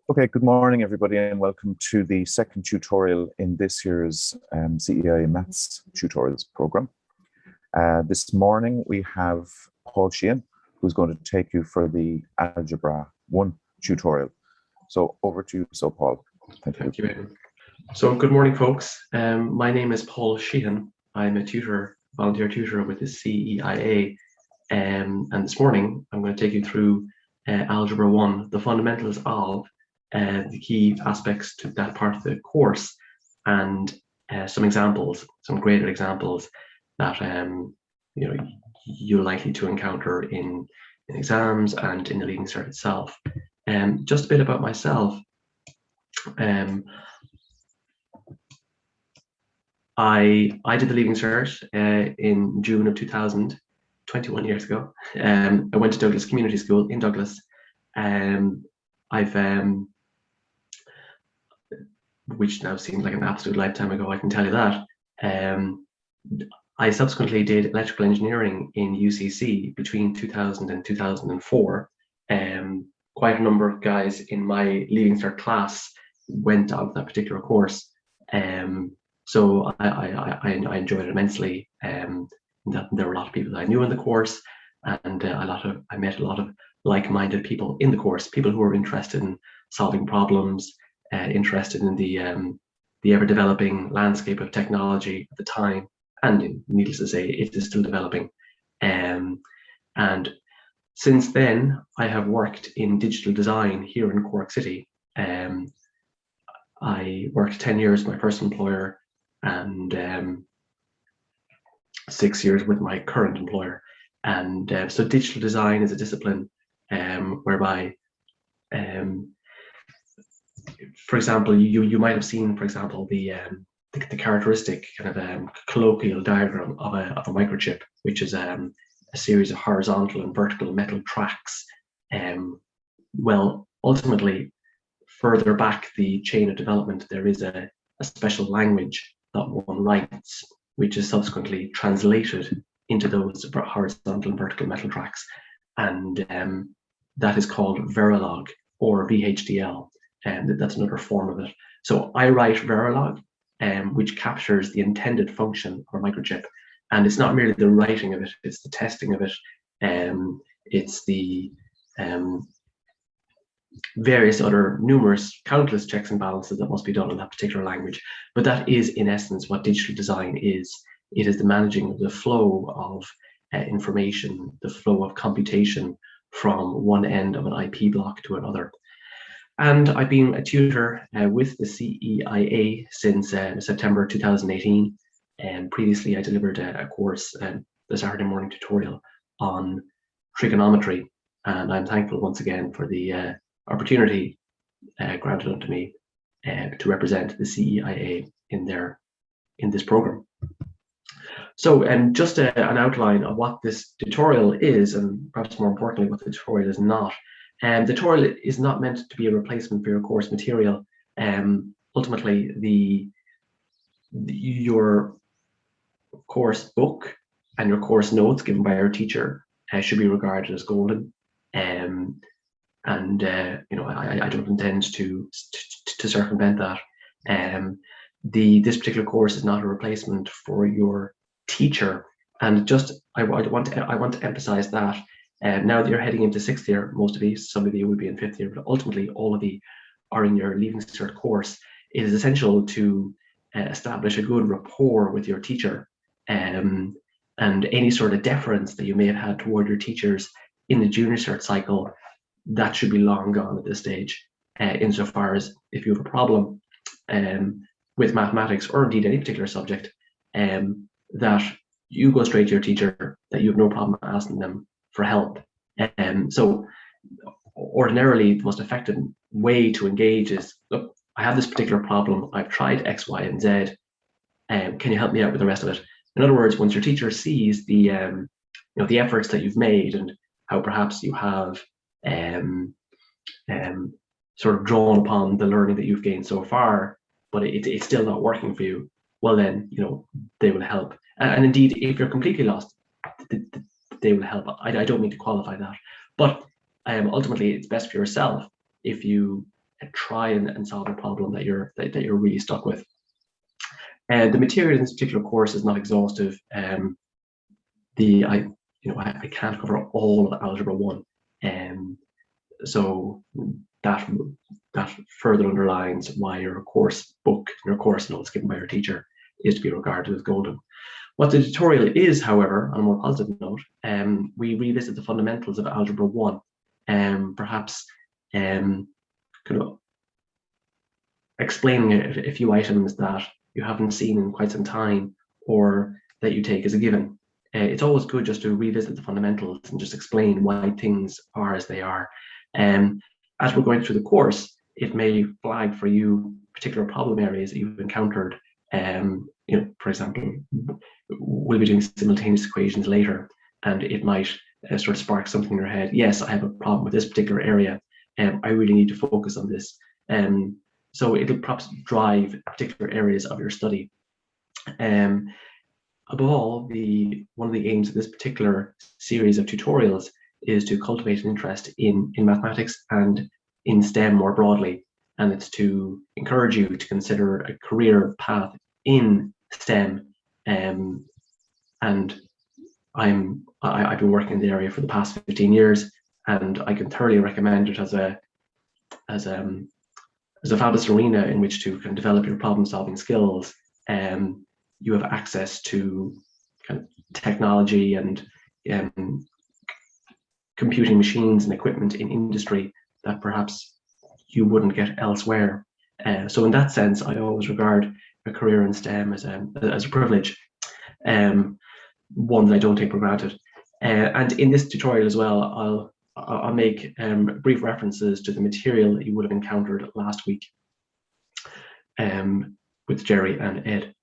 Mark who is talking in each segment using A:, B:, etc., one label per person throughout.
A: Okay, good morning, everybody, and welcome to the second tutorial in this year's CEI Maths tutorials program. This morning we have Paul Sheehan, who's going to take you for the Algebra 1 tutorial. So over to you, Paul.
B: Thank you, Aidan. So good morning, folks. My name is Paul Sheehan. I'm a volunteer tutor with the CEIA, and this morning I'm going to take you through Algebra 1, the fundamentals of the key aspects to that part of the course, and some examples, some graded examples that you're likely to encounter in exams and in the Leaving Cert itself. Just a bit about myself. I did the Leaving Cert in June of 2000, 21 years ago. I went to Douglas Community School in Douglas. Which now seems like an absolute lifetime ago, I can tell you that. I subsequently did electrical engineering in UCC between 2000 and 2004. Quite a number of guys in my Leaving Cert class went out that particular course. So I enjoyed it immensely. There were a lot of people that I knew in the course, and I met a lot of like-minded people in the course, people who were interested in solving problems, interested in the ever-developing landscape of technology at the time, and needless to say, it is still developing. And since then, I have worked in digital design here in Cork City. I worked 10 years with my first employer and 6 years with my current employer. And so digital design is a discipline whereby for example, you might have seen, for example, the characteristic kind of colloquial diagram of a microchip, which is a series of horizontal and vertical metal tracks. Well, ultimately, further back the chain of development, there is a special language that one writes, which is subsequently translated into those horizontal and vertical metal tracks, and that is called Verilog or VHDL. And that's another form of it. So I write Verilog, which captures the intended function of a microchip. And it's not merely the writing of it, it's the testing of it. It's the various other countless checks and balances that must be done in that particular language. But that is, in essence, what digital design is. It is the managing of the flow of information, the flow of computation from one end of an IP block to another. And I've been a tutor with the CEIA since September 2018. And previously, I delivered a course, the Saturday morning tutorial on trigonometry. And I'm thankful once again for the opportunity granted unto me to represent the CEIA in this program. So, just an outline of what this tutorial is, and perhaps more importantly, what the tutorial is not. The tutorial is not meant to be a replacement for your course material. Ultimately, your course book and your course notes given by your teacher should be regarded as golden. I don't intend to circumvent that. This particular course is not a replacement for your teacher, and I want to emphasize that. Now that you're heading into 6th year, most of you, some of you will be in 5th year, but ultimately all of you are in your Leaving Cert course. It is essential to establish a good rapport with your teacher, and any sort of deference that you may have had toward your teachers in the Junior Cert cycle, that should be long gone at this stage, insofar as if you have a problem with mathematics or indeed any particular subject, that you go straight to your teacher, that you have no problem asking them for help. So ordinarily, the most effective way to engage is, look, I have this particular problem, I've tried X, Y, and Z, can you help me out with the rest of it? In other words, once your teacher sees the efforts that you've made and how perhaps you have sort of drawn upon the learning that you've gained so far, but it's still not working for you, well then, they will help. And indeed, if you're completely lost, they will help. I don't mean to qualify that, but ultimately it's best for yourself if you try and solve a problem that you're really stuck with. The material in this particular course is not exhaustive. I can't cover all of Algebra 1, so that further underlines why your course book, your course notes given by your teacher, is to be regarded as golden. What the tutorial is, however, on a more positive note, we revisit the fundamentals of Algebra 1, perhaps kind of explaining a few items that you haven't seen in quite some time or that you take as a given. It's always good just to revisit the fundamentals and just explain why things are as they are. As we're going through the course, it may flag for you particular problem areas that you've encountered. For example, we'll be doing simultaneous equations later, and it might sort of spark something in your head. Yes, I have a problem with this particular area, and I really need to focus on this. So it'll perhaps drive particular areas of your study. Above all, one of the aims of this particular series of tutorials is to cultivate an interest in mathematics and in STEM more broadly. And it's to encourage you to consider a career path in STEM. And I've been working in the area for the past 15 years, and I can thoroughly recommend it as a fabulous arena in which to kind of develop your problem-solving skills. You have access to kind of technology and computing machines and equipment in industry that perhaps you wouldn't get elsewhere. So in that sense, I always regard a career in STEM as a privilege, one that I don't take for granted. And in this tutorial as well, I'll make brief references to the material that you would have encountered last week with Jerry and Ed.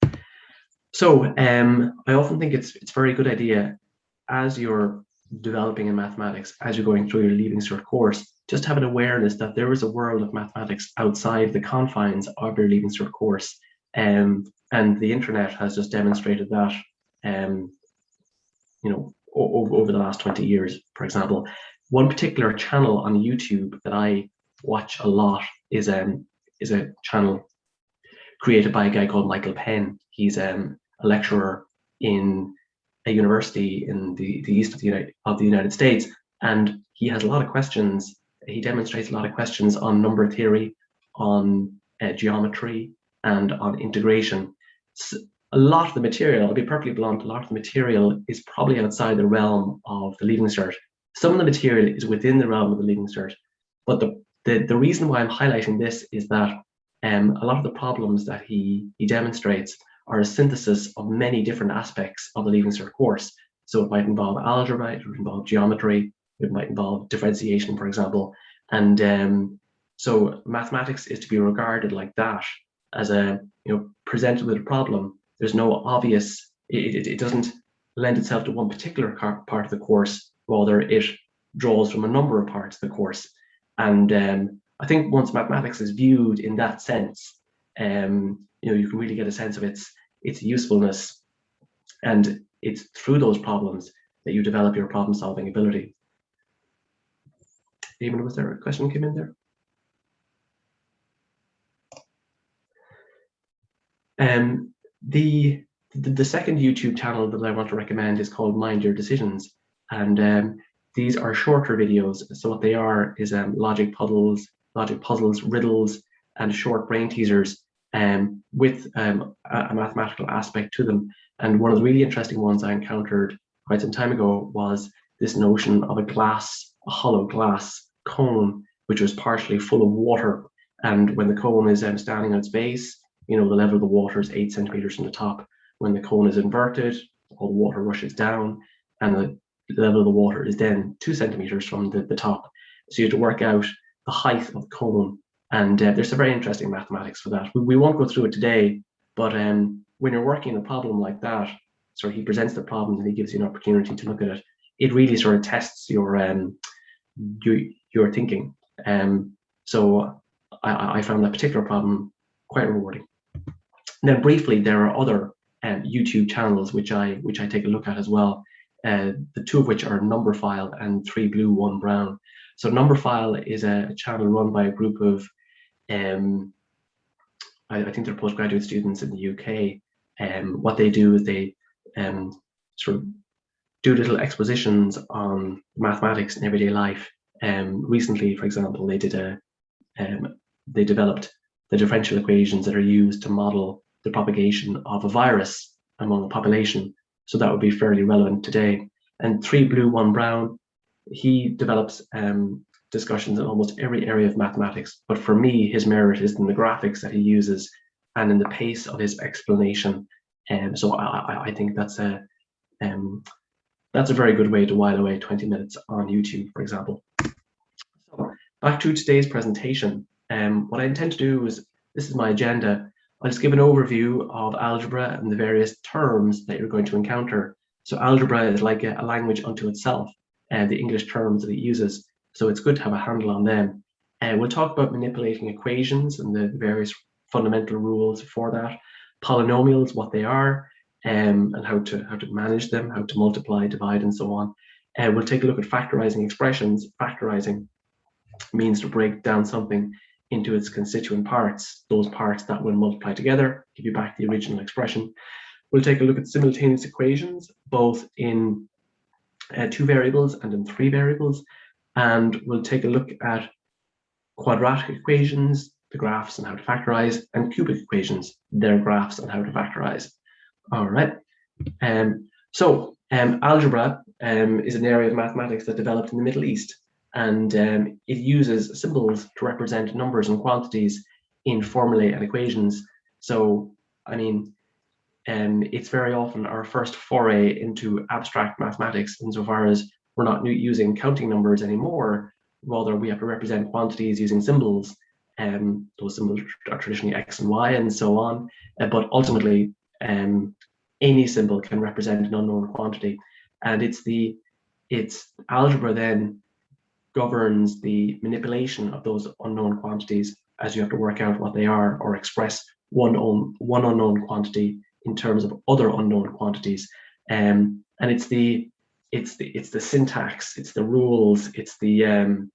B: So I often think it's a very good idea, as you're developing in mathematics, as you're going through your Leaving Cert course, just have an awareness that there is a world of mathematics outside the confines of your Leaving Cert course. And the internet has just demonstrated that, over the last 20 years, for example. One particular channel on YouTube that I watch a lot is a channel created by a guy called Michael Penn. He's a lecturer in a university in the east of the United States, and he has a lot of questions. He demonstrates a lot of questions on number theory, on geometry, and on integration. So a lot of the material, I'll be perfectly blunt, a lot of the material is probably outside the realm of the Leaving Cert. Some of the material is within the realm of the Leaving Cert, but the reason why I'm highlighting this is that a lot of the problems that he demonstrates are a synthesis of many different aspects of the Leaving Cert course. So it might involve algebra, it would involve geometry, it might involve differentiation, for example. And so mathematics is to be regarded like that, as presented with a problem. There's no obvious, it doesn't lend itself to one particular part of the course, rather it draws from a number of parts of the course. And I think once mathematics is viewed in that sense, you can really get a sense of its usefulness, and it's through those problems that you develop your problem-solving ability. Eamon, was there a question came in there? The second YouTube channel that I want to recommend is called Mind Your Decisions, and these are shorter videos. So what they are is logic puzzles, riddles, and short brain teasers, with a mathematical aspect to them. And one of the really interesting ones I encountered quite some time ago was this notion of a hollow glass cone, which was partially full of water. And when the cone is standing on its base, the level of the water is 8 centimeters from the top. When the cone is inverted, all the water rushes down, and the level of the water is then 2 centimeters from the top. So you have to work out the height of the cone. And there's some very interesting mathematics for that. We won't go through it today, but when you're working a problem like that, so he presents the problem and he gives you an opportunity to look at it, it really sort of tests your thinking. So I found that particular problem quite rewarding. And then briefly, there are other YouTube channels which I take a look at as well. The two of which are Numberphile and 3 Blue 1 Brown. So Numberphile is a channel run by a group of I think they're postgraduate students in the UK. What they do is they sort of do little expositions on mathematics in everyday life. Recently, for example, they developed the differential equations that are used to model the propagation of a virus among a population. So that would be fairly relevant today. And 3 Blue, 1 Brown, he develops discussions in almost every area of mathematics. But for me, his merit is in the graphics that he uses and in the pace of his explanation. So I think that's a very good way to while away 20 minutes on YouTube, for example. So back to today's presentation. What I intend to do is, this is my agenda. I'll just give an overview of algebra and the various terms that you're going to encounter. So algebra is like a language unto itself, and the English terms that it uses. So it's good to have a handle on them. And we'll talk about manipulating equations and the various fundamental rules for that, polynomials, what they are, and how to manage them, how to multiply, divide, and so on. And we'll take a look at factorizing expressions. Factorizing means to break down something into its constituent parts, those parts that when multiplied together give you back the original expression. We'll take a look at simultaneous equations, both in 2 variables and in 3 variables. And we'll take a look at quadratic equations, the graphs and how to factorize, and cubic equations, their graphs and how to factorize. All right. Algebra is an area of mathematics that developed in the Middle East, and it uses symbols to represent numbers and quantities in formulae and equations. So, I mean, it's very often our first foray into abstract mathematics, insofar as we're not using counting numbers anymore. Rather, we have to represent quantities using symbols. Those symbols are traditionally X and Y and so on. But ultimately, any symbol can represent an unknown quantity. And it's algebra then governs the manipulation of those unknown quantities, as you have to work out what they are or express one unknown quantity in terms of other unknown quantities. And it's the syntax, it's the rules, it's the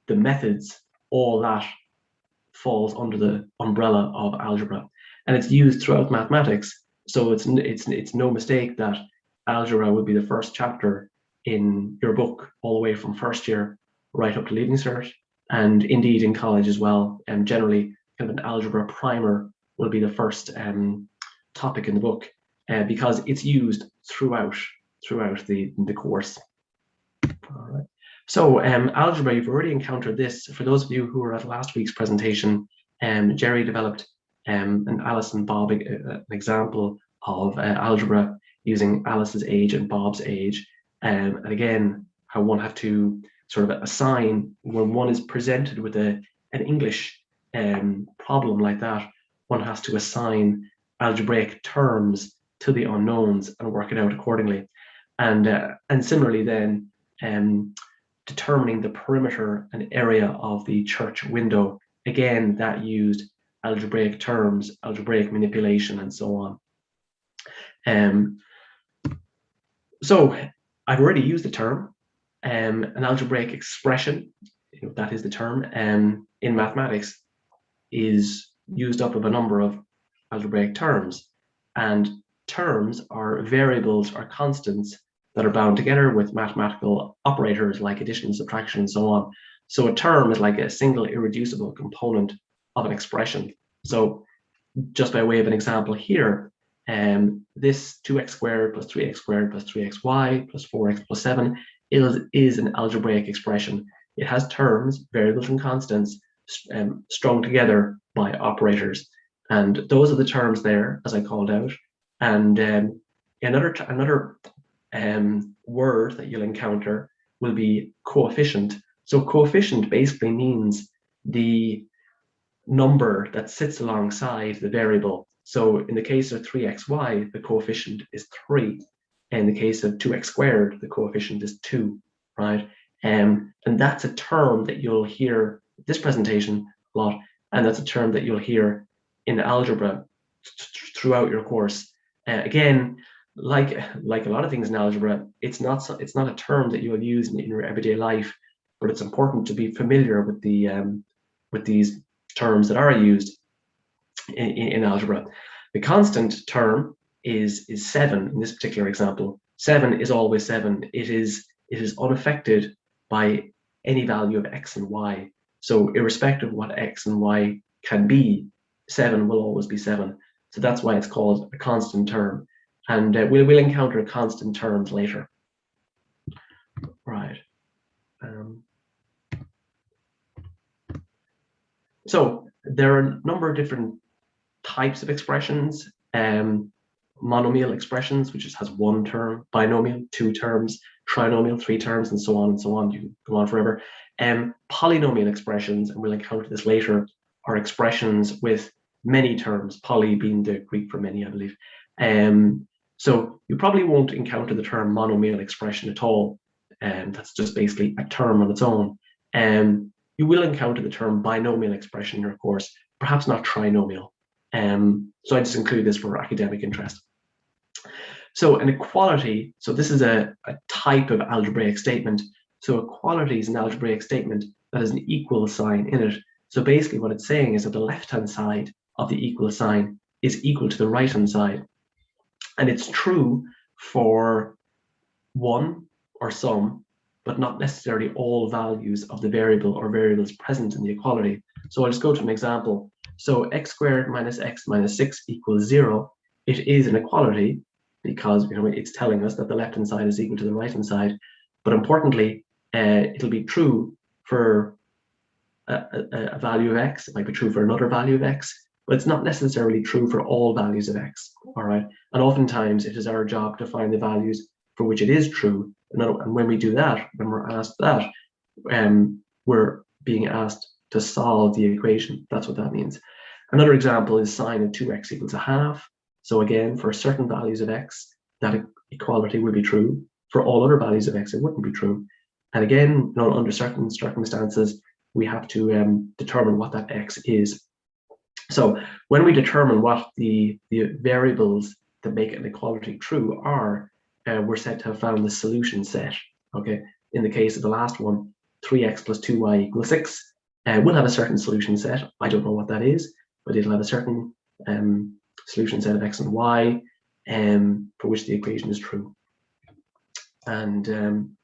B: methods, all that falls under the umbrella of algebra, and it's used throughout mathematics. So it's no mistake that algebra will be the first chapter in your book, all the way from first year right up to Leaving Cert, and indeed in college as well. And generally, kind of an algebra primer will be the first topic in the book, because it's used throughout the course. All right. So algebra, you've already encountered this. For those of you who were at last week's presentation, Jerry developed and Alice and Bob an example of algebra using Alice's age and Bob's age. And again, how one have to sort of assign, when one is presented with an English problem like that, one has to assign algebraic terms to the unknowns and work it out accordingly. And similarly then, determining the perimeter and area of the church window, again, that used algebraic terms, algebraic manipulation, and so on. So I've already used the term, an algebraic expression, that is the term, in mathematics is used up of a number of algebraic terms. And terms are variables or constants that are bound together with mathematical operators like addition, subtraction, and so on. So a term is like a single irreducible component of an expression. So just by way of an example here, this 2x squared plus 3x squared plus 3xy plus 4x plus 7 is an algebraic expression. It has terms, variables, and constants strung together by operators. And those are the terms there, as I called out. And another word that you'll encounter will be coefficient. So coefficient basically means the number that sits alongside the variable. So in the case of 3xy, the coefficient is 3. In the case of 2x squared, the coefficient is 2, right? And that's a term that you'll hear this presentation a lot, and that's a term that you'll hear in algebra throughout your course. Again, like a lot of things in algebra, it's not a term that you'll use in your everyday life, but it's important to be familiar with these terms that are used in algebra. The constant term is 7 in this particular example. 7 is always 7. It is unaffected by any value of x and y. So irrespective of what x and y can be, 7 will always be 7. So that's why it's called a constant term. And we'll encounter constant terms later. Right. So there are a number of different types of expressions. Monomial expressions, which just has one term, binomial, 2 terms, trinomial, 3 terms, and so on and so on. You can go on forever. Polynomial expressions, and we'll encounter this later, are expressions with many terms, poly being the Greek for many, I believe. So you probably won't encounter the term monomial expression at all. That's just basically a term on its own. You will encounter the term binomial expression in your course, perhaps not trinomial. So I just include this for academic interest. So an equality, so this is a type of algebraic statement. So equality is an algebraic statement that has an equal sign in it. So basically what it's saying is that the left-hand side of the equal sign is equal to the right-hand side. And it's true for one or some, but not necessarily all values of the variable or variables present in the equality. So I'll just go to an example. So x squared minus x minus 6 equals 0. It is an equality because it's telling us that the left-hand side is equal to the right-hand side. But importantly, it'll be true for a value of x. It might be true for another value of x, but it's not necessarily true for all values of x. All right. And oftentimes it is our job to find the values for which it is true. And when we do that, when we're asked that, we're being asked to solve the equation. That's what that means. Another example is sine of 2x equals a half. So again, for certain values of x, that equality will be true. For all other values of x, it wouldn't be true. And again, under certain circumstances, we have to determine what that x is. So when we determine what the variables that make an equality true are, we're said to have found the solution set. Okay. In the case of the last one, 3x plus 2y equals 6. We'll have a certain solution set. I don't know what that is, but it'll have a certain solution set of x and y for which the equation is true. And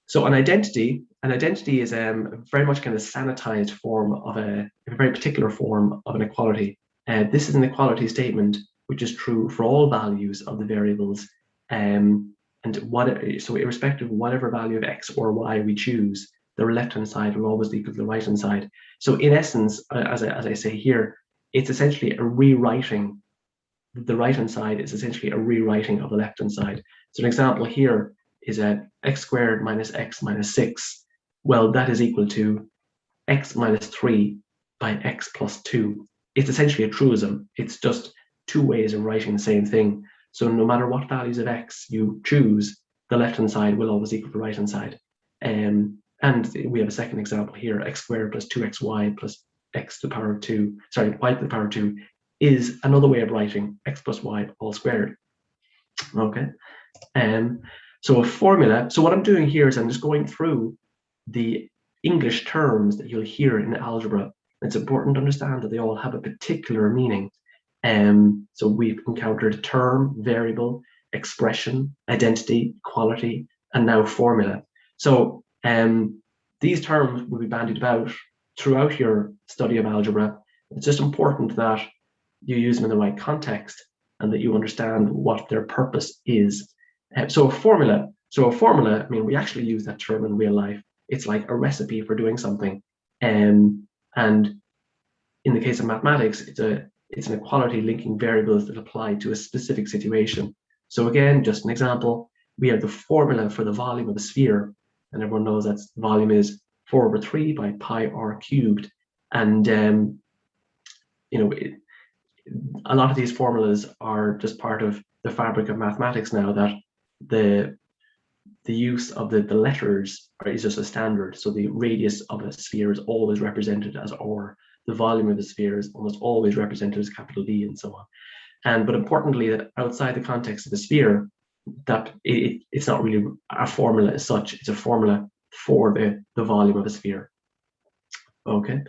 B: so an identity is very much kind of sanitized form of a very particular form of an equality. This is an equality statement which is true for all values of the variables, so irrespective of whatever value of x or y we choose, the left-hand side will always equal to the right-hand side. So in essence, as I say here, it's essentially a rewriting. The right-hand side is essentially a rewriting of the left-hand side. So an example here is x squared minus x minus 6. Well, that is equal to x minus 3 by x plus 2. It's essentially a truism. It's just two ways of writing the same thing. So no matter what values of x you choose, the left-hand side will always equal the right-hand side. And we have a second example here, x squared plus 2xy plus x to the power of 2, sorry, y to the power of 2 is another way of writing x plus y all squared. Okay. So a formula, so what I'm doing here is I'm just going through the English terms that you'll hear in algebra. It's important to understand that they all have a particular meaning. So we've encountered term, variable, expression, identity, equality, and now formula. So these terms will be bandied about throughout your study of algebra. It's just important that you use them in the right context and that you understand what their purpose is. So a formula, I mean, we actually use that term in real life. It's like a recipe for doing something. And in the case of mathematics, it's an equality linking variables that apply to a specific situation. So again, just an example, we have the formula for the volume of a sphere, and everyone knows that volume is 4/3 by pi r cubed. And a lot of these formulas are just part of the fabric of mathematics now, that the use of the letters is just a standard. So the radius of a sphere is always represented as r. The volume of the sphere is almost always represented as capital D, and so on. but importantly, that outside the context of the sphere, that it's not really a formula as such. It's a formula for the volume of a sphere. Okay,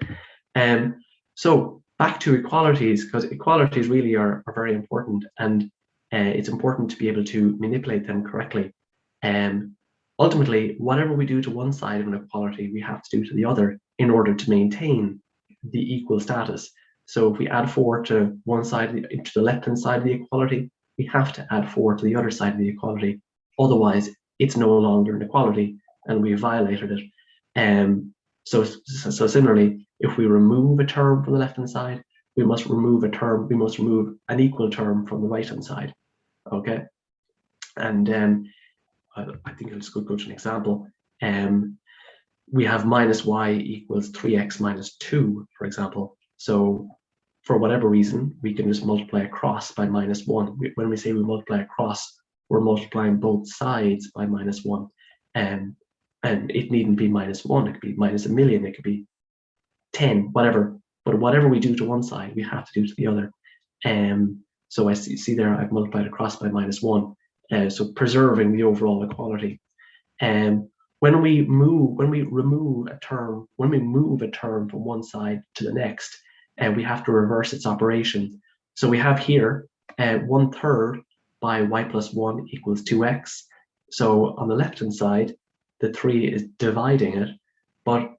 B: so back to equalities, because equalities really are very important, and it's important to be able to manipulate them correctly. Ultimately, whatever we do to one side of an equality, we have to do to the other in order to maintain the equal status. So if we add 4 to one side, to the left-hand side of the equality, we have to add 4 to the other side of the equality. Otherwise, it's no longer an equality, and we violated it. So similarly, if we remove a term from the left-hand side, we must remove an equal term from the right-hand side. Okay, and I think I'll just go to an example. We have minus y equals 3x minus 2, for example. So for whatever reason, we can just multiply across by minus 1. When we say we multiply across, we're multiplying both sides by minus 1. And it needn't be minus 1. It could be minus a million. It could be 10, whatever. But whatever we do to one side, we have to do to the other. So I see there I've multiplied across by minus 1. So preserving the overall equality. When we move a term from one side to the next, we have to reverse its operation. So we have here 1/3 by y plus 1 equals 2x. So on the left hand side, the 3 is dividing it, but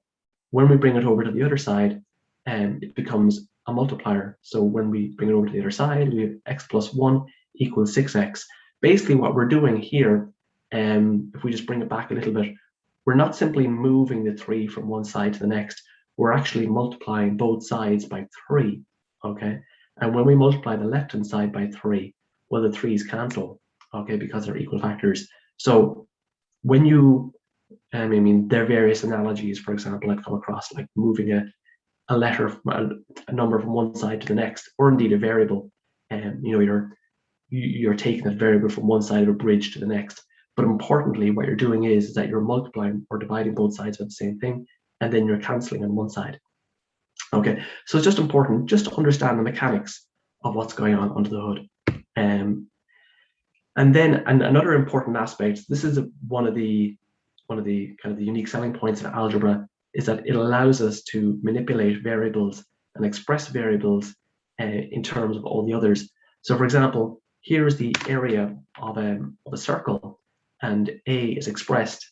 B: when we bring it over to the other side, it becomes a multiplier. So when we bring it over to the other side, we have x plus 1 equals 6x. Basically what we're doing here, if we just bring it back a little bit, we're not simply moving the 3 from one side to the next, we're actually multiplying both sides by 3, okay? And when we multiply the left-hand side by 3, well, the 3's cancel, okay, because they're equal factors. So when you, there are various analogies, for example, I've come across, like moving a letter, a number from one side to the next, or indeed a variable, you're taking a variable from one side of a bridge to the next. But importantly, what you're doing is that you're multiplying or dividing both sides by the same thing, and then you're canceling on one side. Okay, so it's just important just to understand the mechanics of what's going on under the hood. And then another important aspect, this is one of the kind of the unique selling points of algebra, is that it allows us to manipulate variables and express variables in terms of all the others. So for example, here is the area of a circle, and A is expressed.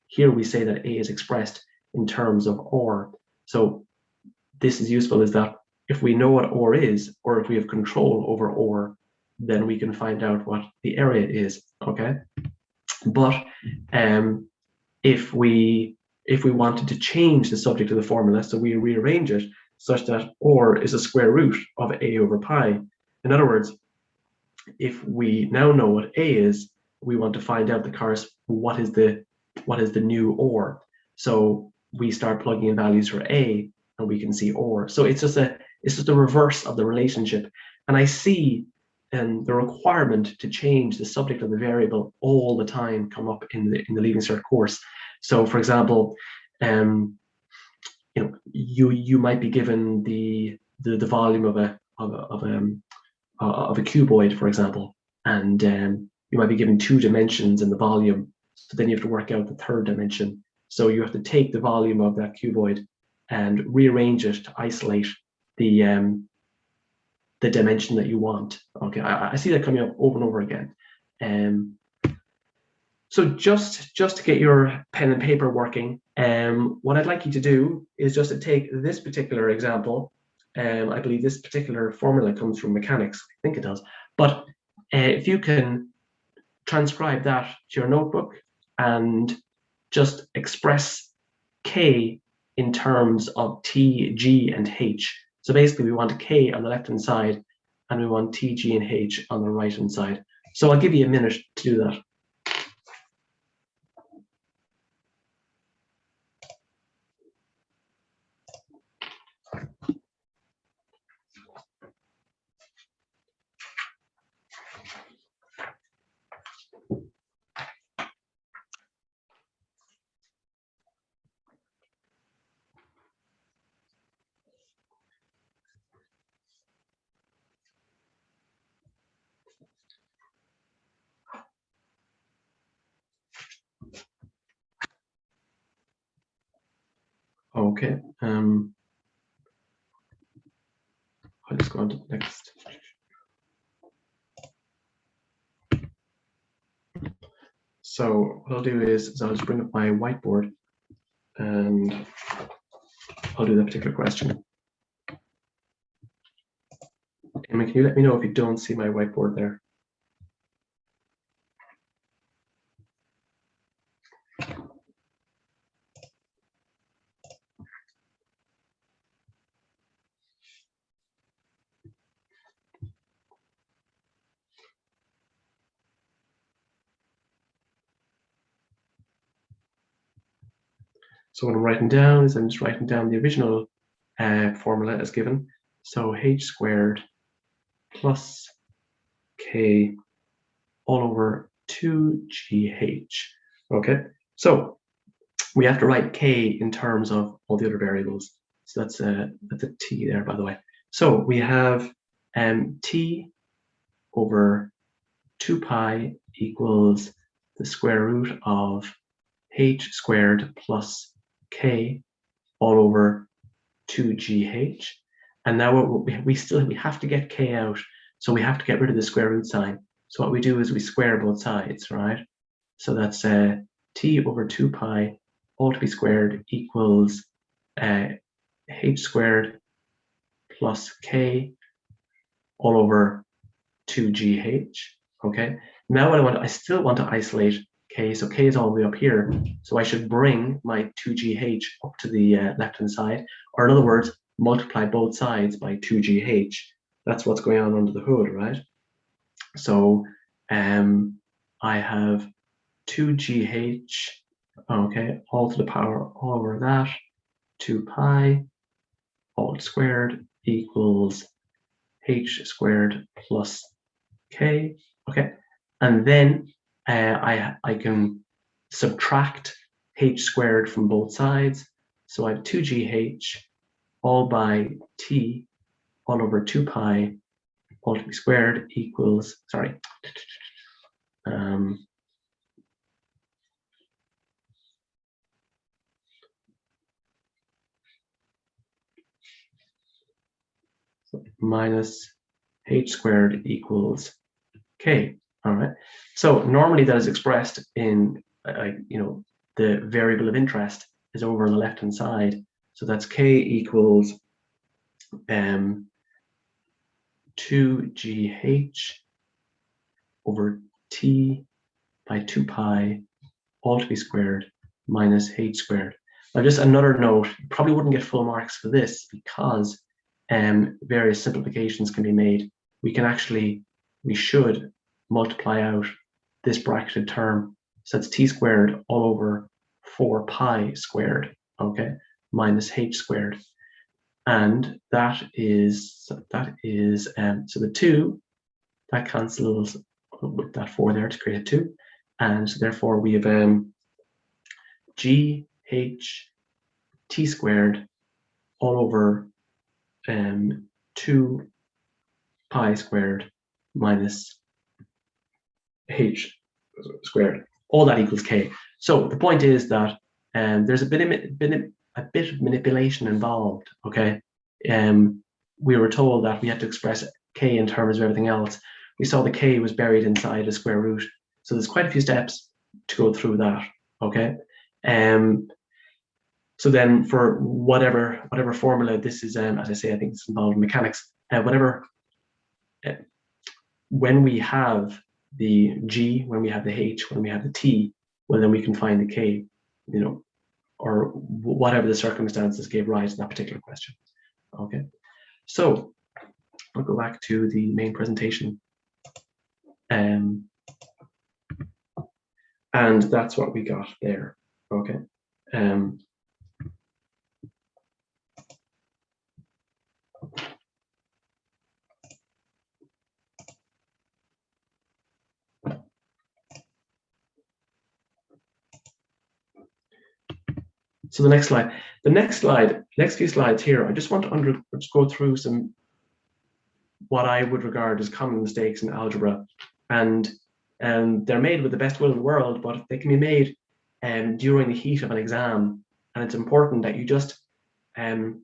B: Here we say that A is expressed in terms of OR. So this is useful, is that if we know what OR is, or if we have control over OR, then we can find out what the area is, okay? But if we wanted to change the subject of the formula, so we rearrange it such that OR is a square root of A over pi. In other words, if we now know what A is, we want to find out what is the new OR. So we start plugging in values for A, and we can see OR. So it's just a reverse of the relationship. And I see the requirement to change the subject of the variable all the time come up in the Leaving Cert course. So for example, you might be given the volume of a cuboid, for example, and you might be given 2 dimensions in the volume. So then you have to work out the third dimension. So you have to take the volume of that cuboid and rearrange it to isolate the dimension that you want. Okay, I see that coming up over and over again. So just to get your pen and paper working, what I'd like you to do is just to take this particular example. I believe this particular formula comes from mechanics. I think it does. But if you can transcribe that to your notebook and just express K in terms of T, G, and H. So basically we want K on the left-hand side, and we want T, G, and H on the right-hand side. So I'll give you a minute to do that. Okay. I'll just go on to the next. So what I'll do is I'll just bring up my whiteboard and I'll do that particular question. Emma, can you let me know if you don't see my whiteboard there? So what I'm writing down is I'm just writing down the original formula as given. So h squared plus k all over 2gh. Okay, so we have to write k in terms of all the other variables. So that's a t there, by the way. So we have t over 2 pi equals the square root of h squared plus k all over 2gh. And now we have to get k out, so we have to get rid of the square root sign. So what we do is we square both sides, right? So that's t over 2 pi all to be squared equals h squared plus k all over 2gh. Okay, now what I still want to isolate k, so k is all the way up here, so I should bring my 2gh up to the left hand side, or in other words, multiply both sides by 2gh. That's what's going on under the hood, right? So I have 2gh, okay, all to the power all over that, 2 pi all squared equals h squared plus k. Okay, and then I can subtract h squared from both sides. So I have 2gh all by t all over 2 pi all to be squared equals, sorry, minus h squared equals k. All right. So normally that is expressed in, the variable of interest is over on the left hand side. So that's k equals 2gh over t by 2 pi all to be squared minus h squared. Now just another note, you probably wouldn't get full marks for this because various simplifications can be made. We should multiply out this bracketed term. So it's t squared all over 4 pi squared, okay, minus h squared. And that is so the 2, that cancels with that 4 there to create a 2. And so therefore we have g h t squared all over 2 pi squared minus h squared. All that equals k. So the point is that there's a bit of manipulation involved. Okay, we were told that we had to express k in terms of everything else. We saw the k was buried inside a square root, so there's quite a few steps to go through that. Okay, so then for whatever formula this is, as I say, I think it's involved in mechanics. When we have the g, when we have the h, when we have the t, well then we can find the k, or whatever the circumstances gave rise to that particular question. Okay, so I'll go back to the main presentation. And that's what we got there. Okay. So the next few slides here, I just want to just go through some what I would regard as common mistakes in algebra, and they're made with the best will in the world, but they can be made during the heat of an exam, and it's important that you just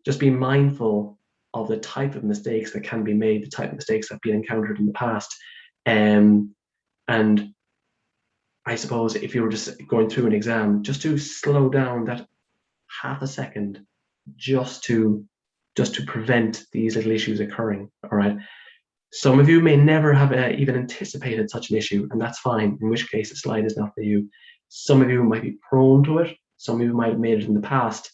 B: just be mindful of the type of mistakes that can be made, the type of mistakes that have been encountered in the past. And I suppose if you were just going through an exam, just to slow down that half a second, just to prevent these little issues occurring. All right. Some of you may never have even anticipated such an issue, and that's fine, in which case the slide is not for you. Some of you might be prone to it. Some of you might have made it in the past.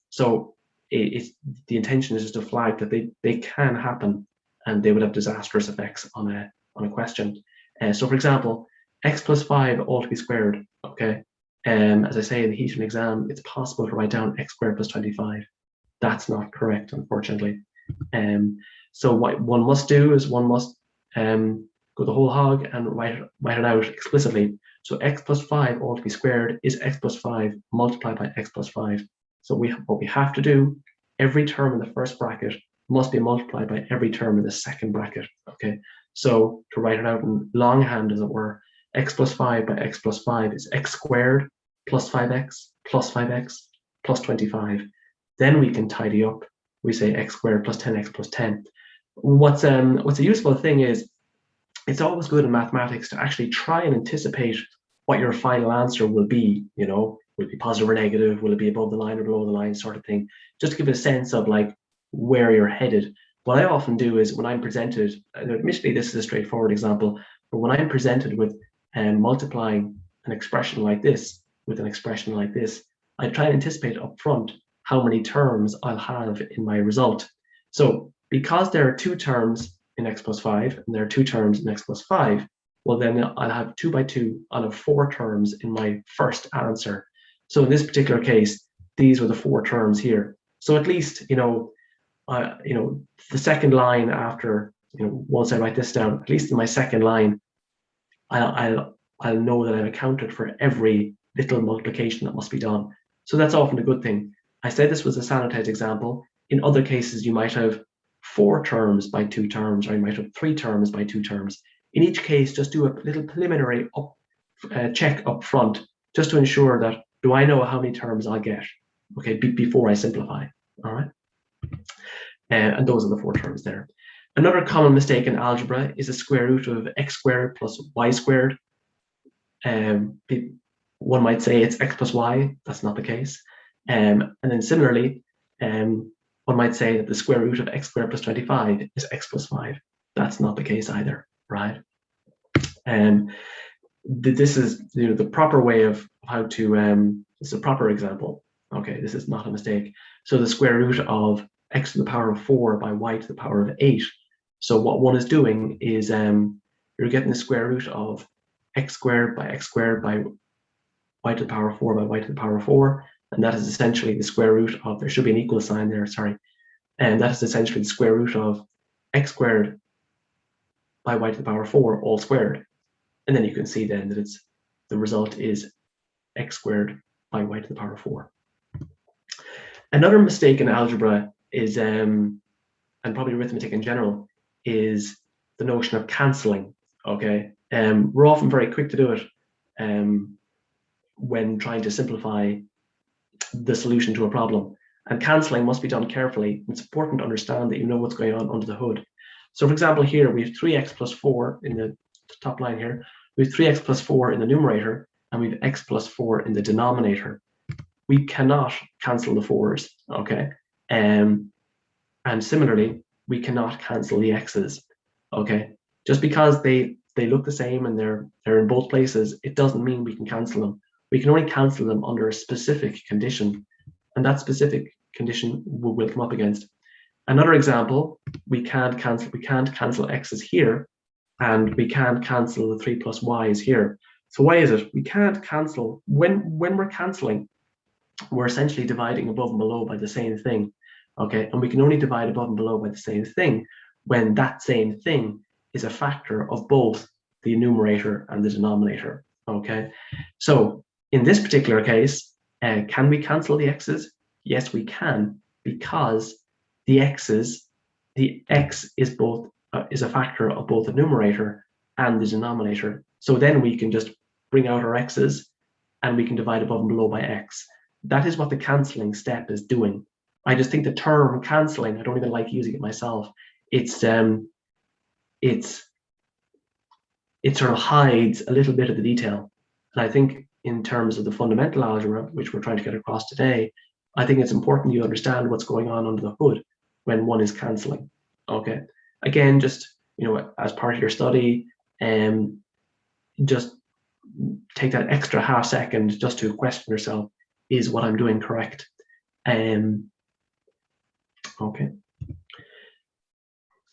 B: So the intention is just to flag that they can happen, and they would have disastrous effects on a question. So for example, x plus 5 all to be squared, okay? As I say, in the heat of an exam, it's possible to write down x squared plus 25. That's not correct, unfortunately. So what one must do is one must go the whole hog and write it out explicitly. So x plus 5 all to be squared is x plus 5 multiplied by x plus 5. So what we have to do, every term in the first bracket must be multiplied by every term in the second bracket, okay? So to write it out in longhand, as it were, x plus 5 by x plus 5 is x squared plus 5x plus 5x plus 25. Then we can tidy up. We say x squared plus 10x plus 10. What's a useful thing is, it's always good in mathematics to actually try and anticipate what your final answer will be. You know, will it be positive or negative? Will it be above the line or below the line, sort of thing, just to give a sense of like where you're headed. What I often do is when I'm presented, and admittedly this is a straightforward example, but when I'm presented with multiplying an expression like this with an expression like this, I try and anticipate up front how many terms I'll have in my result. So because there are 2 terms in x plus 5 and there are 2 terms in x plus 5, well then I'll have 2 by 2, I'll have 4 terms in my first answer. So in this particular case, these were the 4 terms here. So at least, the second line after, once I write this down, at least in my second line, I'll know that I've accounted for every little multiplication that must be done. So that's often a good thing. I said this was a sanitized example. In other cases, you might have 4 terms by 2 terms, or you might have 3 terms by 2 terms. In each case, just do a little preliminary check up front, just to ensure that, do I know how many terms I'll get, okay, before I simplify, all right? And those are the 4 terms there. Another common mistake in algebra is the square root of x squared plus y squared. One might say it's x plus y. That's not the case. And then similarly, one might say that the square root of x squared plus 25 is x plus 5. That's not the case either, right? This is the proper way of how to, it's a proper example. Okay, this is not a mistake. So the square root of x to the power of 4 by y to the power of 8. So what one is doing is you're getting the square root of x squared by y to the power of 4 by y to the power of 4. And that is essentially the square root of, there should be an equal sign there, sorry. And that is essentially the square root of x squared by y to the power of 4 all squared. And then you can see then that the result is x squared by y to the power of 4. Another mistake in algebra is, and probably arithmetic in general, is the notion of cancelling, okay? We're often very quick to do it when trying to simplify the solution to a problem. And cancelling must be done carefully. It's important to understand that you know what's going on under the hood. So for example, here we have 3x plus 4 in the top line here. We have 3x plus 4 in the numerator, and we have x plus 4 in the denominator. We cannot cancel the 4s, okay? And similarly, we cannot cancel the x's, okay? Just because they look the same and they're in both places, it doesn't mean we can cancel them. We can only cancel them under a specific condition, and that specific condition we'll come up against. Another example, we can't cancel x's here, and we can't cancel the 3 plus y's here. So why is it? We can't cancel, when we're canceling, we're essentially dividing above and below by the same thing, okay? And we can only divide above and below by the same thing when that same thing is a factor of both the numerator and the denominator, okay? So in this particular case, can we cancel the x's? Yes, we can, because the x is is a factor of both the numerator and the denominator. So then we can just bring out our x's and we can divide above and below by x. That is what the cancelling step is doing. I just think the term cancelling, I don't even like using it myself. It sort of hides a little bit of the detail. And I think in terms of the fundamental algebra, which we're trying to get across today, I think it's important you understand what's going on under the hood when one is cancelling. Okay. Again, just, you know, as part of your study, just take that extra half second just to question yourself, is what I'm doing correct? Okay.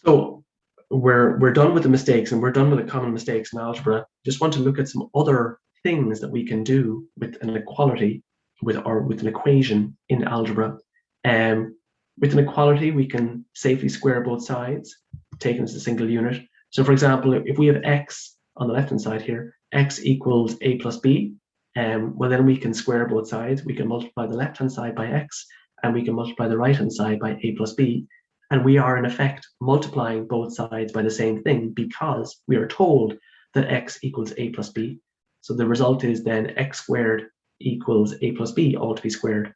B: So we're done with the mistakes, and we're done with the common mistakes in algebra. Just want to look at some other things that we can do with an equality, with an equation in algebra. With an equality, we can safely square both sides, taken as a single unit. So for example, if we have x on the left-hand side here, x equals a plus b, well, then we can square both sides. We can multiply the left-hand side by x, and we can multiply the right-hand side by a plus b. And we are in effect multiplying both sides by the same thing, because we are told that x equals a plus b. So the result is then x squared equals a plus b, all to be squared.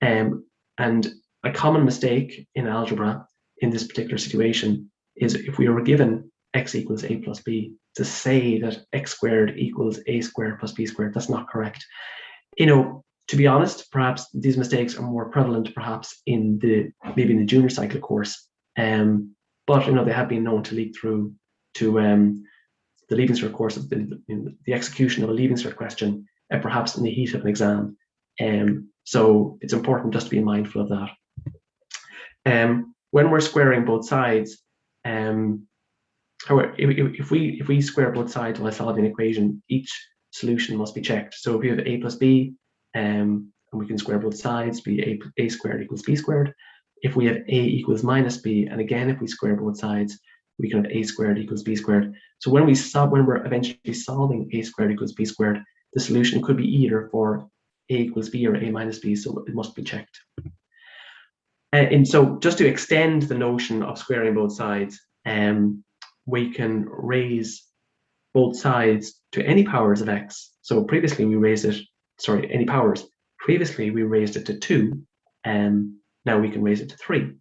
B: And a common mistake in algebra in this particular situation is, if we were given x equals a plus b, to say that x squared equals a squared plus b squared. That's not correct. You know, to be honest, perhaps these mistakes are more prevalent perhaps in maybe in the junior cycle course, but you know, they have been known to leak through to the Leaving Cert course, the execution of a Leaving Cert question, perhaps in the heat of an exam. So it's important just to be mindful of that. When we're squaring both sides, however, if we square both sides while solving an equation, each solution must be checked. So if we have a plus b, and we can square both sides, be a squared equals b squared. If we have a equals minus b, and again, if we square both sides, we can have a squared equals b squared. So when we're eventually solving a squared equals b squared, the solution could be either for a equals b or a minus b, so it must be checked. And so just to extend the notion of squaring both sides, we can raise both sides to any powers of x. So previously we raised it, sorry, any powers. Previously we raised it to 2, and now we can raise it to 3,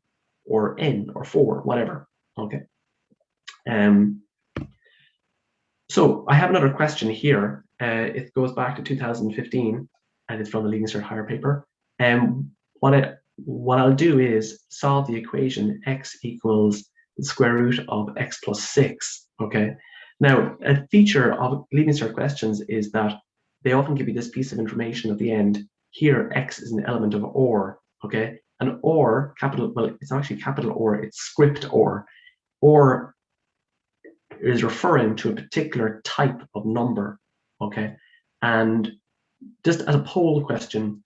B: or n, or 4, whatever. Okay. So I have another question here. It goes back to 2015, and it's from the Leaving Cert higher paper. What I'll do is solve the equation x equals the square root of x plus 6. Okay. Now, a feature of Leaving Cert questions is that they often give you this piece of information at the end. Here, x is an element of OR. Okay. And OR, capital, well, it's actually capital OR, it's script OR. OR is referring to a particular type of number. Okay. And just as a poll question,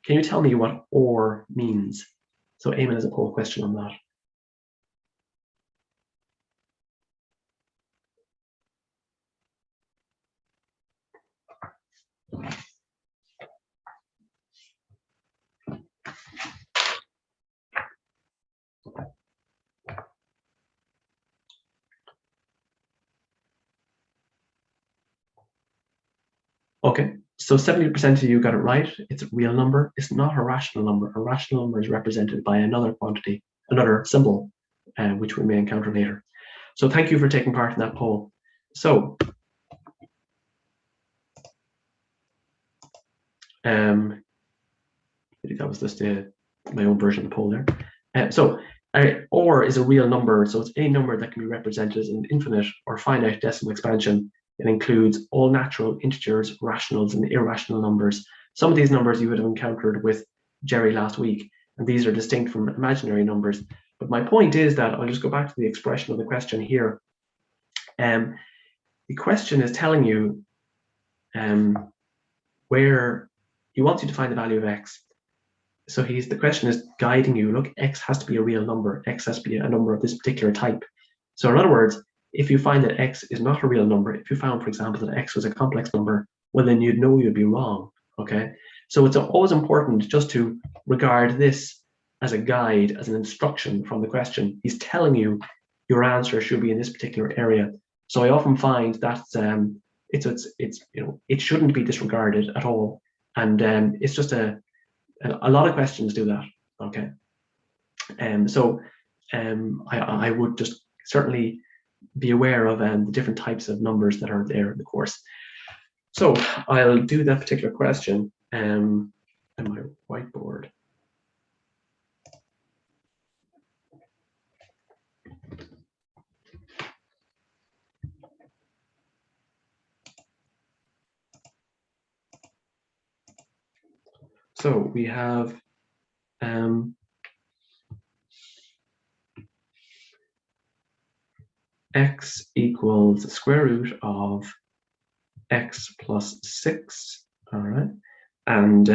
B: can you tell me what OR means? So Eamon has a poll question on that. Okay, so 70% of you got it right. It's a real number. It's not a rational number. A rational number is represented by another quantity, another symbol, which we may encounter later. So thank you for taking part in that poll. So that was just my own version of the poll there. OR is a real number, so it's any number that can be represented as an infinite or finite decimal expansion. It includes all natural, integers, rationals, and irrational numbers. Some of these numbers you would have encountered with Jerry last week, and these are distinct from imaginary numbers. But my point is that I'll just go back to the expression of the question here. The question is telling you where he wants you to find the value of x. So the question is guiding you. Look, x has to be a real number. X has to be a number of this particular type. So in other words, if you find that x is not a real number, if you found, for example, that x was a complex number, well, then you'd know you'd be wrong. Okay. So it's always important just to regard this as a guide, as an instruction from the question. He's telling you your answer should be in this particular area. So I often find that it shouldn't be disregarded at all, and it's just a lot of questions do that. Okay. I would just certainly be aware of the different types of numbers that are there in the course. So I'll do that particular question on my whiteboard. So we have x equals the square root of x plus 6, all right? And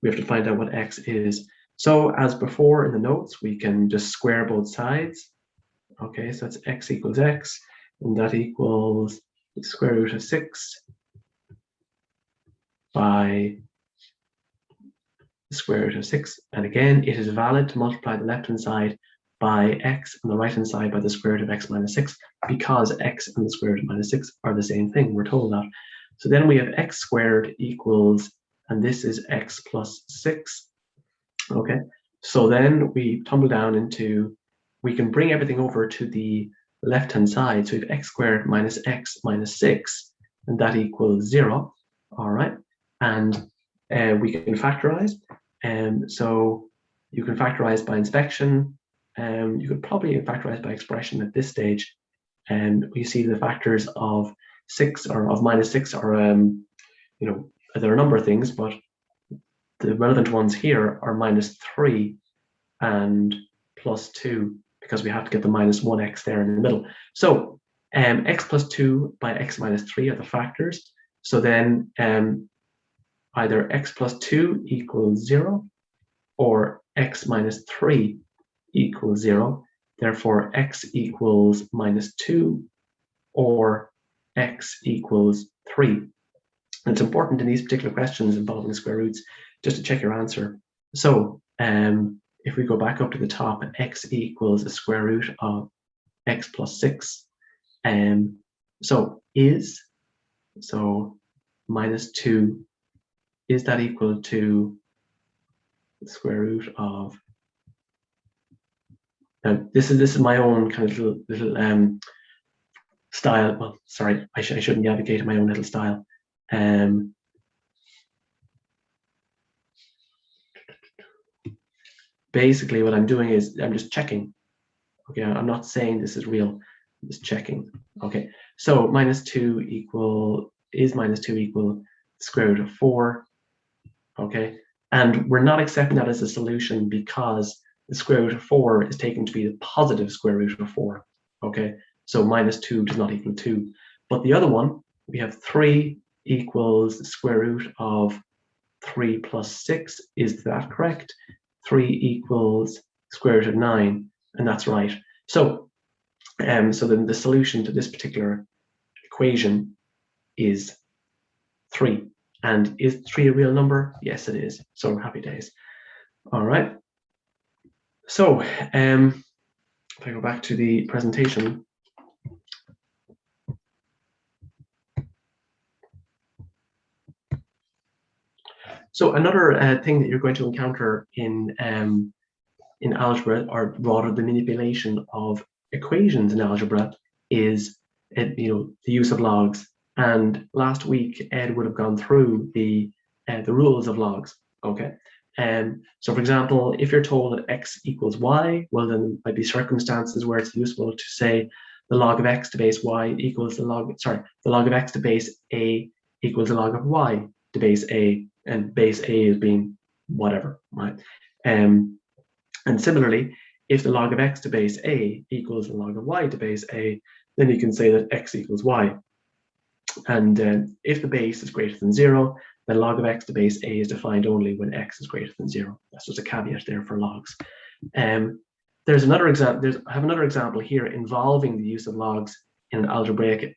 B: we have to find out what x is. So as before in the notes, we can just square both sides. Okay, so that's x equals x, and that equals the square root of 6 by the square root of 6. And again, it is valid to multiply the left-hand side by x and the right-hand side by the square root of x minus 6, because x and the square root of minus 6 are the same thing. We're told that. So then we have x squared equals, and this is x plus 6. Okay, so then we tumble down into, we can bring everything over to the left-hand side. So we have x squared minus x minus 6, and that equals 0. All right, and we can factorize. So you can factorize by inspection. You could probably factorize by expression at this stage. And we see the factors of 6 or of minus 6 are, you know, there are a number of things, but the relevant ones here are minus 3 and plus 2, because we have to get the minus 1x there in the middle. So x plus 2 by x minus 3 are the factors. So then either x plus 2 equals 0 or x minus 3 equals 0. Therefore, x equals minus 2 or x equals 3. And it's important in these particular questions involving the square roots just to check your answer. So if we go back up to the top, x equals the square root of x plus 6. So minus 2, is that equal to the square root of, now this is my own kind of little style. Well, sorry, I shouldn't be advocating my own little style. Basically what I'm doing is I'm just checking. Okay, I'm not saying this is real, I'm just checking. Okay, so minus 2 equal, is minus 2 equal the square root of 4? Okay, and we're not accepting that as a solution because the square root of 4 is taken to be the positive square root of 4. Okay, so minus 2 does not equal 2. But the other one, we have 3 equals the square root of 3 plus 6. Is that correct? 3 equals square root of 9, and that's right. So, so then the solution to this particular equation is 3. And is 3 a real number? Yes, it is. So happy days. All right. So if I go back to the presentation. So another thing that you're going to encounter in algebra, or rather the manipulation of equations in algebra, is the use of logs. And last week Ed would have gone through the rules of logs. Okay, so for example, if you're told that x equals y, well then there might be circumstances where it's useful to say the log of x to base y equals the log of x to base a equals the log of y to base a, and base a is being whatever, right? And similarly, if the log of x to base a equals the log of y to base a, then you can say that x equals y. And if the base is greater than 0, then log of x to base a is defined only when x is greater than 0. That's just a caveat there for logs. There's another example. I have another example here involving the use of logs in an algebraic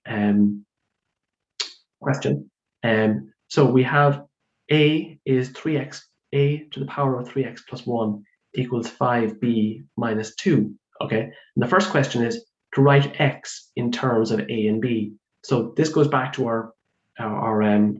B: question. So we have a is 3x, a to the power of 3x plus 1 equals 5b minus 2. Okay, and the first question is to write x in terms of a and b. So this goes back to our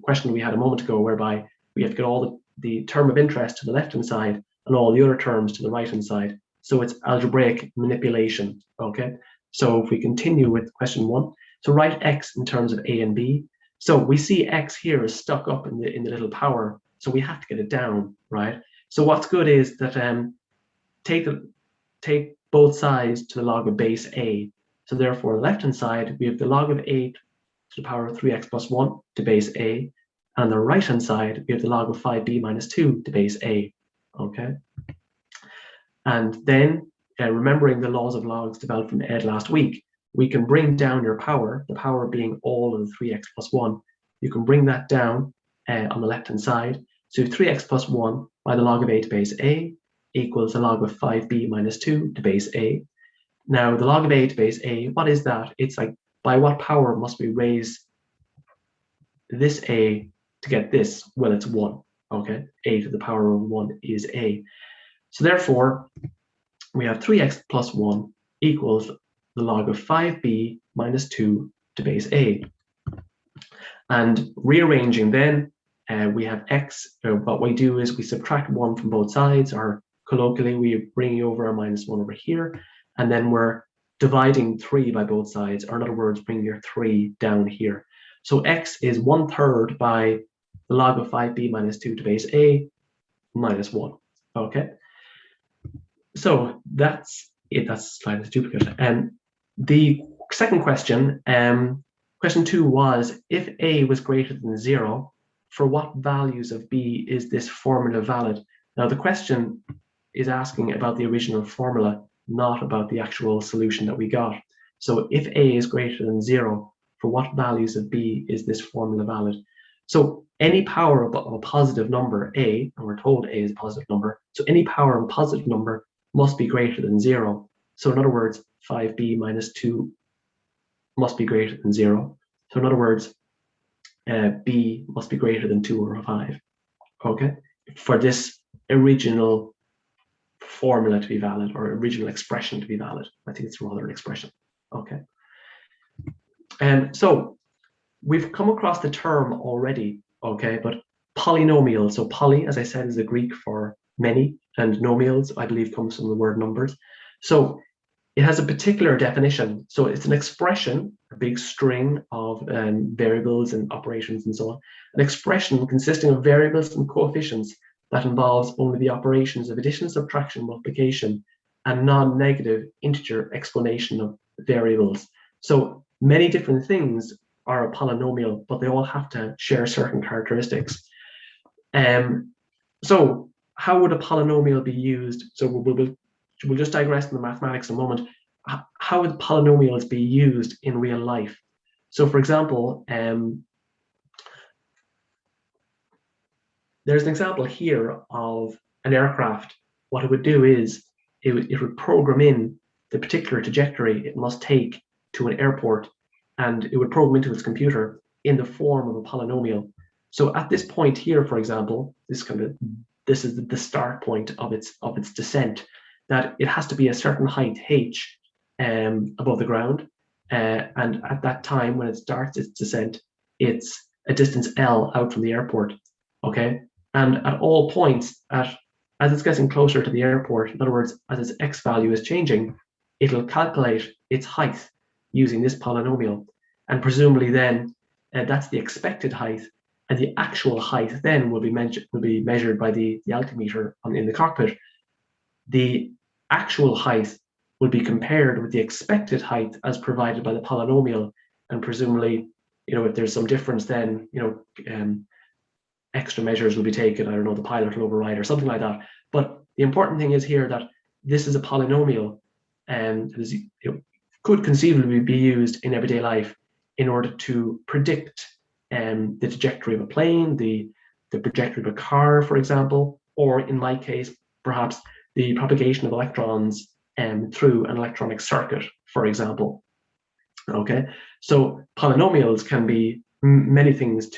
B: question we had a moment ago, whereby we have to get all the term of interest to the left-hand side and all the other terms to the right-hand side. So it's algebraic manipulation, okay? So if we continue with question 1, so write x in terms of a and b. So we see x here is stuck up in the little power, so we have to get it down, right? So what's good is that take both sides to the log of base a. So therefore, on the left-hand side, we have the log of a to the power of 3x plus 1 to base a. And on the right-hand side, we have the log of 5b minus 2 to base a, okay? And then, remembering the laws of logs developed from Ed last week, we can bring down your power, the power being all of the 3x plus 1. You can bring that down on the left-hand side. So 3x plus 1 by the log of a to base a equals the log of 5b minus 2 to base a. Now, the log of a to base a, what is that? It's like, by what power must we raise this a to get this? Well, it's 1, okay? A to the power of 1 is a. So therefore, we have 3x plus 1 equals the log of 5b minus 2 to base a. And rearranging then, we have x. What we do is we subtract 1 from both sides, or colloquially, we bring over our minus 1 over here, and then we're dividing 3 by both sides, or in other words, bring your 3 down here. So x is 1/3 by the log of 5b minus 2 to base a minus 1, okay? So that's it. That's slide is duplicate. And the second question, question 2 was, if a was greater than 0, for what values of b is this formula valid? Now the question is asking about the original formula, not about the actual solution that we got. So if a is greater than 0, for what values of b is this formula valid? So any power of a positive number, a, and we're told a is a positive number, so any power of a positive number must be greater than 0. So in other words, 5b minus 2 must be greater than 0. So in other words, b must be greater than 2 or 5, okay? For this original formula to be valid, or original expression to be valid. I think it's rather an expression, okay? And so we've come across the term already, okay? But polynomial, so poly, as I said, is the Greek for many, and nomials, I believe, comes from the word numbers. So it has a particular definition. So it's an expression, a big string of variables and operations and so on. An expression consisting of variables and coefficients that involves only the operations of addition, subtraction, multiplication, and non-negative integer explanation of variables. So many different things are a polynomial, but they all have to share certain characteristics. So how would a polynomial be used? So we'll just digress in the mathematics in a moment. How would polynomials be used in real life? So for example, there's an example here of an aircraft. What it would do is it would program in the particular trajectory it must take to an airport, and it would program into its computer in the form of a polynomial. So at this point here, for example, this is the start point of its descent, that it has to be a certain height h above the ground, and at that time when it starts its descent, it's a distance l out from the airport, okay? And at all points, as it's getting closer to the airport, in other words, as its x value is changing, it'll calculate its height using this polynomial, and presumably then that's the expected height, and the actual height then will be measured by the altimeter in the cockpit. The actual height will be compared with the expected height as provided by the polynomial, and presumably, if there's some difference, then extra measures will be taken. I don't know, the pilot will override or something like that. But the important thing is here that this is a polynomial, and it could conceivably be used in everyday life in order to predict the trajectory of a plane, the trajectory of a car, for example, or in my case, perhaps the propagation of electrons through an electronic circuit, for example. Okay, so polynomials can be many things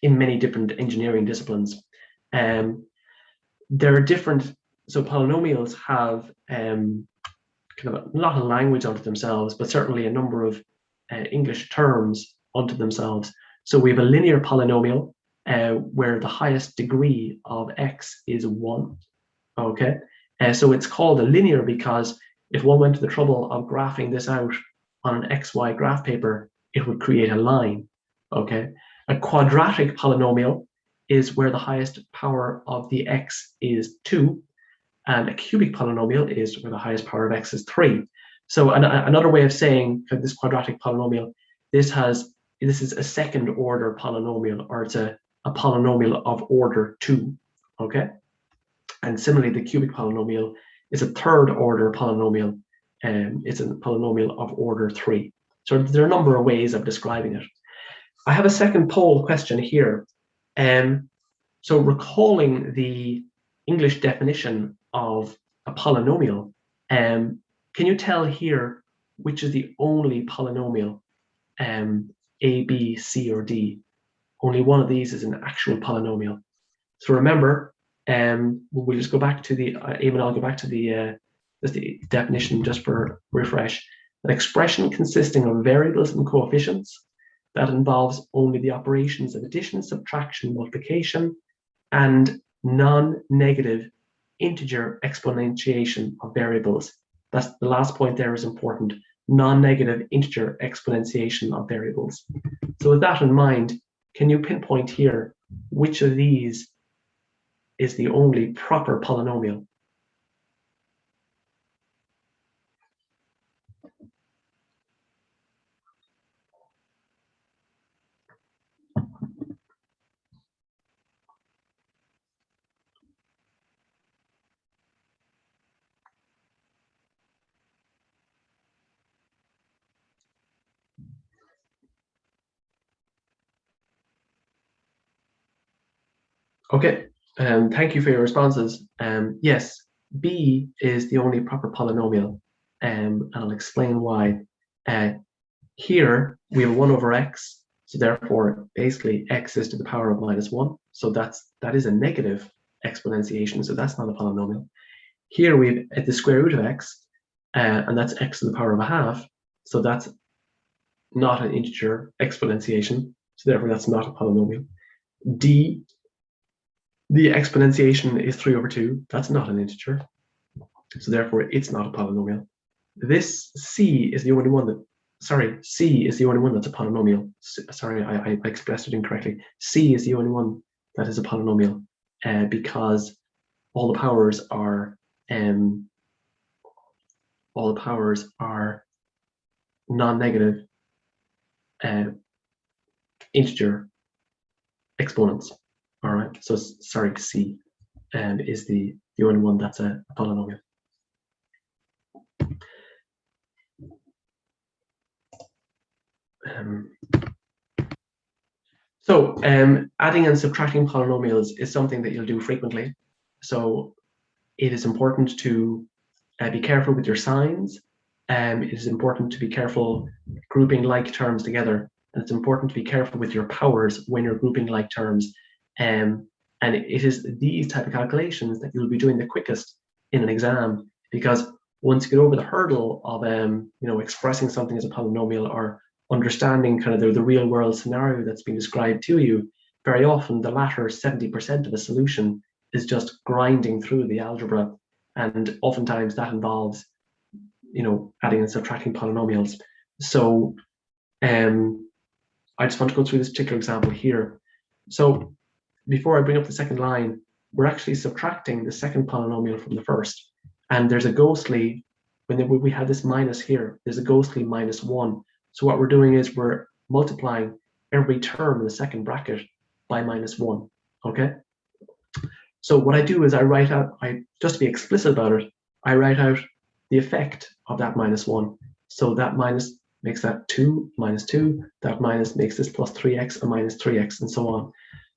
B: in many different engineering disciplines. There are different, so polynomials have kind of a lot of language unto themselves, but certainly a number of English terms unto themselves. So we have a linear polynomial where the highest degree of x is 1, okay? So it's called a linear because if one went to the trouble of graphing this out on an XY graph paper, it would create a line, okay? A quadratic polynomial is where the highest power of the x is 2, and a cubic polynomial is where the highest power of x is 3. So another way of saying for this quadratic polynomial, this is a second order polynomial, or it's a polynomial of order 2, okay? And similarly, the cubic polynomial is a third order polynomial, and it's a polynomial of order 3. So there are a number of ways of describing it. I have a second poll question here. So recalling the English definition of a polynomial, can you tell here which is the only polynomial, A, B, C, or D? Only one of these is an actual polynomial. So remember, we'll just go back to the, Eamon, I'll go back to the definition just for refresh. An expression consisting of variables and coefficients that involves only the operations of addition, subtraction, multiplication, and non-negative integer exponentiation of variables. That's the last point there is important. Non-negative integer exponentiation of variables. So with that in mind, can you pinpoint here which of these is the only proper polynomial? Okay, thank you for your responses. Yes, B is the only proper polynomial, and I'll explain why. Here we have 1 over x, so therefore basically x is to the power of -1, so that is a negative exponentiation, so that's not a polynomial. Here we have the square root of x, and that's x to the power of 1/2, so that's not an integer exponentiation, so therefore that's not a polynomial. D, the exponentiation is 3 over 2, that's not an integer, so therefore it's not a polynomial. This C is the only one that, C is the only one that's a polynomial. Sorry, I expressed it incorrectly. C is the only one that is a polynomial because all the powers are non-negative integer exponents. All right, so sorry, C is the only one that's a polynomial. So adding and subtracting polynomials is something that you'll do frequently. So it is important to be careful with your signs. It is important to be careful grouping like terms together. And it's important to be careful with your powers when you're grouping like terms. And it is these type of calculations that you'll be doing the quickest in an exam, because once you get over the hurdle of expressing something as a polynomial or understanding kind of the real world scenario that's been described to you, very often the latter 70% of a solution is just grinding through the algebra, and oftentimes that involves adding and subtracting polynomials. So I just want to go through this particular example here. So before I bring up the second line, we're actually subtracting the second polynomial from the first, and there's a ghostly, when we have this minus here, there's a ghostly -1. So what we're doing is we're multiplying every term in the second bracket by -1, okay? So what I do is I write out, just to be explicit about it, I write out the effect of that -1. So that minus makes that 2 minus 2, that minus makes this plus 3x and minus 3x, and so on.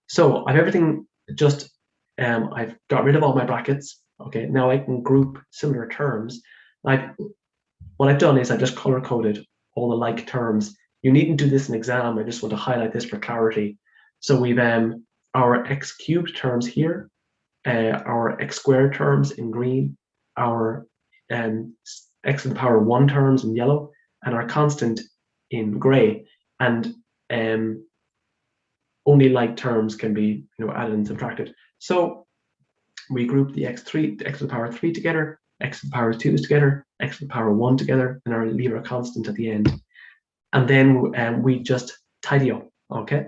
B: So I've everything just, I've got rid of all my brackets, okay? Now I can group similar terms. What I've done is I just color-coded all the like terms. You needn't do this in exam, I just want to highlight this for clarity. So we've our x cubed terms here, our x squared terms in green, our x to the power 1 terms in yellow, and our constant in gray. And only like terms can be added and subtracted. So we group the x to the power 3 together, x to the power 2 together, x to the power 1 together, and leave our constant at the end. And then we just tidy up, okay?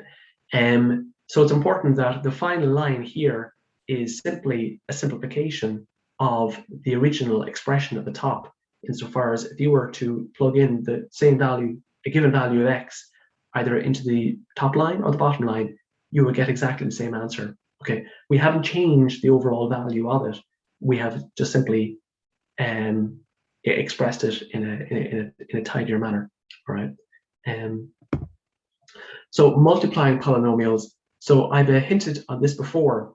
B: So it's important that the final line here is simply a simplification of the original expression at the top, insofar as if you were to plug in the same value, a given value of x, either into the top line or the bottom line, you would get exactly the same answer. Okay, we haven't changed the overall value of it. We have just simply expressed it in a tidier manner. All right. So multiplying polynomials. So I've hinted on this before.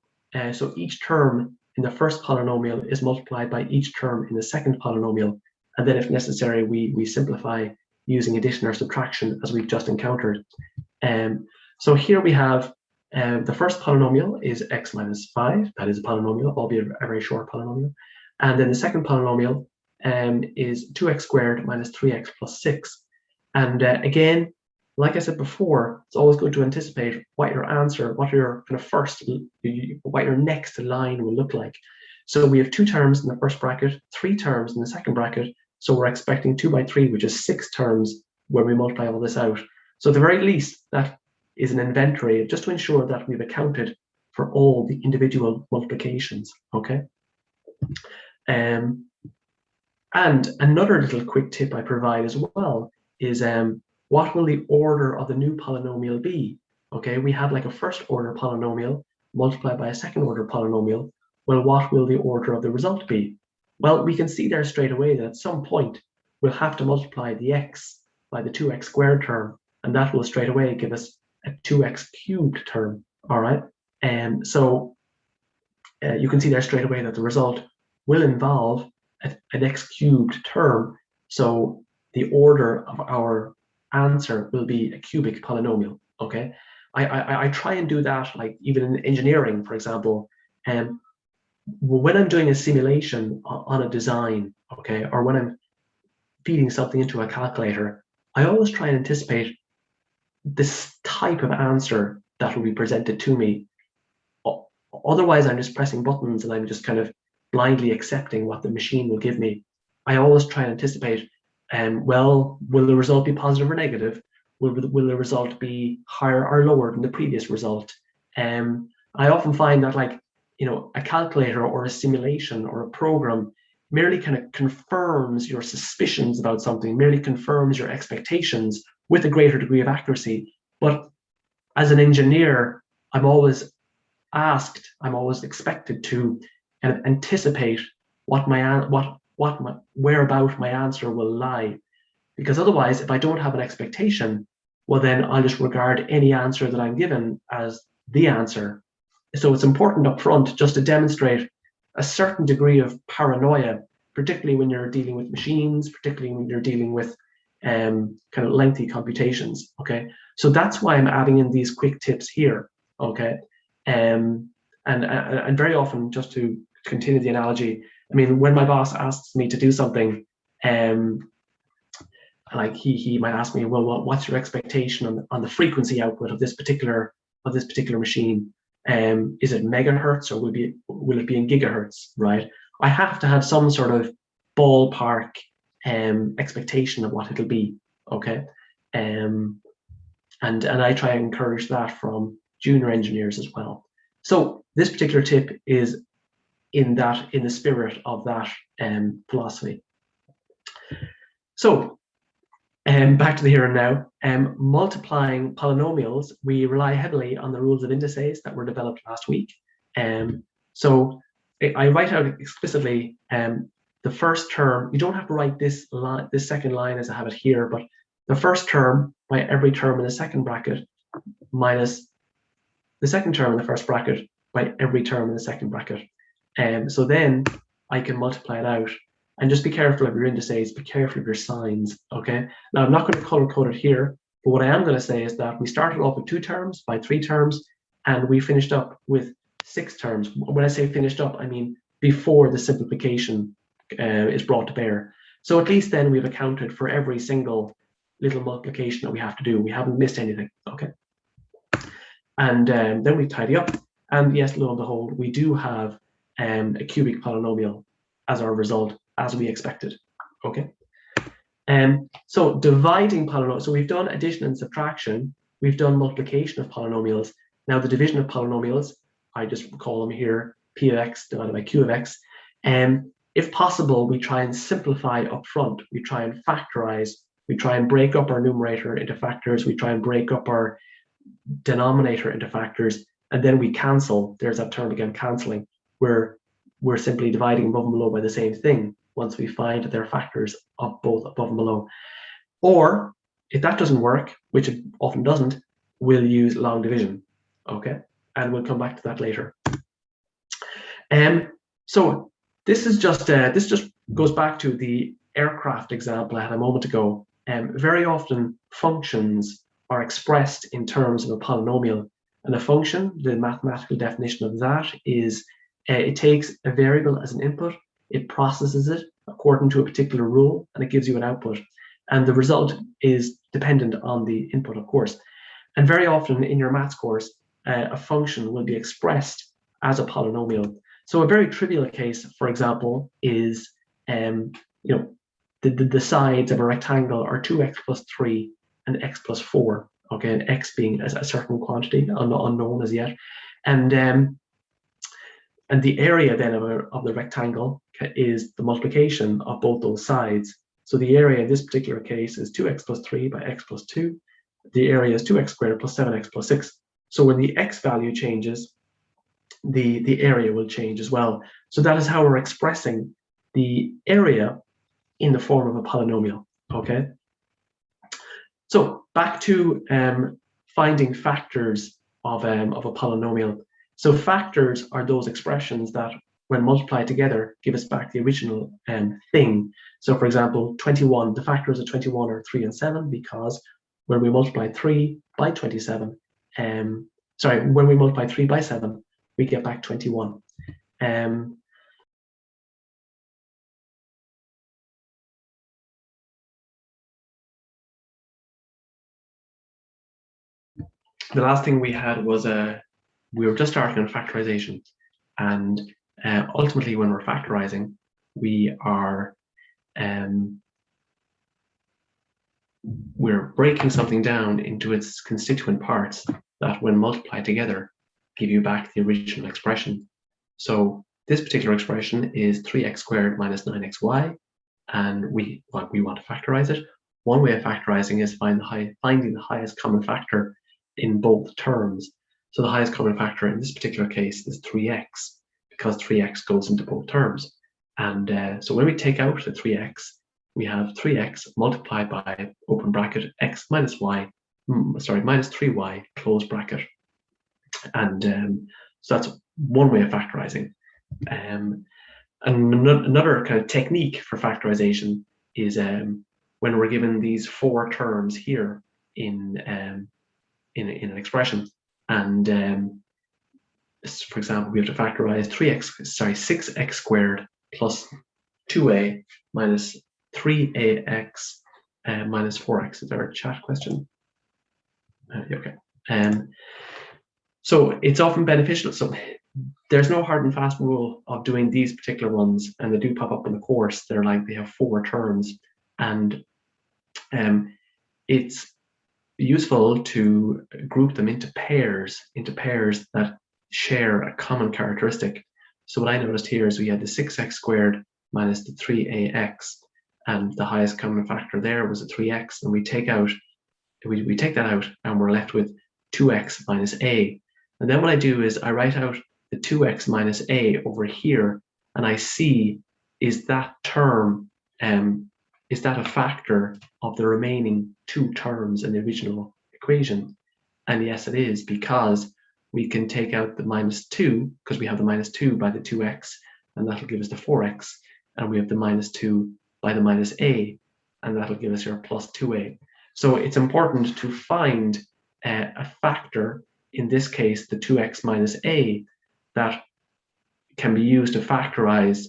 B: So each term in the first polynomial is multiplied by each term in the second polynomial, and then if necessary, we simplify using addition or subtraction, as we've just encountered. So here we have the first polynomial is x minus 5. That is a polynomial, albeit a very short polynomial. And then the second polynomial is 2x squared minus 3x plus 6. And again, like I said before, it's always good to anticipate what your answer, what your kind of what your next line will look like. So we have 2 terms in the first bracket, 3 terms in the second bracket. So we're expecting 2 by 3, which is 6 terms when we multiply all this out. So at the very least, that is an inventory, just to ensure that we've accounted for all the individual multiplications, okay? And another little quick tip I provide as well is what will the order of the new polynomial be? Okay, we have like a first order polynomial multiplied by a second order polynomial. Well, what will the order of the result be? Well, we can see there straight away that at some point we'll have to multiply the x by the 2x squared term, and that will straight away give us a 2x cubed term, all right? And so you can see there straight away that the result will involve an x cubed term. So the order of our answer will be a cubic polynomial, okay? I try and do that, like even in engineering, for example, when I'm doing a simulation on a design, okay, or when I'm feeding something into a calculator, I always try and anticipate this type of answer that will be presented to me. Otherwise, I'm just pressing buttons and I'm just kind of blindly accepting what the machine will give me. I always try and anticipate, well, will the result be positive or negative? Will the result be higher or lower than the previous result? I often find that, like, you know, a calculator or a simulation or a program merely kind of confirms your suspicions about something, merely confirms your expectations with a greater degree of accuracy. But as an engineer, I'm always expected to kind of anticipate whereabout my answer will lie. Because otherwise, if I don't have an expectation, well, then I'll just regard any answer that I'm given as the answer. So it's important up front just to demonstrate a certain degree of paranoia, particularly when you're dealing with machines, particularly when you're dealing with kind of lengthy computations, okay? So that's why I'm adding in these quick tips here, okay? And very often, just to continue the analogy, I mean, when my boss asks me to do something, like he might ask me, well, what's your expectation on the frequency output of this particular machine? Is it megahertz or will it be in gigahertz, right? I have to have some sort of ballpark expectation of what it'll be, okay? And I try and encourage that from junior engineers as well. So this particular tip is in the spirit of that philosophy. So back to the here and now. Multiplying polynomials, we rely heavily on the rules of indices that were developed last week. So I write out explicitly the first term. You don't have to write this second line as I have it here, but the first term by every term in the second bracket minus the second term in the first bracket by every term in the second bracket. So then I can multiply it out. And just be careful of your indices, be careful of your signs, okay? Now, I'm not going to color code it here, but what I am going to say is that we started off with 2 terms by 3 terms, and we finished up with 6 terms. When I say finished up, I mean before the simplification is brought to bear. So at least then we've accounted for every single little multiplication that we have to do. We haven't missed anything, okay? And then we tidy up, and yes, lo and behold, we do have a cubic polynomial as our result, as we expected. Okay. So dividing polynomials. So we've done addition and subtraction. We've done multiplication of polynomials. Now the division of polynomials, I just call them here p of x divided by q of x. If possible, we try and simplify up front. We try and factorize. We try and break up our numerator into factors. We try and break up our denominator into factors, and then we cancel. There's that term again, canceling, where we're simply dividing above and below by the same thing once we find that they're factors of both above and below. Or if that doesn't work, which it often doesn't, we'll use long division. Okay, and we'll come back to that later. So this just goes back to the aircraft example I had a moment ago. Very often functions are expressed in terms of a polynomial, and a function, the mathematical definition of that is it takes a variable as an input, it processes it according to a particular rule, and it gives you an output, and the result is dependent on the input, of course. And very often in your maths course, a function will be expressed as a polynomial. So a very trivial case, for example, is the sides of a rectangle are 2x plus 3 and x plus 4. Okay, and x being a certain quantity, unknown as yet, and the area then of the rectangle is the multiplication of both those sides. So the area in this particular case is 2x plus 3 by x plus 2. The area is 2x squared plus 7x plus 6. So when the x value changes, the area will change as well. So that is how we're expressing the area in the form of a polynomial. Okay. So back to finding factors of a polynomial. So factors are those expressions that, when multiplied together, give us back the original thing. So for example, 21, the factors of 21 are 3 and 7, because when we multiply 3 by 27, when we multiply 3 by 7, we get back 21. The last thing we had was we were just starting on factorization, and ultimately when we're factorizing, we are we're breaking something down into its constituent parts that, when multiplied together, give you back the original expression. So this particular expression is 3x squared minus 9xy, and we want to factorize it. One way of factorizing is finding the highest common factor in both terms. So the highest common factor in this particular case is 3x, because 3x goes into both terms. And so when we take out the 3x, we have 3x multiplied by, open bracket, x minus y, minus 3y, close bracket. And so that's one way of factorizing. And another kind of technique for factorization is when we're given these 4 terms here in an expression, and for example, we have to factorize 6x squared plus 2a minus 3ax minus 4x. Is there a chat question? Okay. So it's often beneficial. So there's no hard and fast rule of doing these particular ones, and they do pop up in the course. They're like, they have 4 terms, and it's useful to group them into pairs that share a common characteristic. So what I noticed here is we had the 6x squared minus the 3ax, and the highest common factor there was a 3x, and we take that out, and we're left with 2x minus a. And then what I do is I write out the 2x minus a over here, and I see, is that term, is that a factor of the remaining 2 terms in the original equation? And yes, it is, because we can take out the minus 2, because we have the minus 2 by the 2x, and that'll give us the 4x, and we have the minus 2 by the minus a, and that'll give us your plus 2a. So it's important to find a factor, in this case the 2x minus a, that can be used to factorize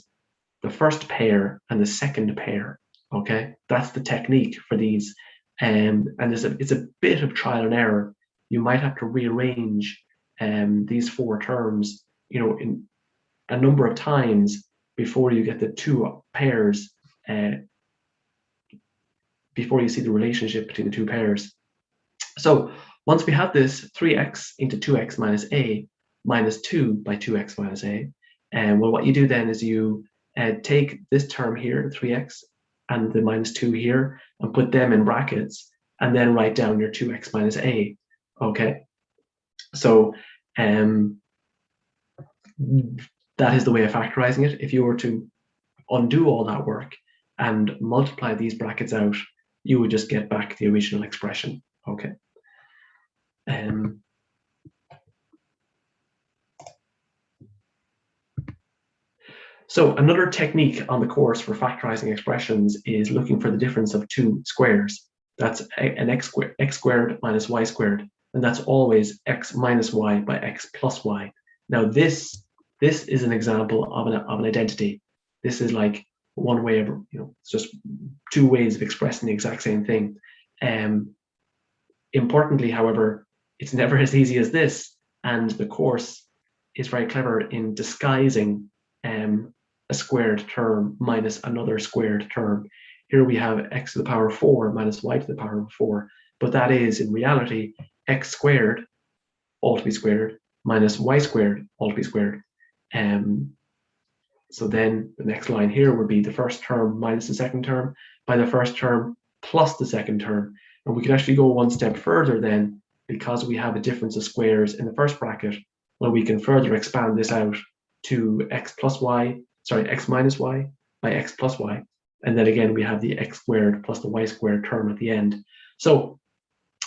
B: the first pair and the second pair. Okay, that's the technique for these, and it's a bit of trial and error. You might have to rearrange these 4 terms, a number of times before you get the two pairs, before you see the relationship between the two pairs. So once we have this 3x into 2x minus a minus 2 by 2x minus a, and well, what you do then is you take this term here, 3x, and the minus 2 here, and put them in brackets, and then write down your 2x minus a. Okay, so that is the way of factorizing it. If you were to undo all that work and multiply these brackets out, you would just get back the original expression. Okay. So another technique on the course for factorizing expressions is looking for the difference of two squares. That's an x squared minus y squared, and that's always x minus y by x plus y. Now this is an example of an identity. This is like one way of, it's just two ways of expressing the exact same thing. Importantly, however, it's never as easy as this, and the course is very clever in disguising a squared term minus another squared term. Here we have x to the power 4 minus y to the power 4, but that is in reality x squared all to be squared minus y squared all to be squared. So then the next line here would be the first term minus the second term by the first term plus the second term. And we could actually go one step further then, because we have a difference of squares in the first bracket. Well, we can further expand this out to x minus y by x plus y. And then again, we have the x squared plus the y squared term at the end. So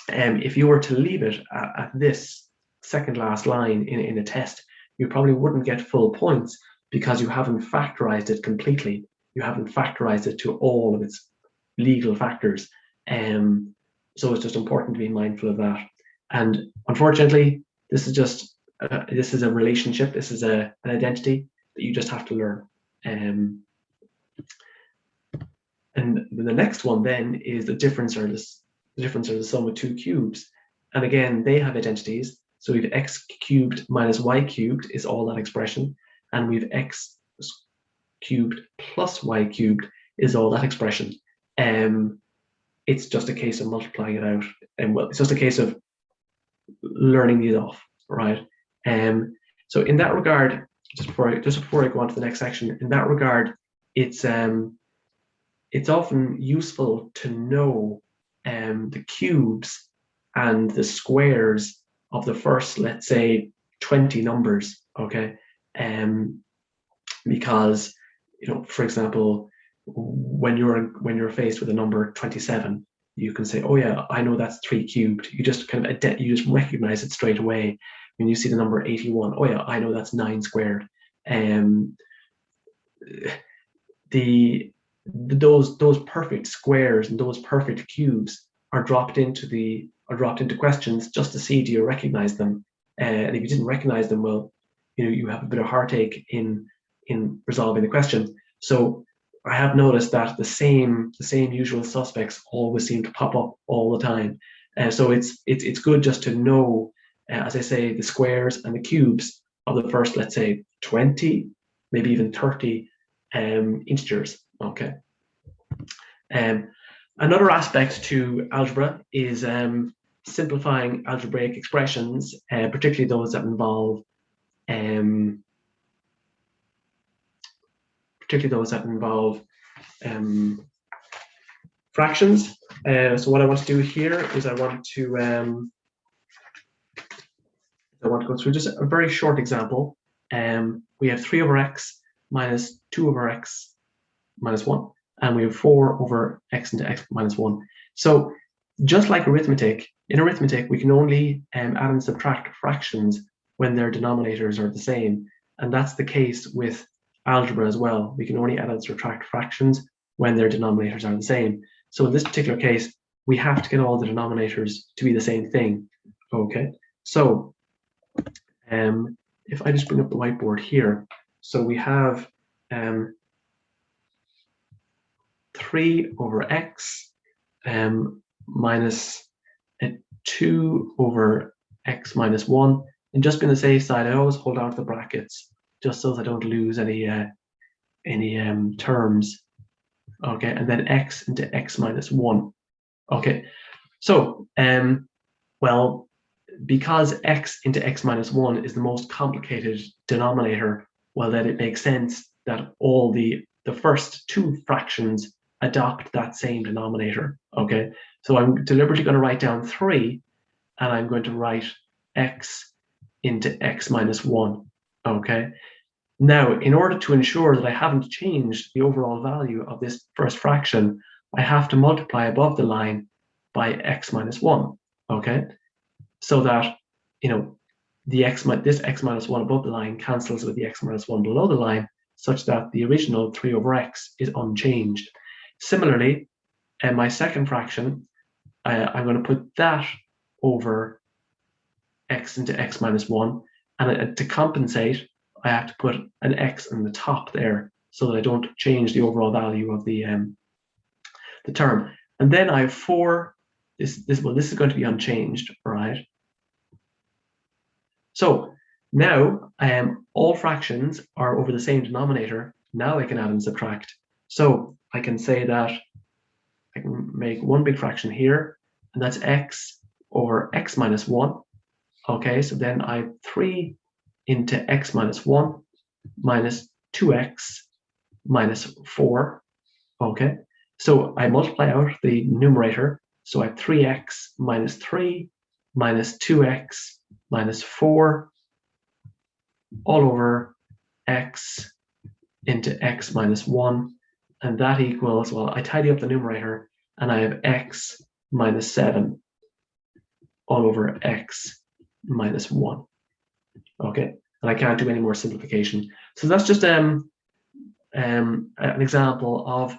B: if you were to leave it at this second last line in a test, you probably wouldn't get full points because you haven't factorized it completely. You haven't factorized it to all of its legal factors. So it's just important to be mindful of that. And unfortunately, this is just this is a relationship. This is an identity that you just have to learn. And the next one then is the difference or the sum of two cubes. And again, they have identities. So we have x cubed minus y cubed is all that expression, and we have x cubed plus y cubed is all that expression. It's just a case of multiplying it out, and well, it's just a case of learning these off, right? So in that regard, just before I go on to the next section, in that regard, it's often useful to know the cubes and the squares of the first, let's say, 20 numbers, okay? Because, for example, when you're faced with a number 27, you can say, oh yeah, I know that's 3 cubed. You just you just recognize it straight away. When you see the number 81, oh yeah, I know that's 9 squared. Those perfect squares and those perfect cubes are dropped into questions just to see, do you recognize them? And if you didn't recognize them, well, you have a bit of heartache in resolving the question. So I have noticed that the same usual suspects always seem to pop up all the time. So it's good just to know, as I say, the squares and the cubes of the first, let's say, 20, maybe even 30 integers. Okay. Another aspect to algebra is simplifying algebraic expressions, particularly those that involve fractions. So what I want to do here is I want to go through just a very short example. We have 3 over x minus 2 over x minus 1, and we have 4 over x into x minus 1. So just like arithmetic, in arithmetic, we can only add and subtract fractions when their denominators are the same. And that's the case with algebra as well. We can only add and subtract fractions when their denominators are the same. So in this particular case, we have to get all the denominators to be the same thing. Okay, so if I just bring up the whiteboard here, so we have 3 over x minus 2 over x minus 1. And just being the safe side, I always hold out the brackets just so that I don't lose any terms. Okay, and then x into x minus 1. Okay, so well, because x into x minus 1 is the most complicated denominator, well, then it makes sense that all the first two fractions adopt that same denominator. Okay, so I'm deliberately going to write down 3, and I'm going to write x into x minus 1. Okay, now in order to ensure that I haven't changed the overall value of this first fraction, I have to multiply above the line by x minus 1. Okay, so that, you know, this x minus 1 above the line cancels with the x minus 1 below the line, such that the original 3 over x is unchanged. Similarly, in my second fraction, I'm going to put that over x into x minus 1, and to compensate, I have to put an x in the top there so that I don't change the overall value of the term. And then I have 4. This is going to be unchanged, right? So now all fractions are over the same denominator. Now I can add and subtract. So I can say that I can make one big fraction here, and that's x over x minus 1. Okay, so then I have 3 into x minus 1 minus 2x minus 4. Okay, so I multiply out the numerator. So I have 3x minus 3 minus 2x minus 4 all over x into x minus 1. And that equals, well, I tidy up the numerator, and I have x minus 7 all over x minus 1. Okay, and I can't do any more simplification. So that's just an example of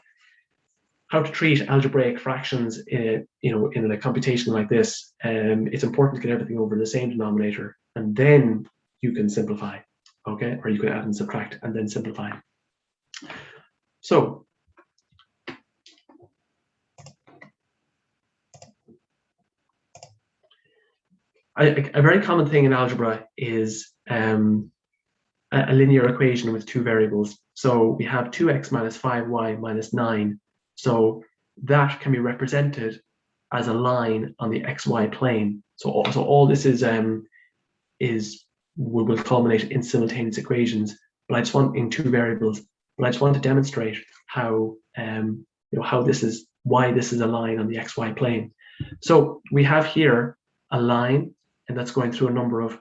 B: how to treat algebraic fractions in a computation like this. It's important to get everything over the same denominator, and then you can simplify. Okay, or you can add and subtract and then simplify. So a very common thing in algebra is a linear equation with two variables. So we have 2x minus 5y minus 9. So that can be represented as a line on the xy plane. So all this is will culminate in simultaneous equations. But I just want in two variables. But I just want to demonstrate how why this is a line on the xy plane. So we have here a line, and that's going through a number of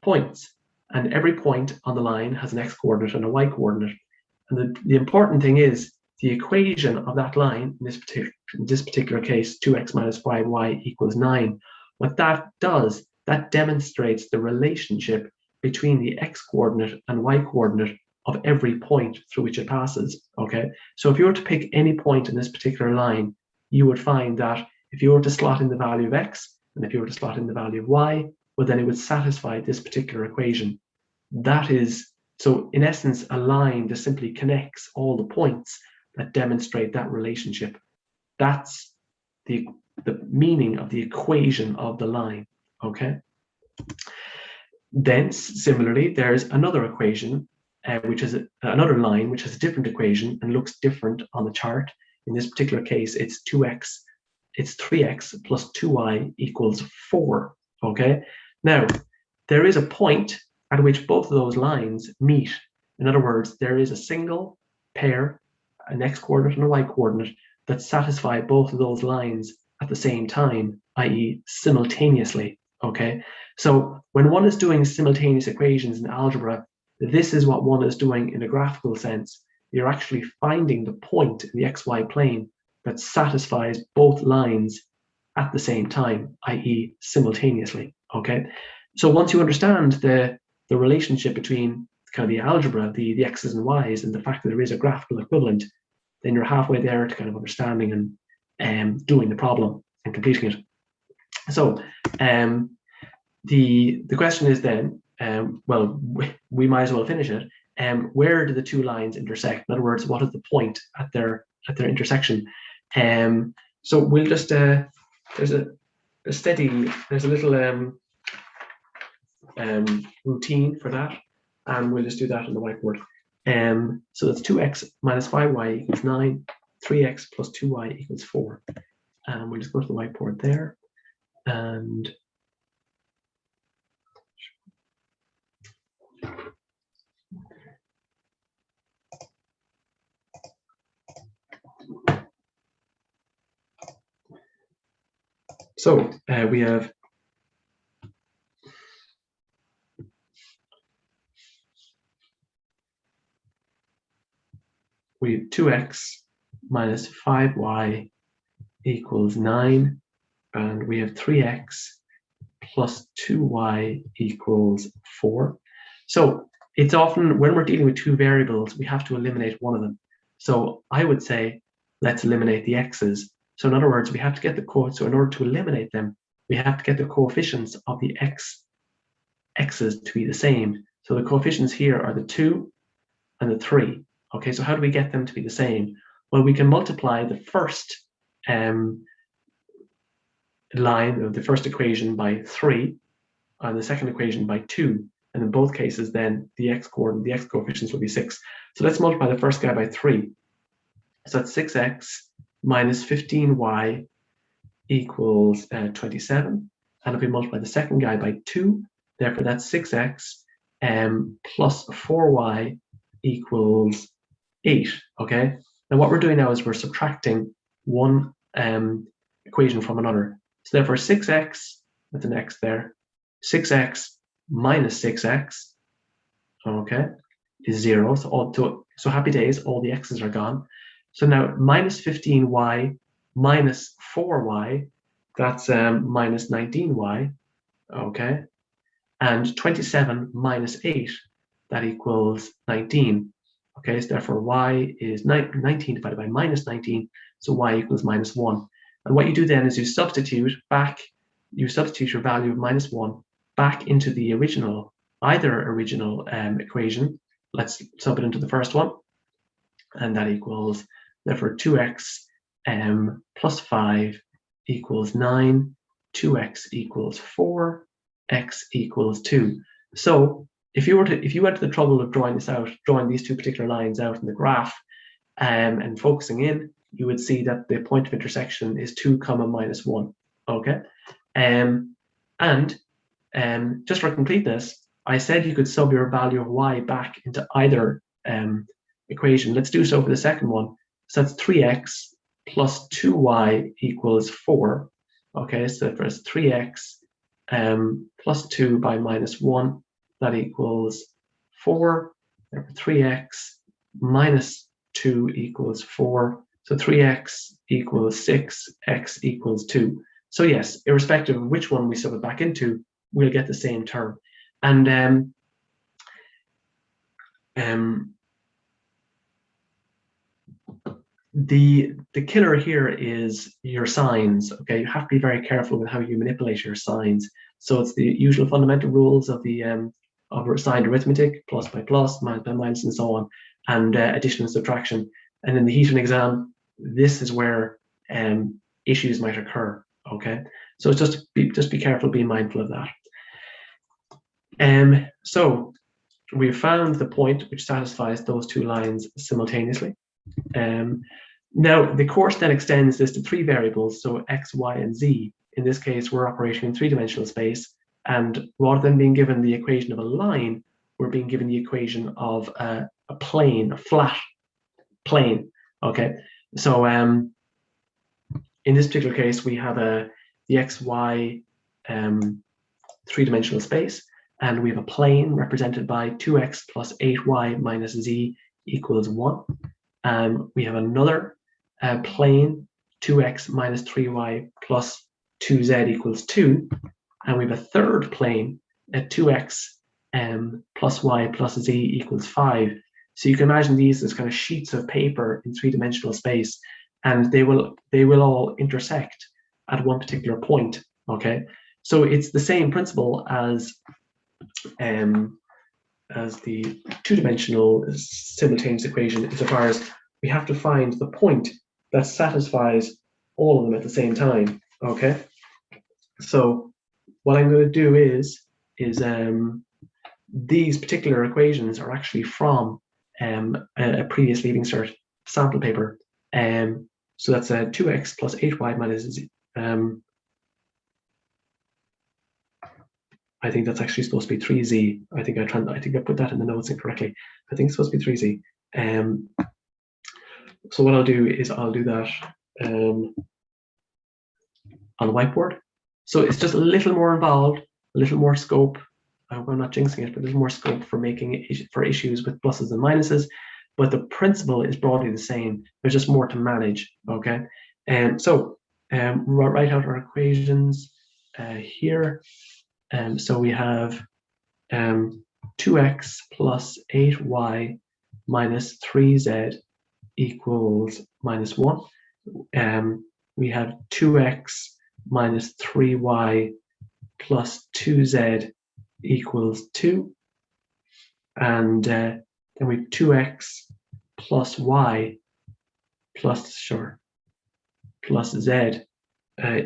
B: points, and every point on the line has an x-coordinate and a y-coordinate. And the important thing is the equation of that line, in this particular case, 2x minus 5y equals 9. What that does, that demonstrates the relationship between the x-coordinate and y-coordinate of every point through which it passes. Okay, so if you were to pick any point in this particular line, you would find that if you were to slot in the value of x, and if you were to slot in the value of y, well, then it would satisfy this particular equation. That is, so in essence, a line just simply connects all the points that demonstrate that relationship. That's the meaning of the equation of the line. Okay. Then similarly, there's another equation, which is another line which has a different equation and looks different on the chart. In this particular case, it's 3x plus 2y equals 4. Okay. Now, there is a point at which both of those lines meet. In other words, there is a single pair, an x-coordinate and a y-coordinate, that satisfy both of those lines at the same time, i.e. simultaneously. Okay, so when one is doing simultaneous equations in algebra, this is what one is doing in a graphical sense. You're actually finding the point in the xy plane that satisfies both lines at the same time, i.e. simultaneously. Okay, so once you understand the relationship between kind of the algebra, the x's and y's, and the fact that there is a graphical equivalent, then you're halfway there to kind of understanding and doing the problem and completing it. So the question is then, well, we might as well finish it. Where do the two lines intersect? In other words, what is the point at their intersection? So we'll just there's a little routine for that. and we'll just do that on the whiteboard. So that's 2x minus 5y equals 9, 3x plus 2y equals 4. And we'll just go to the whiteboard there. And so we have we have 2x minus 5y equals 9, and we have 3x plus 2y equals 4. So it's often, when we're dealing with two variables, we have to eliminate one of them. So I would say, let's eliminate the x's. So in other words, we have to get the so in order to eliminate them, we have to get the coefficients of the x's to be the same. So the coefficients here are the 2 and the 3. Okay, so how do we get them to be the same? Well, we can multiply the first line of the first equation by 3 and the second equation by 2. And in both cases, then the x coefficients will be 6. So let's multiply the first guy by 3. So that's 6x minus 15y equals 27. And if we multiply the second guy by 2, therefore that's 6x plus 4y equals 8. Okay. Now what we're doing now is we're subtracting one equation from another. So therefore 6x, with an x there, 6x minus 6x, okay, is 0. So happy days, all the x's are gone. So now minus 15y minus 4y, that's minus 19y, okay, and 27 minus 8, that equals 19. Okay, so therefore y is 19 divided by minus 19, so y equals minus 1. And what you do then is you substitute your value of minus 1 back into the original equation. Let's sub it into the first one, and that equals, therefore 2x plus 5 equals 9, 2x equals 4, x equals 2. So if you went to the trouble of drawing these two particular lines out in the graph and focusing in, you would see that the point of intersection is 2, minus 1. Okay, and just for completeness, I said you could sub your value of y back into either equation. Let's do so for the second one. So that's 3x plus 2y equals 4. Okay, so first 3x plus 2 by minus 1, that equals 4. Therefore 3x minus 2 equals 4. So 3x equals 6, x equals 2. So yes, irrespective of which one we sub it back into, we'll get the same term. And the killer here is your signs. Okay, you have to be very careful with how you manipulate your signs. So it's the usual fundamental rules of the of signed arithmetic: plus by plus, minus by minus, and so on, and addition and subtraction. And in the heat of an exam, this is where issues might occur. Okay, so it's just be careful, be mindful of that. So we've found the point which satisfies those two lines simultaneously. Now the course then extends this to 3 variables, so x, y, and z. In this case, we're operating in 3-dimensional space, and rather than being given the equation of a line, we're being given the equation of a plane, a flat plane. Okay, so in this particular case, we have the x, y 3-dimensional space, and we have a plane represented by 2x plus 8y minus z equals 1. We have another plane, 2x minus 3y plus 2z equals 2. And we have a third plane at 2x plus y plus z equals 5. So you can imagine these as kind of sheets of paper in 3-dimensional space, and they will all intersect at one particular point. Okay, so it's the same principle as the 2-dimensional simultaneous equation, insofar as we have to find the point that satisfies all of them at the same time. Okay, so what I'm going to do is these particular equations are actually from a previous Leaving Cert sample paper. So that's 2x plus 8y minus z. I think that's actually supposed to be 3z. I think I put that in the notes incorrectly. I think it's supposed to be 3z. So what I'll do is I'll do that on the whiteboard. So it's just a little more involved, a little more scope. I'm not jinxing it, but there's more scope for issues with pluses and minuses. But the principle is broadly the same. There's just more to manage. Okay, so write out our equations here. So we have 2x plus 8y minus 3z equals minus 1. We have 2x minus 3y plus 2z equals 2. And then we have 2x plus y plus z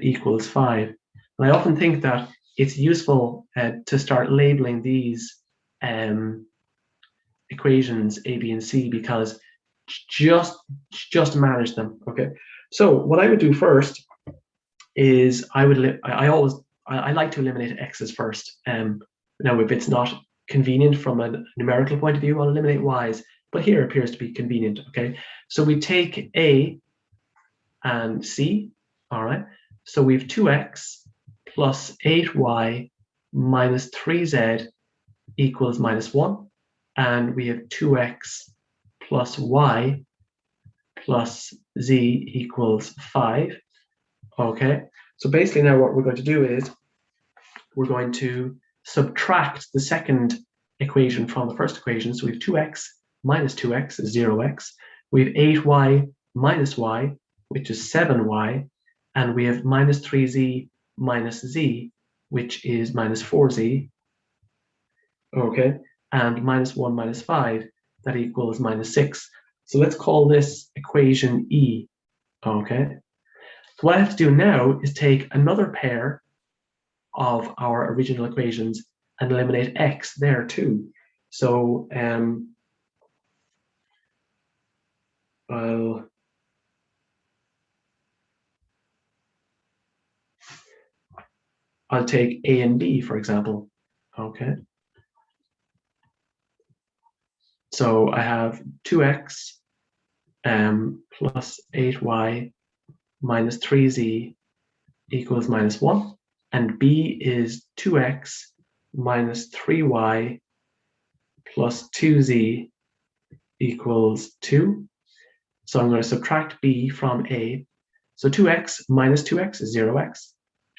B: equals 5. And I often think that it's useful to start labeling these equations A, B, and C, because just manage them. Okay. So what I would do first is I like to eliminate x's first. Now, if it's not convenient from a numerical point of view, I'll eliminate y's. But here appears to be convenient. Okay. So we take A and C. All right. So we have 2x plus 8y minus 3z equals minus 1. And we have 2x plus y plus z equals 5. Okay, so basically now what we're going to do is we're going to subtract the second equation from the first equation. So we have 2x minus 2x is 0x. We have 8y minus y, which is 7y. And we have minus 3z minus z, which is minus 4z. Okay, and minus 1 minus 5, that equals minus 6. So let's call this equation E. Okay. So what I have to do now is take another pair of our original equations and eliminate x there too. So I'll take A and B, for example. Okay. So I have 2x plus 8y minus 3z equals minus 1. And B is 2x minus 3y plus 2z equals 2. So I'm going to subtract B from A. So 2x minus 2x is 0x.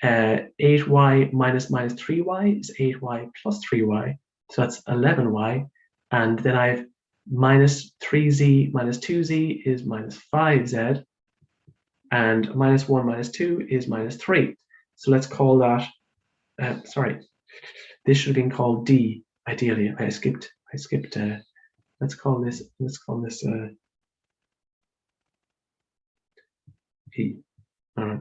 B: 8y minus 3y is 8y plus 3y. So that's 11y. And then I have minus 3z minus 2z is minus 5z. And minus 1 minus 2 is minus 3. So let's call that, this should have been called D, ideally. I skipped, let's call this P. All right.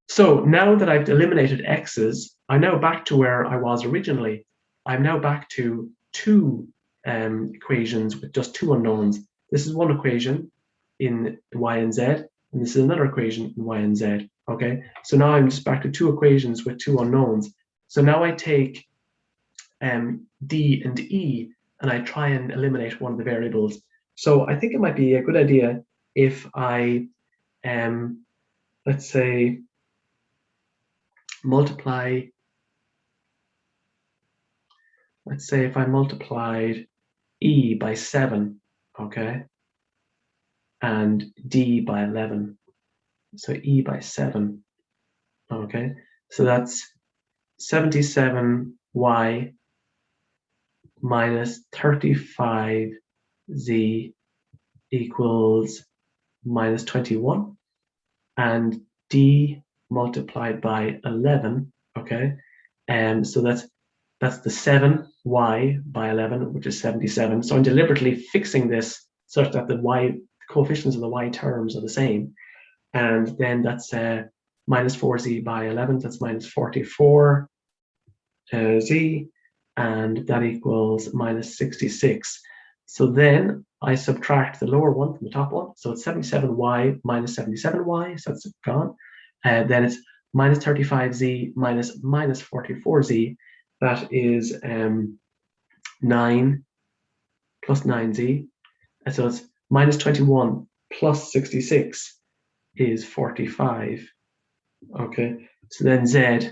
B: So now that I've eliminated x's, I'm now back to where I was originally. I'm now back to two equations with just two unknowns. This is one equation in y and z, and this is another equation in y and z. Okay, so now I'm just back to two equations with two unknowns. So now I take D and E and I try and eliminate one of the variables. So I think it might be a good idea if I, let's say, multiplied E by 7, okay, and D by 11. So E by 7, okay, so that's 77y minus 35z equals minus 21, and D multiplied by 11, okay, and so that's the 7y by 11, which is 77. So I'm deliberately fixing this such that the coefficients of the y terms are the same. And then that's minus 4z by 11, that's minus 44z. and that equals minus 66. So then I subtract the lower one from the top one. So it's 77y minus 77y, so that's gone. Then it's minus 35z minus 44z. That is 9 plus 9z. And so it's minus 21 plus 66 is 45. Okay, so then z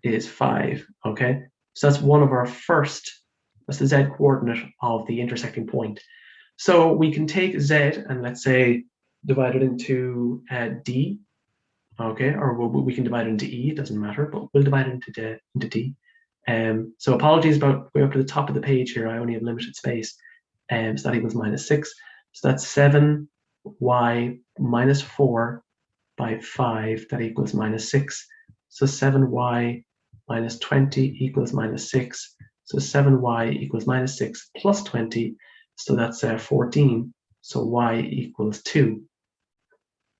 B: is 5. Okay, so that's one of our first, that's the z coordinate of the intersecting point. So we can take z and let's say divide it into d, okay, or we can divide it into e, it doesn't matter, but we'll divide it into d. So apologies about going up to the top of the page here, I only have limited space. So that equals minus 6. So that's 7y minus 4 by 5, that equals minus 6. So 7y minus 20 equals minus 6. So 7y equals minus 6 plus 20. So that's 14. So y equals 2.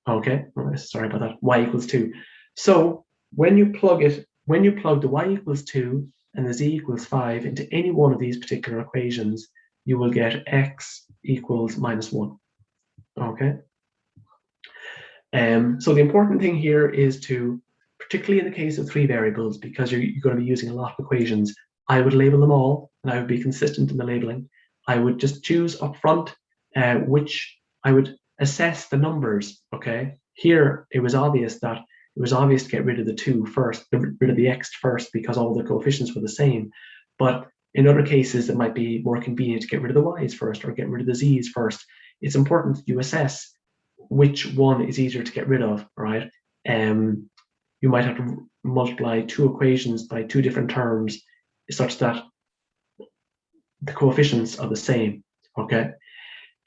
B: Okay, sorry about that. Y equals 2. So when you plug the y equals 2 and the z equals 5 into any one of these particular equations, you will get x equals minus 1. Okay. So the important thing here is to, particularly in the case of 3 variables, because you're going to be using a lot of equations, I would label them all, and I would be consistent in the labeling. I would just choose up front which I would assess the numbers. Okay, here it was obvious to get rid of the 2 first, rid of the x first, because all the coefficients were the same. But in other cases, it might be more convenient to get rid of the y's first or get rid of the z's first. It's important that you assess which one is easier to get rid of, right? You might have to multiply 2 equations by 2 different terms such that the coefficients are the same, okay?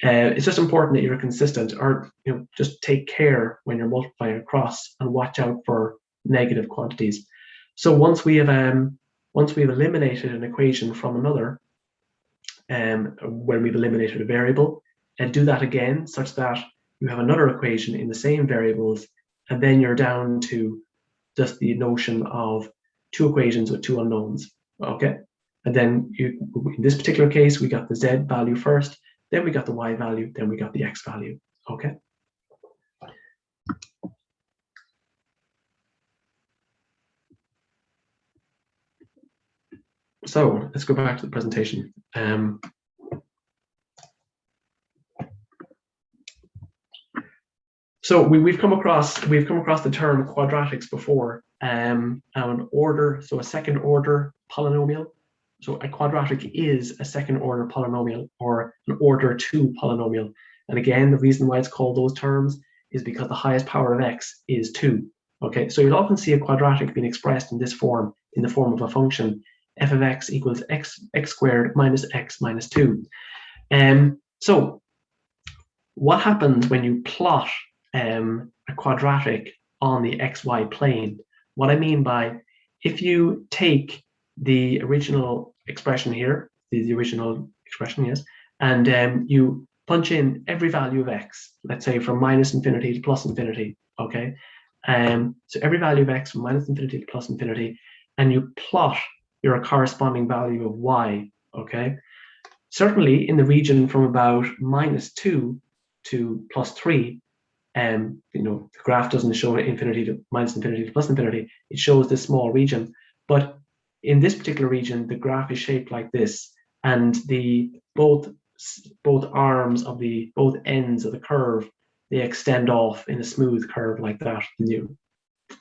B: It's just important that you're consistent, or just take care when you're multiplying across and watch out for negative quantities. So once we've eliminated an equation from another, when we've eliminated a variable, and do that again such that you have another equation in the same variables, and then you're down to just the notion of 2 equations with 2 unknowns. Okay, and then in this particular case, we got the z value first, then we got the y value, then we got the x value. Okay. So let's go back to the presentation. So we've come across the term quadratics before. An order, so a second order polynomial. So a quadratic is a second order polynomial, or an order 2 polynomial. And again, the reason why it's called those terms is because the highest power of x is 2. Okay, so you'll often see a quadratic being expressed in this form, in the form of a function, f of x equals x squared minus x minus 2. So what happens when you plot a quadratic on the xy plane? What I mean by, if you take the original expression here, the original expression, yes, and you punch in every value of x, let's say from minus infinity to plus infinity, okay? So every value of x from minus infinity to plus infinity, and you plot your corresponding value of y, okay? Certainly in the region from about minus 2 to plus 3, the graph doesn't show infinity to minus infinity to plus infinity, it shows this small region. But in this particular region, the graph is shaped like this, and both ends of the curve, they extend off in a smooth curve like that.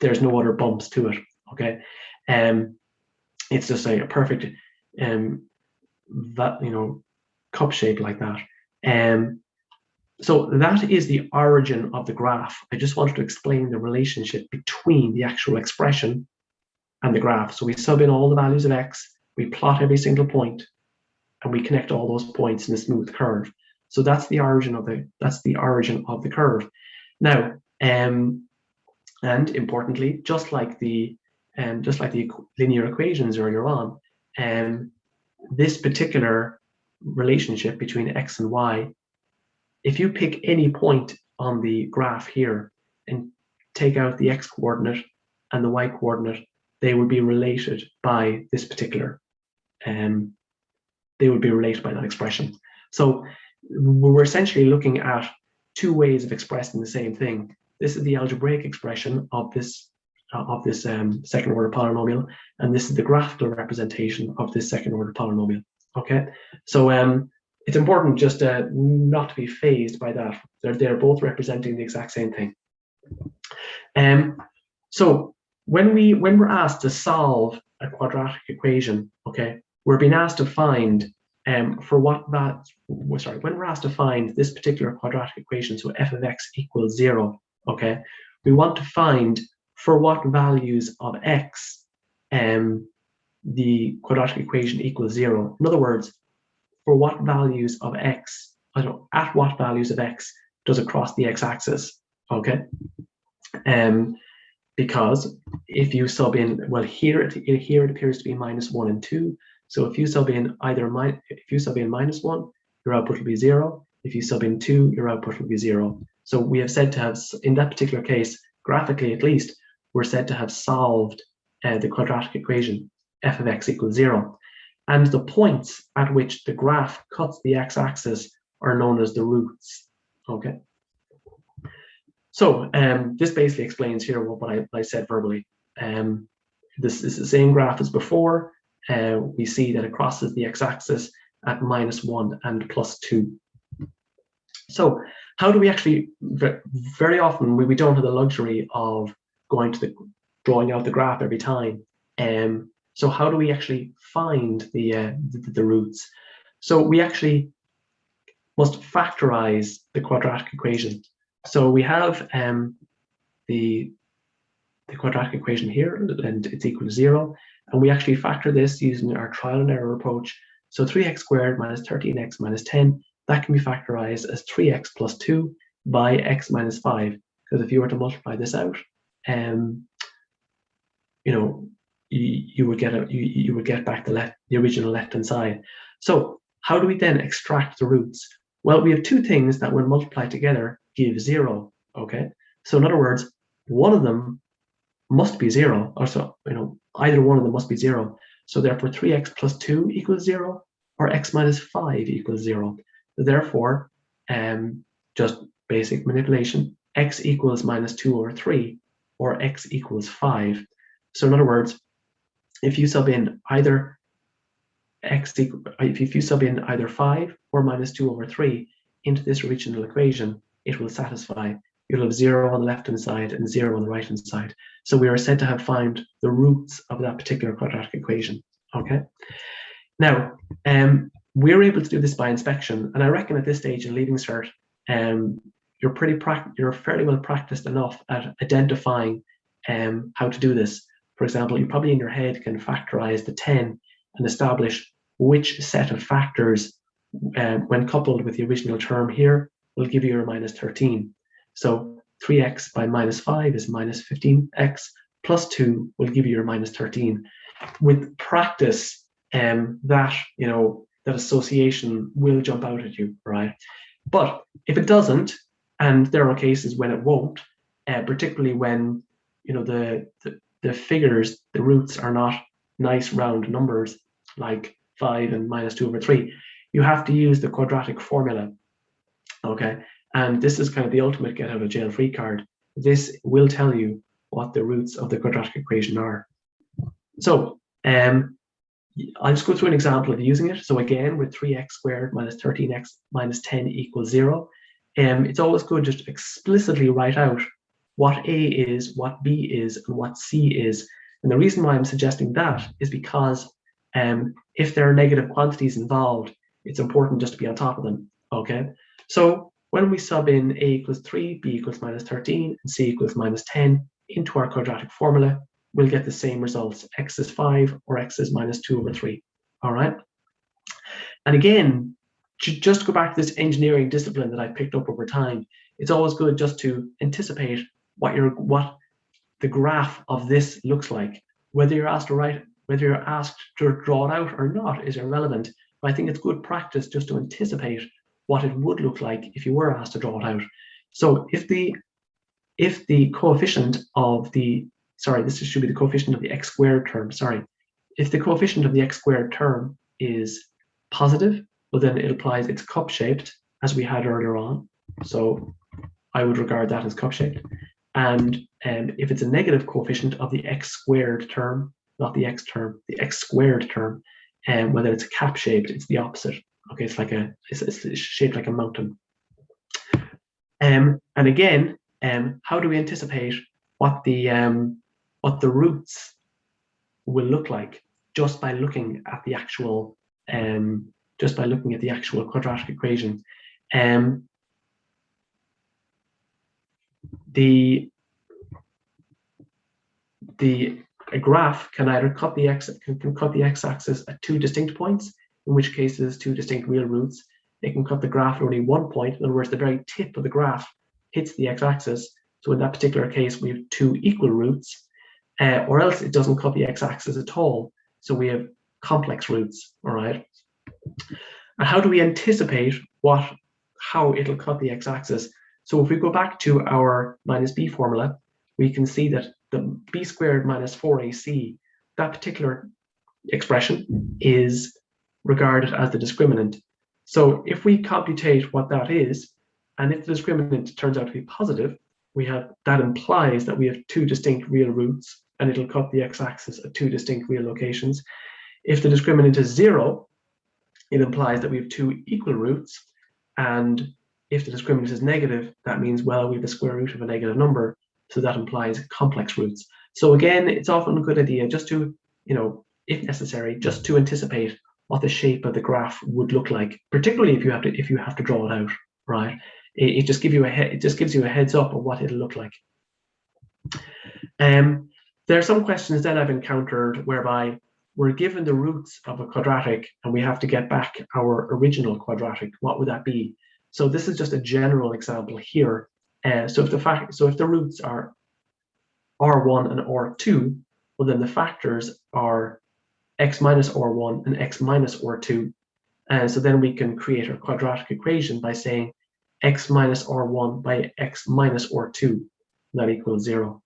B: There's no other bumps to it. Okay, it's just a perfect cup shape like that. So that is the origin of the graph. I just wanted to explain the relationship between the actual expression and the graph. So we sub in all the values of x, we plot every single point, and we connect all those points in a smooth curve. So that's the origin of the curve. Now, and importantly, just like the linear equations earlier on, this particular relationship between x and y, if you pick any point on the graph here and take out the x coordinate and the y coordinate, they would be related by this particular they would be related by that expression. So we're essentially looking at two ways of expressing the same thing. This is the algebraic expression of this second order polynomial, and this is the graphical representation of this second order polynomial. Okay, so it's important just not to be fazed by that. They're both representing the exact same thing. So when we're asked to solve a quadratic equation, okay, we're being asked to find when we're asked to find this particular quadratic equation, so f of x equals 0, okay, we want to find for what values of x the quadratic equation equals 0. In other words, for what values of x, at what values of x does it cross the x-axis, okay? Because if you sub in, well, here it appears to be -1 and 2. So if you sub in -1, your output will be 0. If you sub in 2, your output will be 0. So we have said to have, in that particular case, graphically at least, we're said to have solved the quadratic equation f of x equals 0. And the points at which the graph cuts the x-axis are known as the roots. Okay. So this basically explains here what I said verbally. This is the same graph as before. We see that it crosses the x-axis at -1 and +2. So how do we actually, very often we don't have the luxury of drawing out the graph every time. So how do we actually find the roots? So we actually must factorize the quadratic equation. So we have the quadratic equation here, and it's equal to 0. And we actually factor this using our trial and error approach. So 3x squared minus 13x minus 10, that can be factorized as 3x plus 2 by x minus 5. Because if you were to multiply this out, you would get back the original left-hand side. So how do we then extract the roots? Well, we have two things that when multiplied together give 0. Okay, so in other words, one of them must be 0, or so either one of them must be 0. So therefore 3x plus 2 equals 0, or x minus 5 equals 0. Therefore, just basic manipulation, x equals -2 over 3, or x equals 5. So in other words, if you sub in either if you sub in either 5 or -2 over 3 into this original equation, it will satisfy. You'll have 0 on the left-hand side and 0 on the right-hand side. So we are said to have found the roots of that particular quadratic equation. Okay. Now, we're able to do this by inspection, and I reckon at this stage in Leaving Cert, you're fairly well practiced enough at identifying how to do this. For example, you probably in your head can factorize the 10 and establish which set of factors, when coupled with the original term here, will give you your -13. So 3x by -5 is -15x, plus 2 will give you your -13. With practice, that association will jump out at you, right? But if it doesn't, and there are cases when it won't, particularly when the figures, the roots are not nice round numbers like 5 and -2 over 3, you have to use the quadratic formula. Okay, and this is kind of the ultimate get out of jail free card. This will tell you what the roots of the quadratic equation are. So I'll just go through an example of using it. So again, with 3x squared minus 13x minus 10 equals 0, it's always good just to explicitly write out what A is, what B is, and what C is. And the reason why I'm suggesting that is because if there are negative quantities involved, it's important just to be on top of them. Okay, so when we sub in A equals 3, B equals -13, and C equals -10 into our quadratic formula, we'll get the same results. X is 5 or X is -2 over 3. All right. And again, just go back to this engineering discipline that I picked up over time. It's always good just to anticipate what the graph of this looks like. Whether you're asked to draw it out or not is irrelevant. But I think it's good practice just to anticipate what it would look like if you were asked to draw it out. So if the coefficient of the, sorry, this should be the coefficient of the x squared term, sorry. if the coefficient of the x squared term is positive, well then it applies, it's cup-shaped as we had earlier on. So I would regard that as cup-shaped. And if it's a negative coefficient of the x squared term, not the x term, the x squared term, and whether it's cap-shaped, it's the opposite. Okay, it's like it's shaped like a mountain. And again, how do we anticipate what the roots will look like just by looking at the actual quadratic equation? A graph can either cut the x-axis at two distinct points, in which cases two distinct real roots. It can cut the graph at only one point. In other words, the very tip of the graph hits the x-axis. So in that particular case, we have two equal roots, or else it doesn't cut the x-axis at all. So we have complex roots. All right. And how do we anticipate how it'll cut the x-axis? So if we go back to our minus b formula, we can see that the b squared minus 4ac, that particular expression is regarded as the discriminant. So if we computate what that is, and if the discriminant turns out to be positive, that implies that we have two distinct real roots, and it'll cut the x-axis at two distinct real locations. If the discriminant is 0, it implies that we have two equal roots, and if the discriminant is negative, that means, well, we have the square root of a negative number, so that implies complex roots. So again, it's often a good idea just to, if necessary, just to anticipate what the shape of the graph would look like, particularly if you have to draw it out, right? It just gives you a heads up of what it'll look like. There are some questions that I've encountered whereby we're given the roots of a quadratic and we have to get back our original quadratic. What would that be? So this is just a general example here. So if the roots are r1 and r2, well then the factors are x minus r1 and x minus r2. And so then we can create a quadratic equation by saying x minus r1 by x minus r2, that equals 0.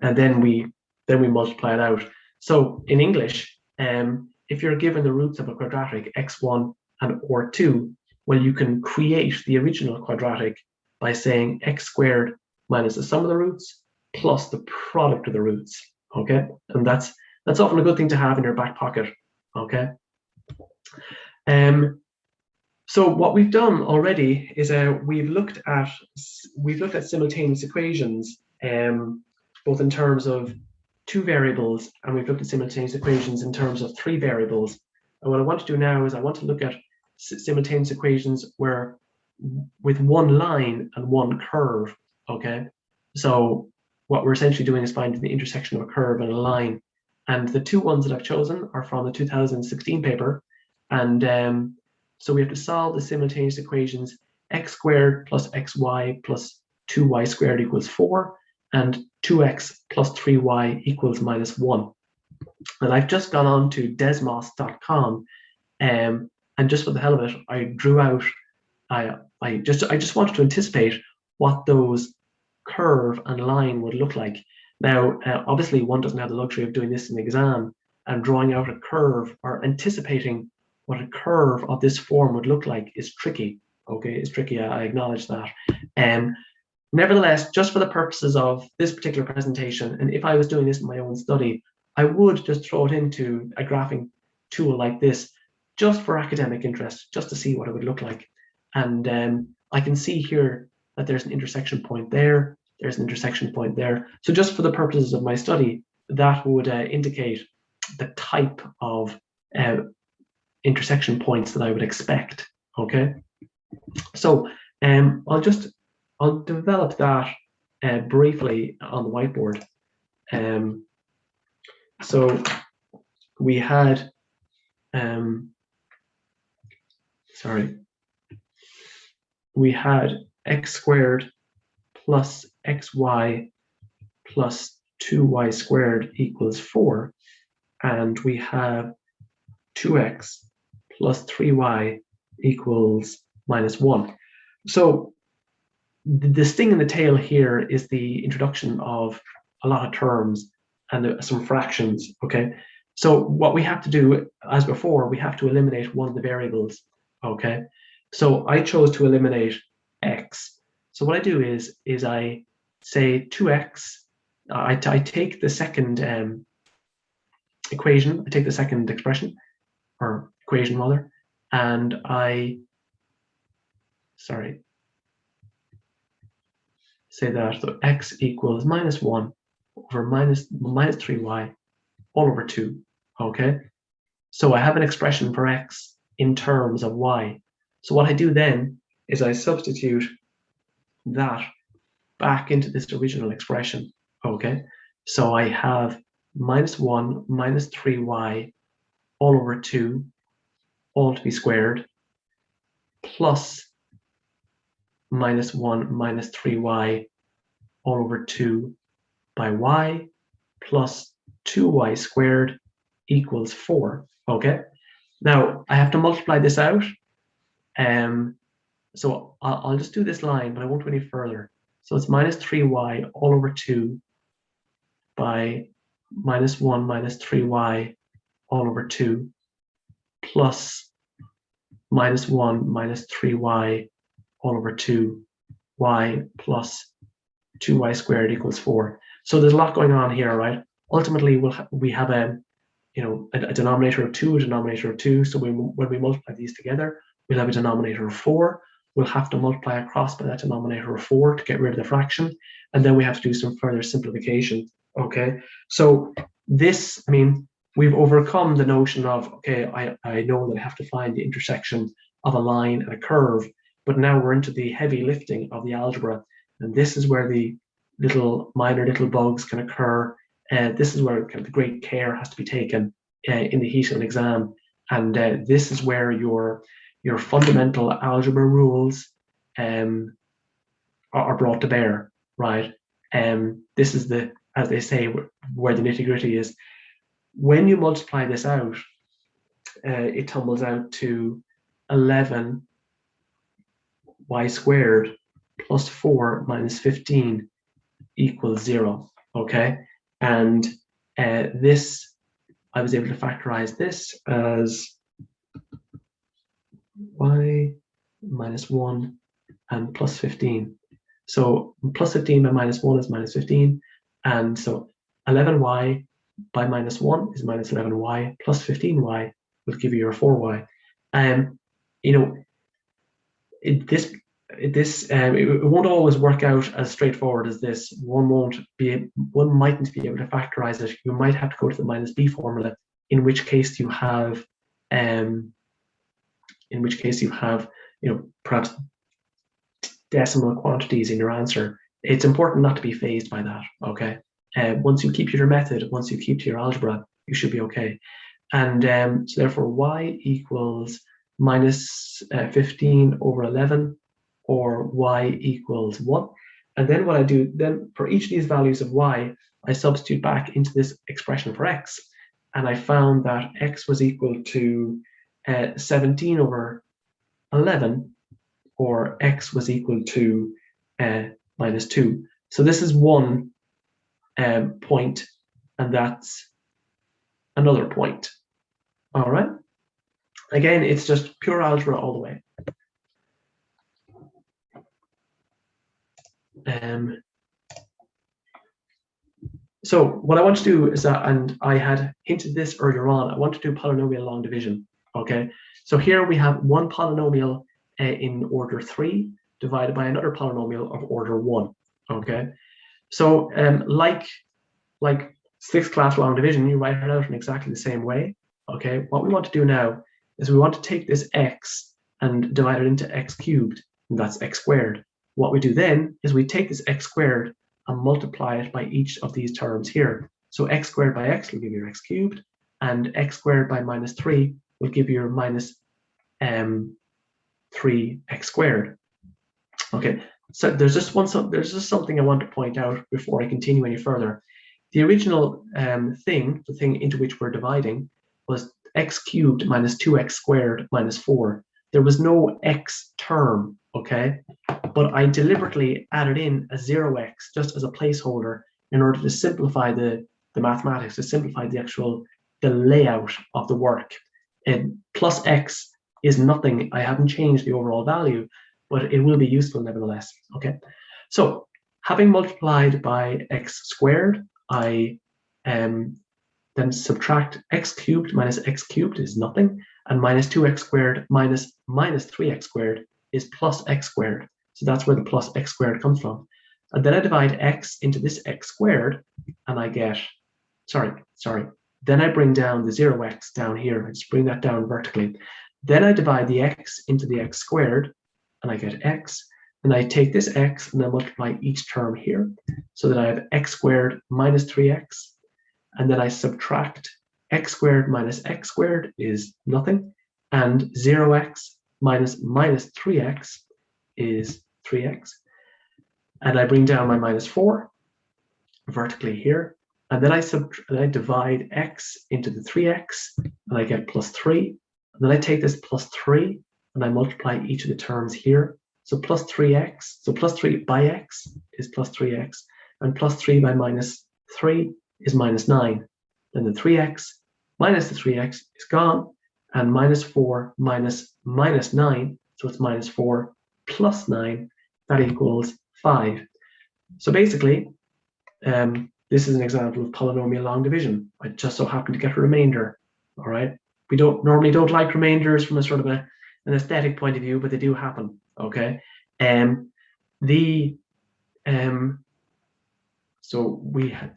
B: And then we multiply it out. So in English, if you're given the roots of a quadratic x1 and r2, well, you can create the original quadratic by saying x squared minus the sum of the roots plus the product of the roots. Okay, and that's often a good thing to have in your back pocket. Okay. So what we've done already is we've looked at simultaneous equations, both in terms of 2 variables, and we've looked at simultaneous equations in terms of 3 variables. And what I want to do now is I want to look at simultaneous equations with one line and one curve. Okay, so what we're essentially doing is finding the intersection of a curve and a line. And the 2 ones that I've chosen are from the 2016 paper. And so we have to solve the simultaneous equations x squared plus xy plus 2y squared equals 4 and 2x plus 3y equals minus 1. And I've just gone on to desmos.com, and just for the hell of it, I drew out, I just wanted to anticipate what those curve and line would look like. Now, obviously, one doesn't have the luxury of doing this in the exam, and drawing out a curve or anticipating what a curve of this form would look like is tricky. Okay, it's tricky, I acknowledge that. Nevertheless, just for the purposes of this particular presentation, and if I was doing this in my own study, I would just throw it into a graphing tool like this, just for academic interest, just to see what it would look like. And I can see here that there's an intersection point there, there's an intersection point there. So just for the purposes of my study, that would indicate the type of intersection points that I would expect. Okay, so I'll develop that briefly on the whiteboard. So we had we had x squared plus xy plus 2y squared equals 4, and we have 2x plus 3y equals minus 1. So the sting in the tail here is the introduction of a lot of terms and some fractions. Okay, So what we have to do, as before, we have to eliminate one of the variables, okay? So I chose to eliminate x. So what I do is I say 2x, I take the second equation, I take the second expression, or equation rather, and say that so x equals -1 over minus 3y all over 2, okay? So I have an expression for x in terms of y. So what I do then is I substitute that back into this original expression, okay? So I have -1 minus 3y all over 2, all to be squared, plus -1 minus 3y all over 2 by y plus 2y squared equals 4, okay? Now, I have to multiply this out. So I'll just do this line, but I won't go any further. So it's -3y all over 2 by -1 minus 3y all over 2 plus -1 minus 3y all over 2y plus 2y squared equals 4. So there's a lot going on here, right? Ultimately, we have a denominator of 2, a denominator of 2. So when we multiply these together, we'll have a denominator of 4. We'll have to multiply across by that denominator of 4 to get rid of the fraction. And then we have to do some further simplification, okay? So this, I mean, we've overcome the notion of, okay, I know that I have to find the intersection of a line and a curve, but now we're into the heavy lifting of the algebra. And this is where the minor little bugs can occur. This is where kind of the great care has to be taken in the heat of an exam. And this is where your fundamental algebra rules are brought to bear, right? This is as they say, where the nitty gritty is. When you multiply this out, it tumbles out to 11y squared plus 4 minus 15 equals 0, okay? And this, I was able to factorize this as y minus 1 and plus 15. So plus 15 by minus 1 is minus 15. And so 11y by minus 1 is minus 11y plus 15y will give you your 4y. It won't always work out as straightforward as this. One mightn't be able to factorize it. You might have to go to the minus b formula, in which case you have perhaps decimal quantities in your answer. It's important not to be phased by that, okay? Once you keep to your method, once you keep to your algebra, you should be okay. And so therefore y equals minus 15 over 11, or y equals 1. And then what I do, then for each of these values of y, I substitute back into this expression for x. And I found that x was equal to 17 over 11, or x was equal to minus 2. So this is one point, and that's another point. All right. Again, it's just pure algebra all the way. So what I want to do is that, and I had hinted this earlier on, I want to do polynomial long division. Okay. So here we have one polynomial in order 3 divided by another polynomial of order 1. Okay. So like 6th class long division, you write it out in exactly the same way. Okay. What we want to do now is we want to take this x and divide it into x cubed, and that's x squared. What we do then is we take this x squared and multiply it by each of these terms here. So x squared by x will give you your x cubed, and x squared by minus 3 will give you your minus 3x squared. Okay, so there's just something I want to point out before I continue any further. The original thing, the thing into which we're dividing, was x cubed minus 2x squared minus 4. There was no x term, okay? But I deliberately added in a 0x just as a placeholder in order to simplify the mathematics, to simplify the actual the layout of the work. And plus x is nothing. I haven't changed the overall value, but it will be useful nevertheless. Okay, so having multiplied by x squared, I then subtract x cubed minus x cubed is nothing, and minus 2x squared minus 3x squared is plus x squared. So that's where the plus x squared comes from. And then I divide x into this x squared, and I get, sorry. Then I bring down the 0x down here. I just bring that down vertically. Then I divide the x into the x squared, and I get x. And I take this x and I multiply each term here, so that I have x squared minus 3x. And then I subtract x squared minus x squared is nothing. And 0x minus 3x is 3x. And I bring down my minus 4 vertically here. And then I divide x into the 3x, and I get plus 3. And then I take this plus 3, and I multiply each of the terms here. So plus 3x, so plus 3 by x is plus 3x, and plus 3 by minus 3 is minus 9. Then the 3x minus the 3x is gone, and minus 4 minus 9, so it's minus 4 plus 9, that equals 5. So basically, this is an example of polynomial long division. I just so happen to get a remainder. All right. We normally don't like remainders from a sort of an aesthetic point of view, but they do happen. Okay. So we had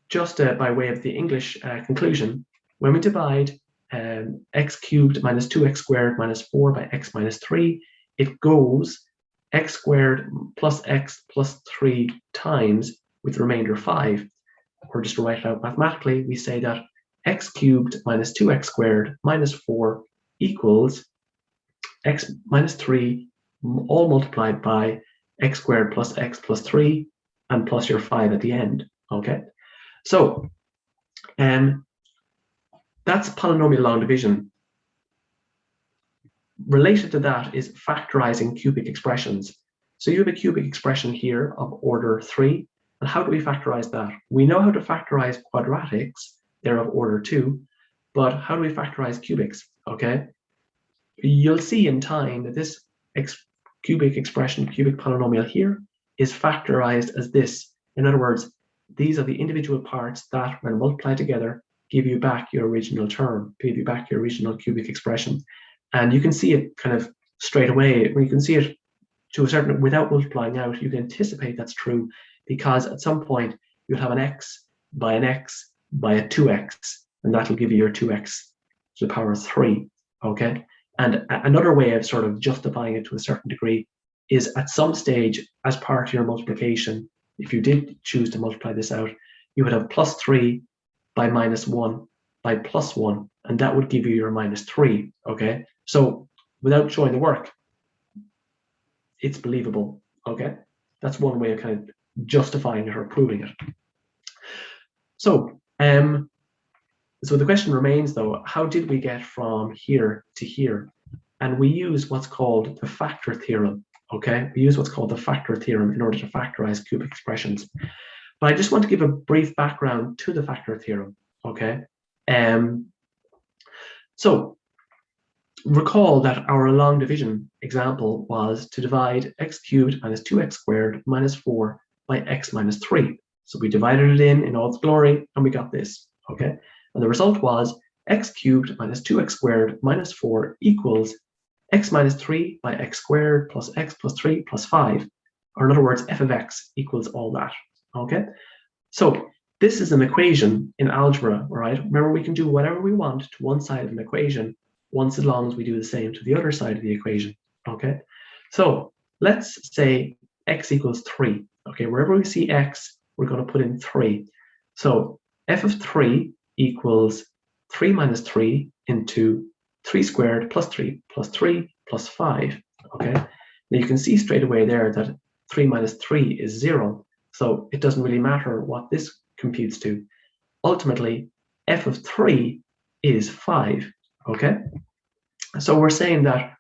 B: just by way of the English conclusion, when we divide x cubed minus 2x squared minus 4 by x minus 3, it goes x squared plus x plus 3 times with the remainder 5. Or just to write it out mathematically, we say that x cubed minus 2x squared minus 4 equals x minus 3 all multiplied by x squared plus x plus 3 and plus your 5 at the end. Okay, so that's polynomial long division. Related to that is factorizing cubic expressions. So you have a cubic expression here of order 3. And how do we factorize that? We know how to factorize quadratics. They're of order 2. But how do we factorize cubics? Okay, you'll see in time that this cubic expression, cubic polynomial here, is factorized as this. In other words, these are the individual parts that, when multiplied together, give you back your original term, give you back your original cubic expression. And you can see it kind of straight away. You can see it to a certain, without multiplying out, you can anticipate that's true, because at some point you'll have an x by a 2x, and that'll give you your 2x to the power of 3. Okay, and another way of sort of justifying it to a certain degree is at some stage, as part of your multiplication, if you did choose to multiply this out, you would have plus 3 by minus 1 by plus 1, and that would give you your minus 3. Okay, so without showing the work, it's believable. Okay, that's one way of kind of justifying it or proving it. So the question remains, though, how did we get from here to here? And we use what's called the factor theorem. Okay, we use what's called the factor theorem in order to factorize cubic expressions. But I just want to give a brief background to the factor theorem. Okay, so recall that our long division example was to divide x cubed minus 2x squared minus 4 by x minus 3. So we divided it in all its glory, and we got this. Okay, and the result was x cubed minus 2x squared minus 4 equals x minus 3 by x squared plus x plus 3 plus 5. Or in other words, f of x equals all that. Okay, so this is an equation in algebra, right? Remember, we can do whatever we want to one side of an equation, once as long as we do the same to the other side of the equation. Okay, so let's say x equals 3. Okay, wherever we see x, we're going to put in 3. So f of 3 equals 3 minus 3 into 3 squared plus 3 plus 3 plus 5. Okay, now you can see straight away there that 3 minus 3 is 0. So it doesn't really matter what this computes to. Ultimately, f of 3 is 5. Okay, so we're saying that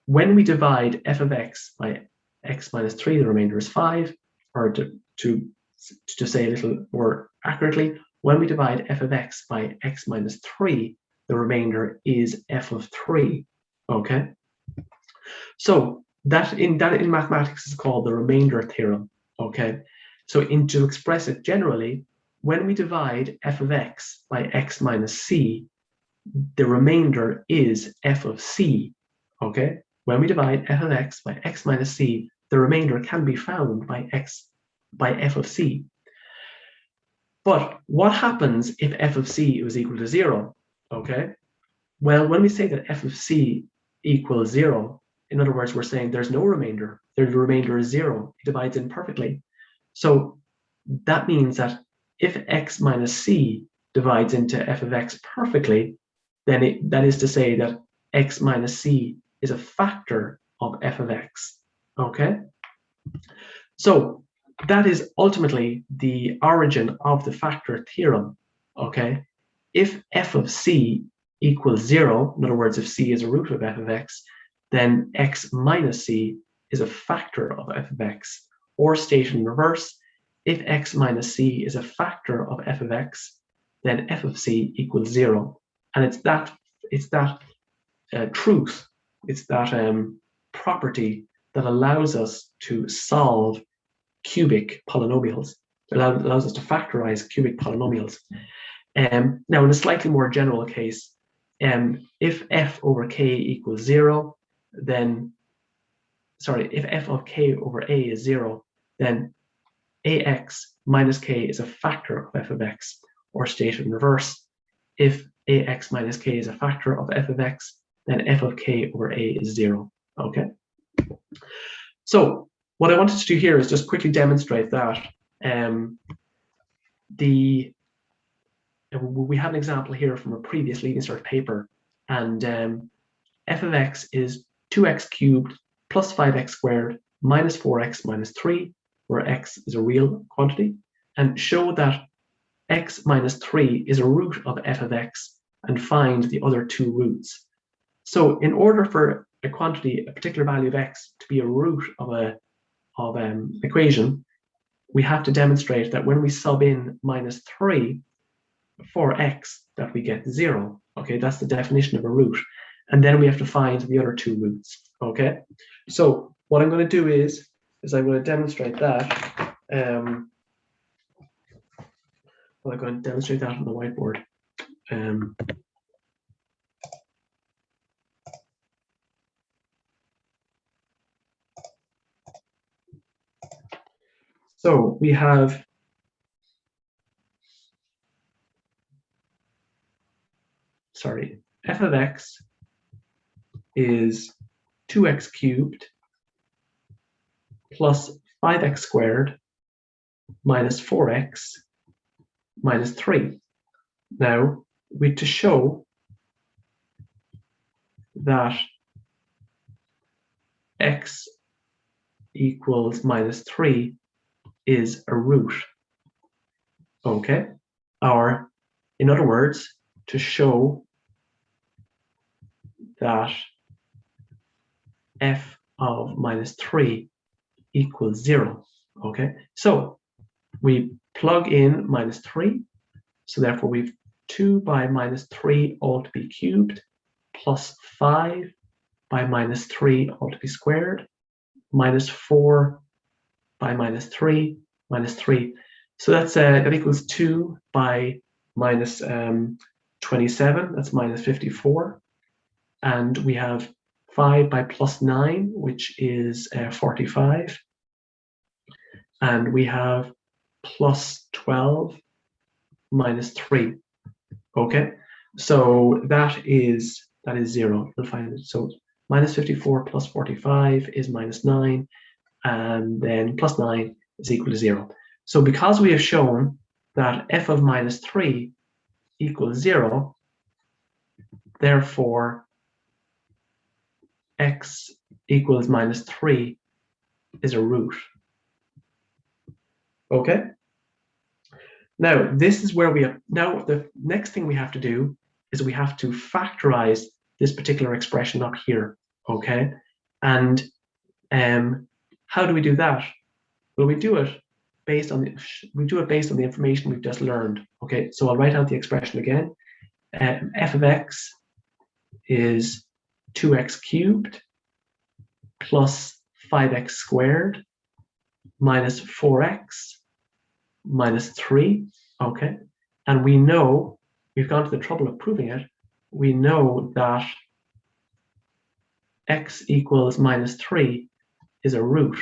B: when we divide f of x by x minus 3, the remainder is 5, or to say a little more accurately, when we divide f of x by x minus 3, the remainder is f of 3. Okay? So that in mathematics is called the remainder theorem. Okay? So to express it generally, when we divide f of x by x minus c, the remainder is f of c. Okay? When we divide f of x by x minus c, the remainder can be found by f of c. But what happens if f of c is equal to 0? Okay? Well, when we say that f of c equals 0, in other words, we're saying there's no remainder. The remainder is 0. It divides in perfectly. So that means that if x minus c divides into f of x perfectly, then that is to say that x minus c is a factor of f of x. Okay? So that is ultimately the origin of the factor theorem. Okay? If f of c equals 0, in other words, if c is a root of f of x, then x minus c is a factor of f of x. Or stated in reverse, if x minus c is a factor of f of x, then f of c equals 0. And it's that truth, it's that property that allows us to solve cubic polynomials. It allows us to factorize cubic polynomials. Now, in a slightly more general case, if f over k equals 0, then, if f of k over a is 0, then ax minus k is a factor of f of x, or stated in reverse, if ax minus k is a factor of f of x, then f of k over a is 0. Okay? So what I wanted to do here is just quickly demonstrate that we have an example here from a previous leading cert paper, and f of x is 2x cubed plus 5x squared minus 4x minus 3, where x is a real quantity, and show that x minus 3 is a root of f of x, and find the other two roots. So in order for a quantity, a particular value of x, to be a root of an equation, we have to demonstrate that when we sub in minus 3 for x, that we get 0. Okay, that's the definition of a root. And then we have to find the other two roots. Okay, so what I'm going to do is I'm going to demonstrate that. I'm going to demonstrate that on the whiteboard. So we have f of x is 2x cubed plus 5x squared minus 4x minus 3. Now, to show that x equals minus 3 is a root. Okay? Or, in other words, to show that f of minus 3 equals 0. Okay? So, we plug in minus 3. So, therefore, we've 2 by minus 3 all to be cubed, plus 5 by minus 3 all to be squared, minus 4 by minus 3, minus 3. So that equals 2 by minus 27, that's minus 54. And we have 5 by plus 9, which is 45. And we have plus 12 minus 3. Okay, so that is 0. You'll find it. So minus 54 plus 45 is minus 9, and then plus 9 is equal to 0. So because we have shown that f of minus 3 equals 0, therefore x equals minus 3 is a root. Okay? Now, this is where now the next thing we have to do is we have to factorize this particular expression up here. Okay? And how do we do that? Well, we do it based on the information we've just learned. Okay, so I'll write out the expression again. F of x is 2x cubed plus 5x squared minus 4x minus 3. Okay, and we know, we've gone to the trouble of proving it, we know that x equals minus 3 is a root.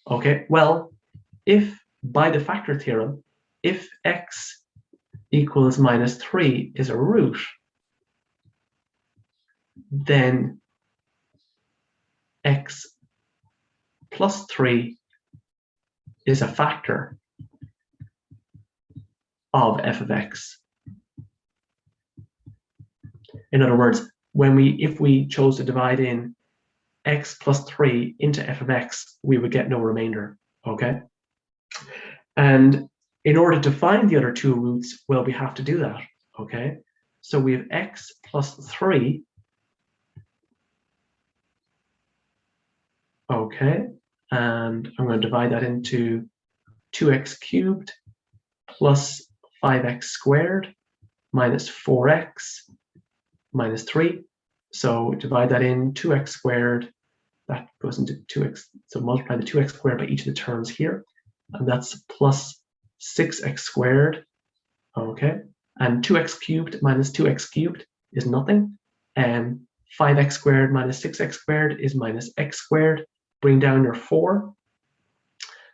B: Okay, well, if by the factor theorem, if x equals minus 3 is a root, then x plus 3 is a factor of f of x. In other words, if we chose to divide in x plus 3 into f of x, we would get no remainder. Okay, and in order to find the other two roots, well, we have to do that. Okay, so we have x plus 3. Okay, and I'm going to divide that into 2x cubed plus 5x squared minus 4x minus 3. So divide that in 2x squared, that goes into 2x, so multiply the 2x squared by each of the terms here, and that's plus 6x squared. Okay, and 2x cubed minus 2x cubed is nothing, and 5x squared minus 6x squared is minus x squared. Bring down your 4.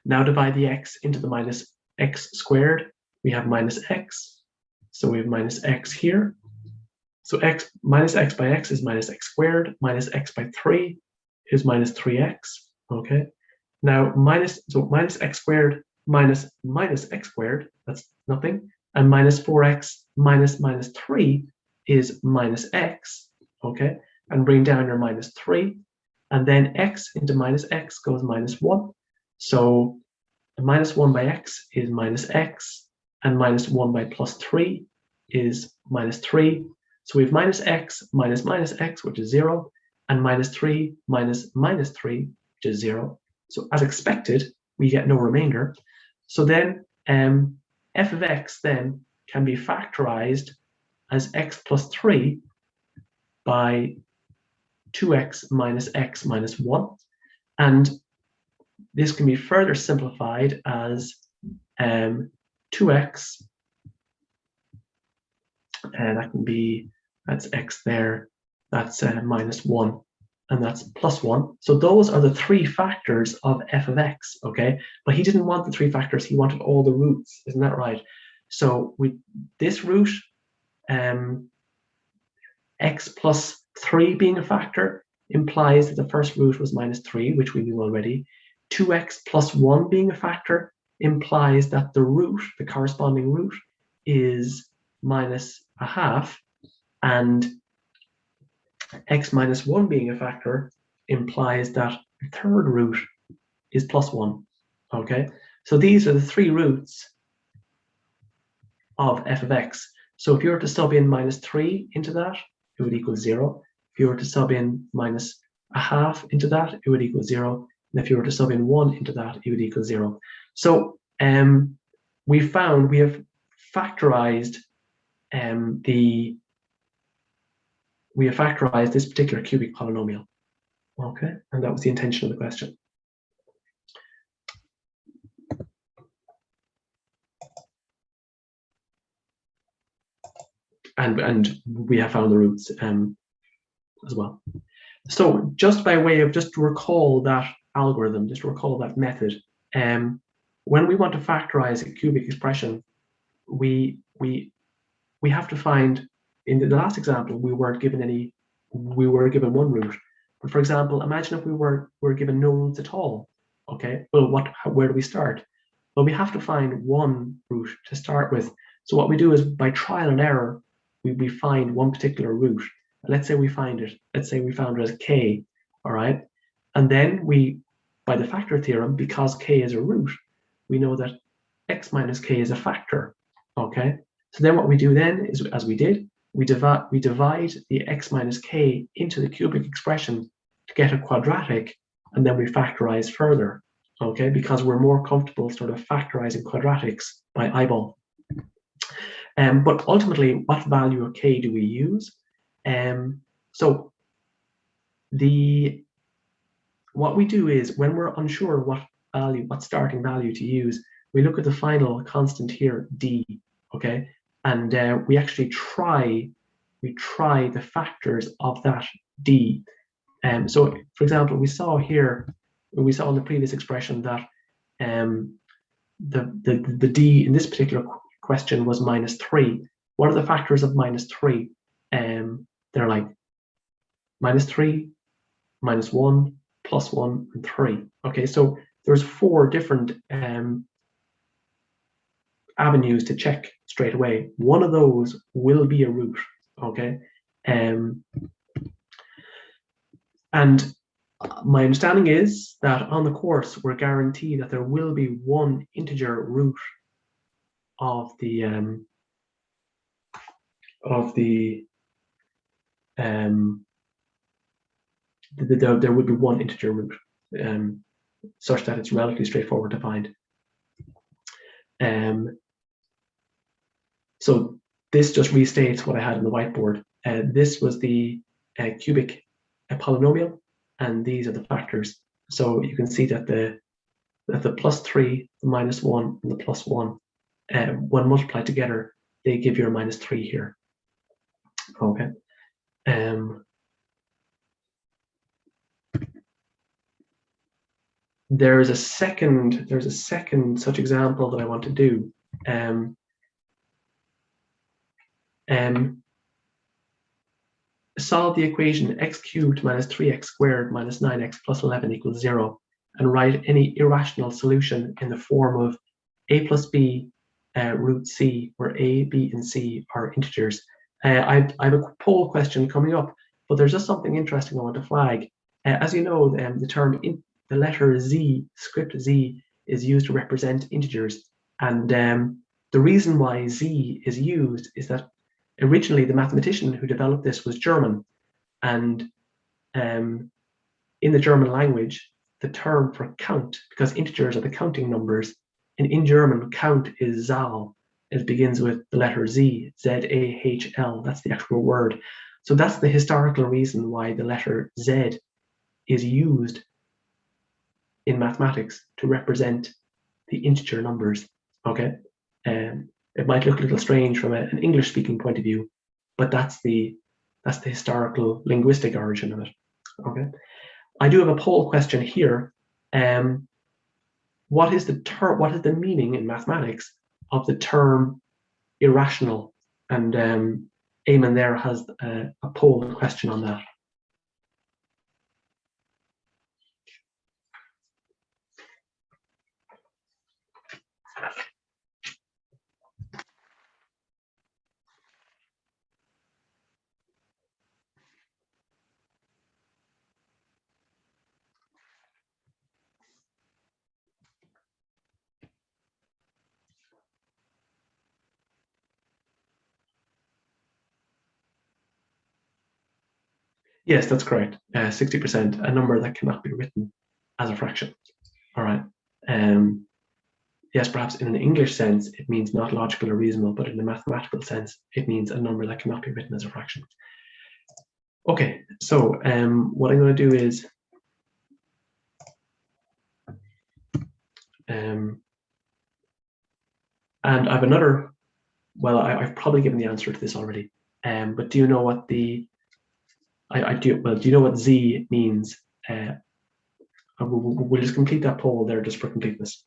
B: Now divide the x into the minus x squared. We have minus x, so we have minus x here. So x minus x by x is minus x squared, minus x by 3 is minus 3x. Okay, now minus x squared minus x squared, that's nothing, and minus 4x minus 3 is minus x. Okay, and bring down your minus 3, and then x into minus x goes minus 1. So minus 1 by x is minus x, and minus 1 by plus 3 is minus 3. So we have minus x minus x, which is 0, and minus 3 minus 3, which is 0. So as expected, we get no remainder. So then f of x then can be factorized as x plus 3 by 2x minus x minus 1. And this can be further simplified as 2x, and that can be, that's x there, that's minus 1, and that's plus 1. So those are the three factors of f of x, okay? But he didn't want the three factors, he wanted all the roots, isn't that right? So this root, x plus 3 being a factor, implies that the first root was minus 3, which we knew already. 2x plus 1 being a factor implies that the root, the corresponding root, is minus a half, and x minus 1 being a factor implies that the third root is plus 1. Okay, so these are the three roots of f of x. So if you were to sub in minus 3 into that, it would equal 0. If you were to sub in minus a half into that, it would equal 0. And if you were to sub in 1 into that, it would equal 0. So we have factorized this particular cubic polynomial. Okay, and that was the intention of the question. And we have found the roots as well. So just by way of just to recall that algorithm, just to recall that method, when we want to factorize a cubic expression, we have to find, in the last example, we were given one root. But for example, imagine if we were given no roots at all. Okay, well, where do we start? Well, we have to find one root to start with. So what we do is, by trial and error, we find one particular root. Let's say we find it. Let's say we found it as k. All right, and then by the factor theorem, because k is a root, we know that x minus k is a factor. Okay, so then what we do then is, as we did, we divide the x minus k into the cubic expression to get a quadratic, and then we factorize further. okay, because we're more comfortable sort of factorizing quadratics by eyeball. But ultimately, what value of k do we use? So what we do is, when we're unsure what starting value to use, we look at the final constant here, d, okay, and we actually try the factors of that d. So, for example, we saw in the previous expression that the d in this particular question was -3. What are the factors of -3? They're like -3, -1, +1, and 3. Okay, so there's 4 different avenues to check straight away. One of those will be a root. Okay, and my understanding is that on the course we're guaranteed that there will be one integer root of there would be one integer root, such that it's relatively straightforward to find. So this just restates what I had on the whiteboard. This was the cubic polynomial, and these are the factors. So you can see that the +3, the -1, and the +1, when multiplied together, they give you a -3 here. Okay. There's a second such example that I want to do. Solve the equation x cubed minus 3x squared minus 9x plus 11 equals 0, and write any irrational solution in the form of a plus b root c, where a, b, and c are integers. I have a poll question coming up, but there's just something interesting I want to flag. As you know, the letter z, script z, is used to represent integers, and the reason why z is used is that originally the mathematician who developed this was German, and in the German language, the term for count, because integers are the counting numbers, and in German, count is Zahl. It begins with the letter Z, Z-A-H-L. That's the actual word. So that's the historical reason why the letter Z is used in mathematics to represent the integer numbers. Okay, it might look a little strange from an English-speaking point of view, but that's the historical linguistic origin of it. Okay, I do have a poll question here. What is the meaning in mathematics of the term irrational? And Eamon there has a poll question on that. Yes, that's correct. 60%, a number that cannot be written as a fraction. All right. Yes, perhaps in an English sense, it means not logical or reasonable, but in a mathematical sense, it means a number that cannot be written as a fraction. Okay, so what I'm going to do is and I have another, well, I've probably given the answer to this already, but do you know what do you know what Z means? We'll just complete that poll there just for completeness.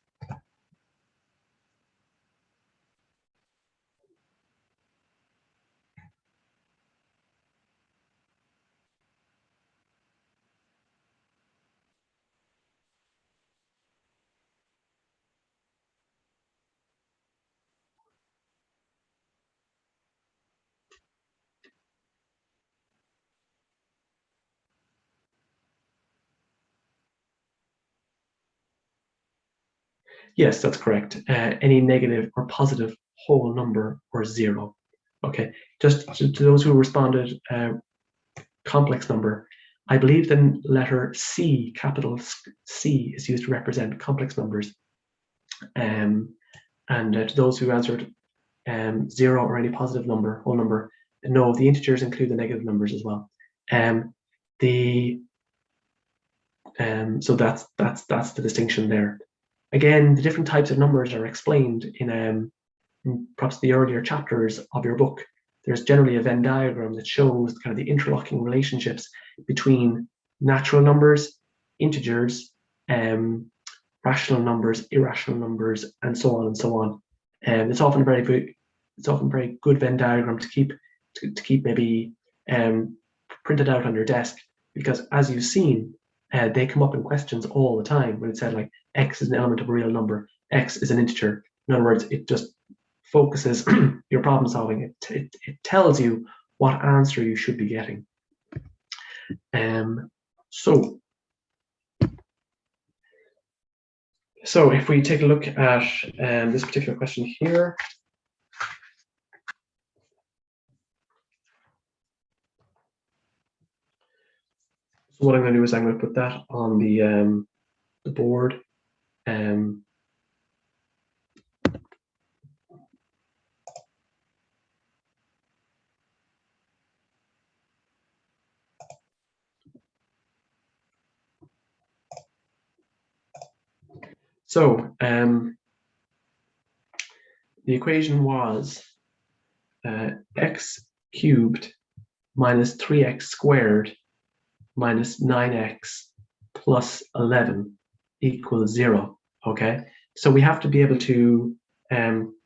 B: Yes, that's correct. Any negative or positive whole number or zero. Okay, just to those who responded complex number, I believe the letter C, capital C, is used to represent complex numbers. And to those who answered 0 or any positive number, whole number, no, the integers include the negative numbers as well. So that's the distinction there. Again, the different types of numbers are explained in perhaps the earlier chapters of your book. There's generally a Venn diagram that shows kind of the interlocking relationships between natural numbers, integers, rational numbers, irrational numbers, and so on and so on. And it's often a very good Venn diagram to keep maybe printed out on your desk, because as you've seen, they come up in questions all the time when it said like x is an element of a real number, x is an integer. In other words, it just focuses your problem solving. It tells you what answer you should be getting. So if we take a look at this particular question here. So what I'm going to do is I'm going to put that on the board. So the equation was x cubed minus 3x squared minus 9x plus 11 equals 0. Okay, so we have to be able to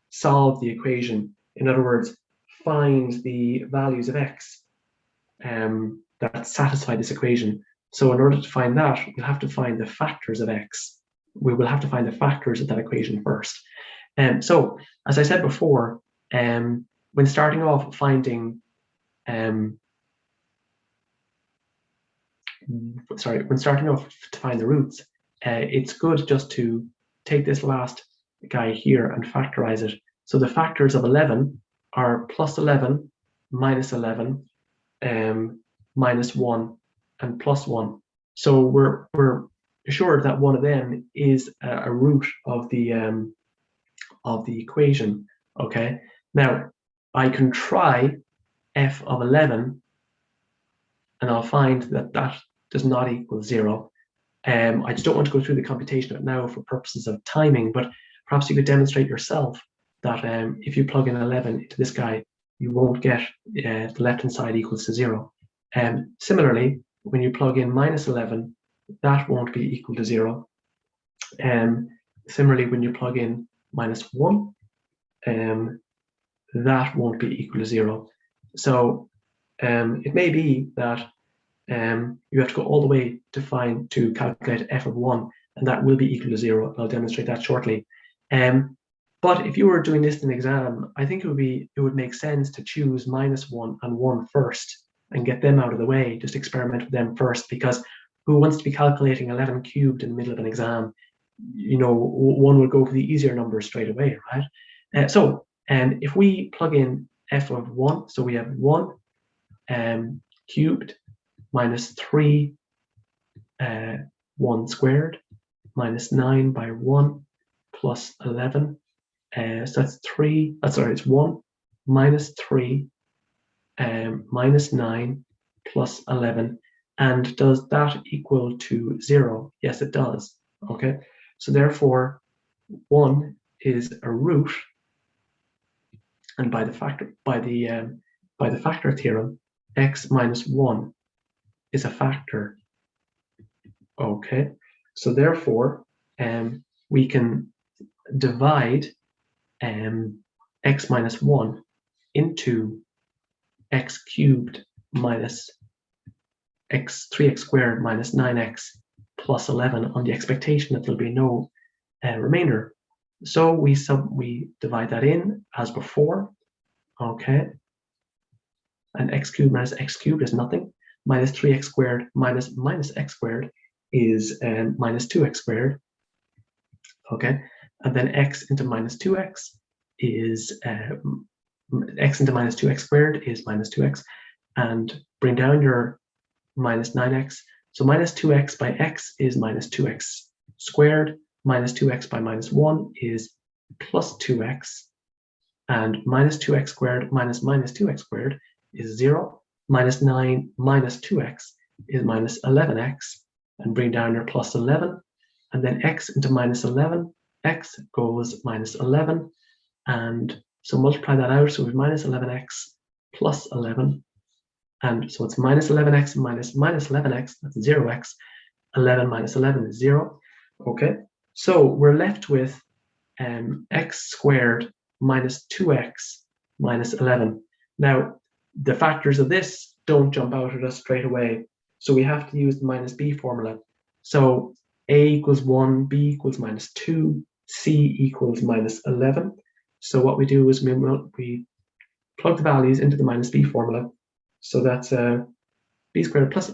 B: solve the equation. In other words, find the values of x that satisfy this equation. So in order to find that, we'll have to find the factors of x. We will have to find the factors of that equation first. So as I said before, when starting off finding when starting off to find the roots, it's good just to take this last guy here and factorize it. So the factors of 11 are plus 11, minus 11, minus 1, and plus 1. So we're assured that one of them is a root of the equation. Okay. Now I can try f of 11, and I'll find that that does not equal 0. I just don't want to go through the computation of it now for purposes of timing, but perhaps you could demonstrate yourself that if you plug in 11 into this guy, you won't get the left-hand side equals to 0. Similarly, when you plug in minus 11, that won't be equal to 0. Similarly, when you plug in minus 1, that won't be equal to 0. So it may be that you have to go all the way to calculate f of 1, and that will be equal to 0. I'll demonstrate that shortly. But if you were doing this in an exam, I think it would make sense to choose minus 1 and 1 first and get them out of the way. Just experiment with them first, because who wants to be calculating 11 cubed in the middle of an exam? You know, one will go for the easier numbers straight away, right? So if we plug in f of 1, so we have 1 cubed minus 3 1 squared minus 9 by 1 plus 11. So that's 3, it's 1 minus 3 minus 9 plus 11. And does that equal to 0? Yes, it does. Okay, so therefore 1 is a root, and by the factor theorem, x minus 1 is a factor. Okay, so therefore we can divide x minus 1 into x cubed minus 3x squared minus 9x plus 11 on the expectation that there'll be no remainder. So we divide that in as before. Okay, and x cubed minus x cubed is nothing. Minus 3x squared minus x squared is minus 2x squared. Okay, and then x into minus 2x is x into minus 2x squared is minus 2x, and bring down your minus 9x. So minus 2x by x is minus 2x squared. Minus 2x by minus 1 is plus 2x. And minus 2x squared minus 2x squared is 0. Minus 9 minus 2x is minus 11x. And bring down your plus 11. And then x into minus 11. X goes minus 11. And so multiply that out. So we have minus 11x plus 11. And so it's minus 11x minus 11x. That's 0x. 11 minus 11 is 0. Okay. So we're left with x squared minus 2x minus 11. Now, the factors of this don't jump out at us straight away. So we have to use the minus b formula. So a equals 1, b equals minus 2, c equals minus 11. So what we do is we plug the values into the minus b formula. So that's b squared plus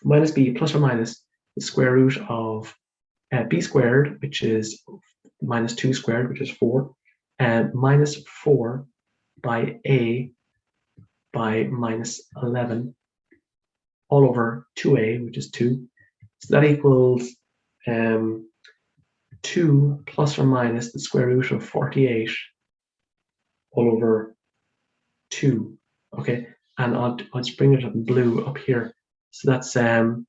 B: minus b plus or minus the square root of b squared, which is minus 2 squared, which is 4, and minus 4 by a by minus 11 all over 2a, which is 2. So that equals 2 plus or minus the square root of 48 all over 2. Okay, and I'll just bring it up in blue up here. So that's 2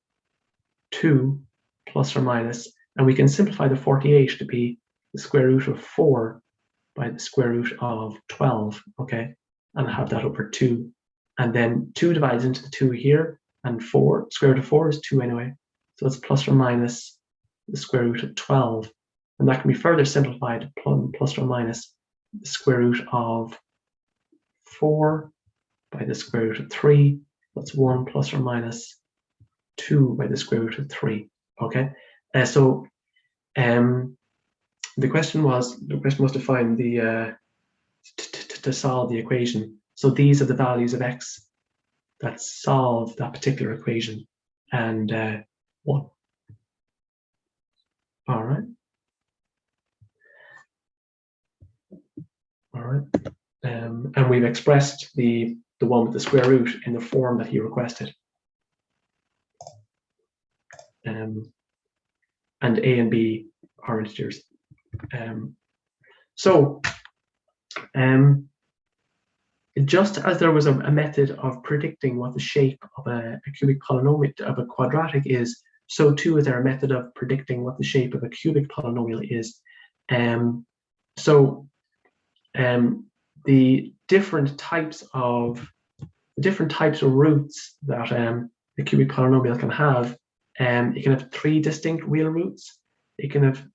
B: plus or minus, and we can simplify the 48 to be the square root of 4 by the square root of 12, okay, and have that over 2. And then 2 divides into the 2 here, and 4, square root of 4 is 2 anyway, so it's plus or minus the square root of 12. And that can be further simplified to plus or minus the square root of 4 by the square root of 3. That's 1 plus or minus 2 by the square root of 3. Okay, so the question was to find the to solve the equation. So these are the values of x that solve that particular equation, and 1. All right. And we've expressed the one with the square root in the form that he requested. And a and b are integers. Just as there was a method of predicting what the shape of a cubic polynomial of a quadratic is, so too is there a method of predicting what the shape of a cubic polynomial is. The different types of roots that the cubic polynomial can have. It can have 3 distinct real roots. It can have.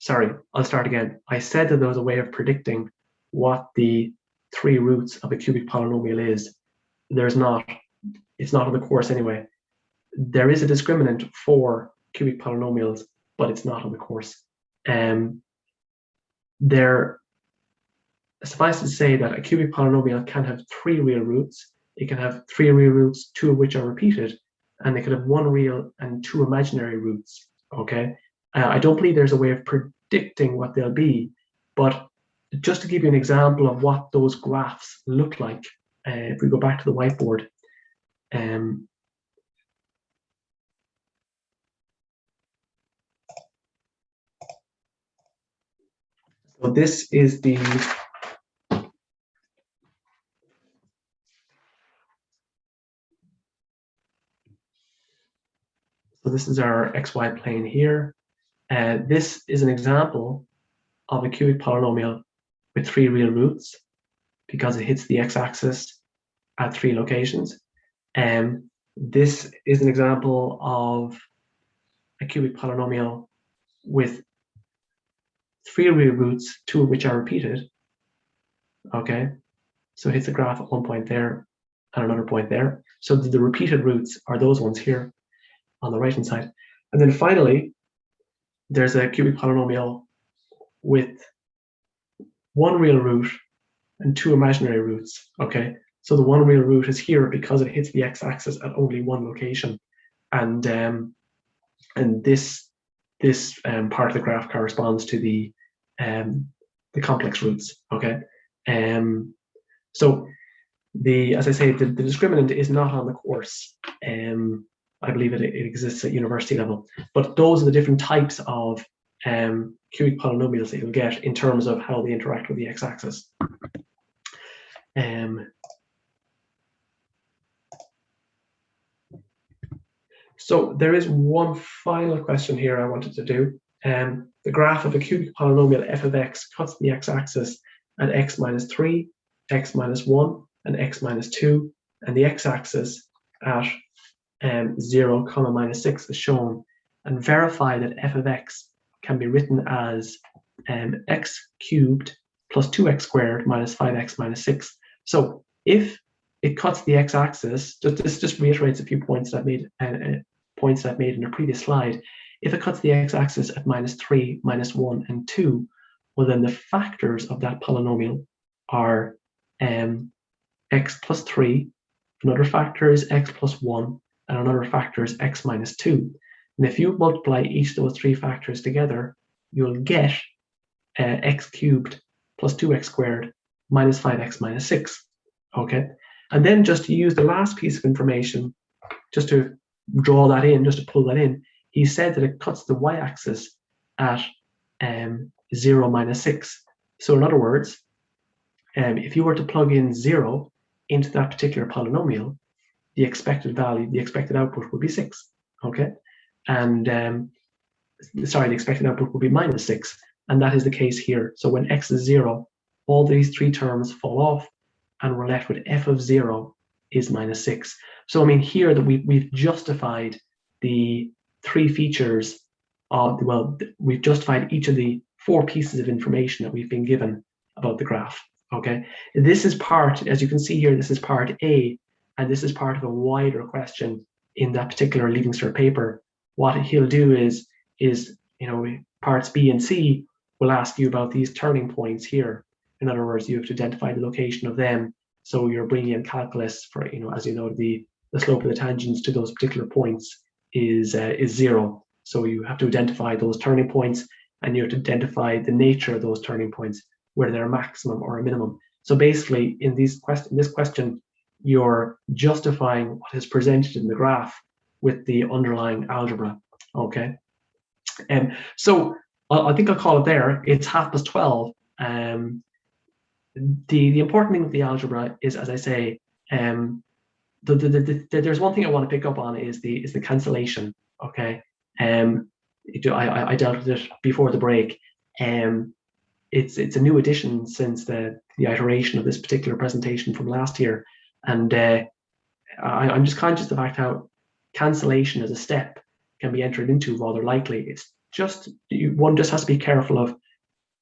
B: Sorry, I'll start again. I said that there was a way of predicting what the 3 roots of a cubic polynomial is. There's not. It's not in the course anyway. There is a discriminant for cubic polynomials, but it's not on the course. Suffice to say that a cubic polynomial can have 3 real roots. It can have 3 real roots, 2 of which are repeated, and it could have 1 real and 2 imaginary roots. Okay, I don't believe there's a way of predicting what they'll be, but just to give you an example of what those graphs look like, if we go back to the whiteboard, so this is the this is our xy plane here. This is an example of a cubic polynomial with 3 real roots because it hits the x-axis at 3 locations. This is an example of a cubic polynomial with 3 real roots, 2 of which are repeated. Okay, so it hits the graph at one point there and another point there. So the repeated roots are those ones here on the right hand side. And then finally, there's a cubic polynomial with 1 real root and 2 imaginary roots. Okay, so the 1 real root is here because it hits the x-axis at only 1 location, and this part of the graph corresponds to the complex roots. Okay, so as I say, the discriminant is not on the course. I believe it exists at university level. But those are the different types of cubic polynomials that you'll get in terms of how they interact with the x-axis. So there is one final question here I wanted to do. The graph of a cubic polynomial f of x cuts the x-axis at x minus 3, x minus 1, and x minus 2, and the x-axis at 0, comma minus 6 is shown, and verify that f of x can be written as x cubed plus 2x squared minus 5x minus 6. So if it cuts the x-axis, this just reiterates a few points that I've made, in a previous slide. If it cuts the x-axis at minus 3, minus 1, and 2, well, then the factors of that polynomial are x plus 3, another factor is x plus 1, and another factor is x minus 2. And if you multiply each of those three factors together, you'll get x cubed plus 2x squared minus 5x minus 6. Okay? And then just to use the last piece of information, just to draw that in, just to pull that in, he said that it cuts the y-axis at 0, minus 6. So in other words, if you were to plug in 0 into that particular polynomial, the expected value, the expected output would be 6. Okay? And sorry, the expected output would be minus 6. And that is the case here. So when x is 0, all these three terms fall off, and we're left with f of 0 is minus 6. So I mean here that we've justified the three features of, well, we've justified each of the four pieces of information that we've been given about the graph. Okay, this is part, as you can see here, this is part A, and this is part of a wider question in that particular Leaving Cert paper. What he'll do is parts B and C will ask you about these turning points here. In other words, you have to identify the location of them. So you're bringing in calculus for, as you know, the slope of the tangents to those particular points is 0. So you have to identify those turning points, and you have to identify the nature of those turning points, whether they're a maximum or a minimum. So basically, in this question, you're justifying what is presented in the graph with the underlying algebra. Okay, and so I think I'll call it there. It's 12:30. The important thing with the algebra is, as I say, there's one thing I want to pick up on is the cancellation. Okay, I dealt with it before the break. It's a new addition since the iteration of this particular presentation from last year, and I'm just conscious of the fact how cancellation as a step can be entered into rather lightly. It's just one just has to be careful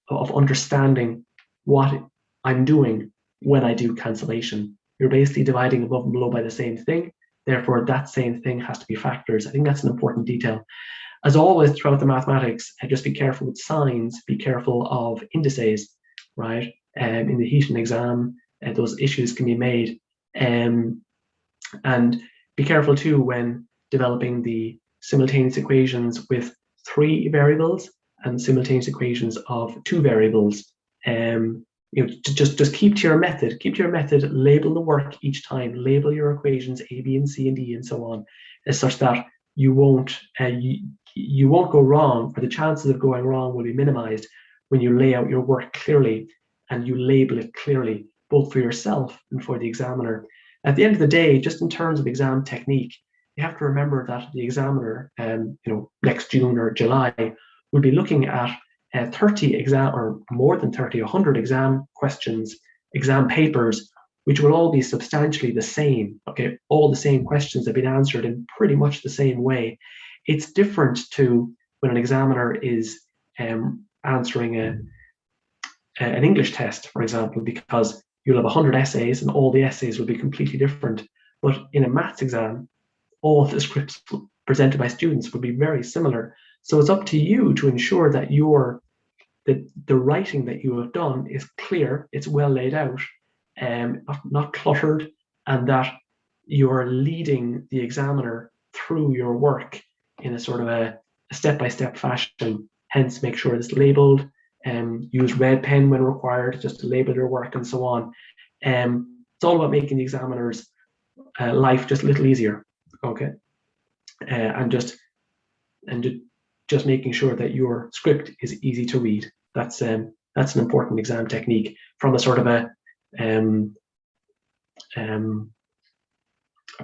B: of understanding what I'm doing when I do cancellation. You're basically dividing above and below by the same thing. Therefore, that same thing has to be factors. I think that's an important detail. As always, throughout the mathematics, just be careful with signs, be careful of indices, right? In the Heaton exam, those issues can be made. And be careful too when developing the simultaneous equations with 3 variables and simultaneous equations of 2 variables. Just keep to your method. Keep to your method. Label the work each time. Label your equations A, B, and C, and D, and so on, such that you won't go wrong, or the chances of going wrong will be minimized when you lay out your work clearly and you label it clearly, both for yourself and for the examiner. At the end of the day, just in terms of exam technique, you have to remember that the examiner, next June or July, will be looking at 30 exam, or more than 30, 100 exam questions, exam papers, which will all be substantially the same. Okay, all the same questions have been answered in pretty much the same way. It's different to when an examiner is answering an English test, for example, because you'll have 100 essays and all the essays will be completely different. But in a maths exam, all of the scripts presented by students would be very similar. So it's up to you to ensure that the writing that you have done is clear, it's well laid out, not cluttered, and that you're leading the examiner through your work in a sort of a step-by-step fashion. Hence, make sure it's labeled, use red pen when required just to label your work and so on. It's all about making the examiner's life just a little easier, okay? And just making sure that your script is easy to read. That's an important exam technique from a sort of a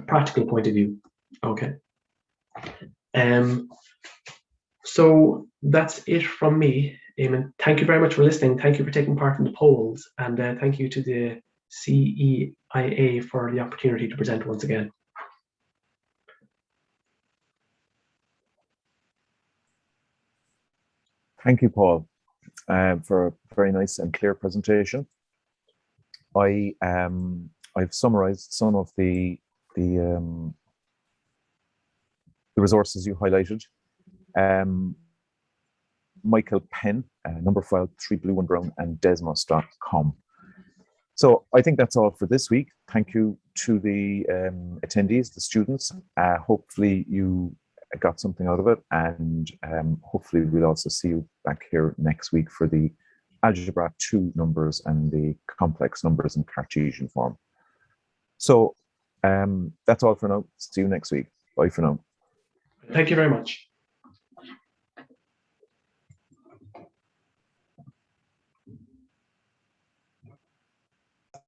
B: practical point of view. Okay. So that's it from me, Eamon. Thank you very much for listening. Thank you for taking part in the polls, and thank you to the CEIA for the opportunity to present once again.
A: Thank you, Paul, for a very nice and clear presentation. I've summarized some of the resources you highlighted. Michael Penn, number file 3blueandbrown, and desmos.com. So I think that's all for this week. Thank you to the attendees, the students. Hopefully you got something out of it, and hopefully we'll also see you back here next week for the Algebra 2 numbers and the complex numbers in Cartesian form. So that's all for now. See you next week. Bye for now.
B: Thank you very much.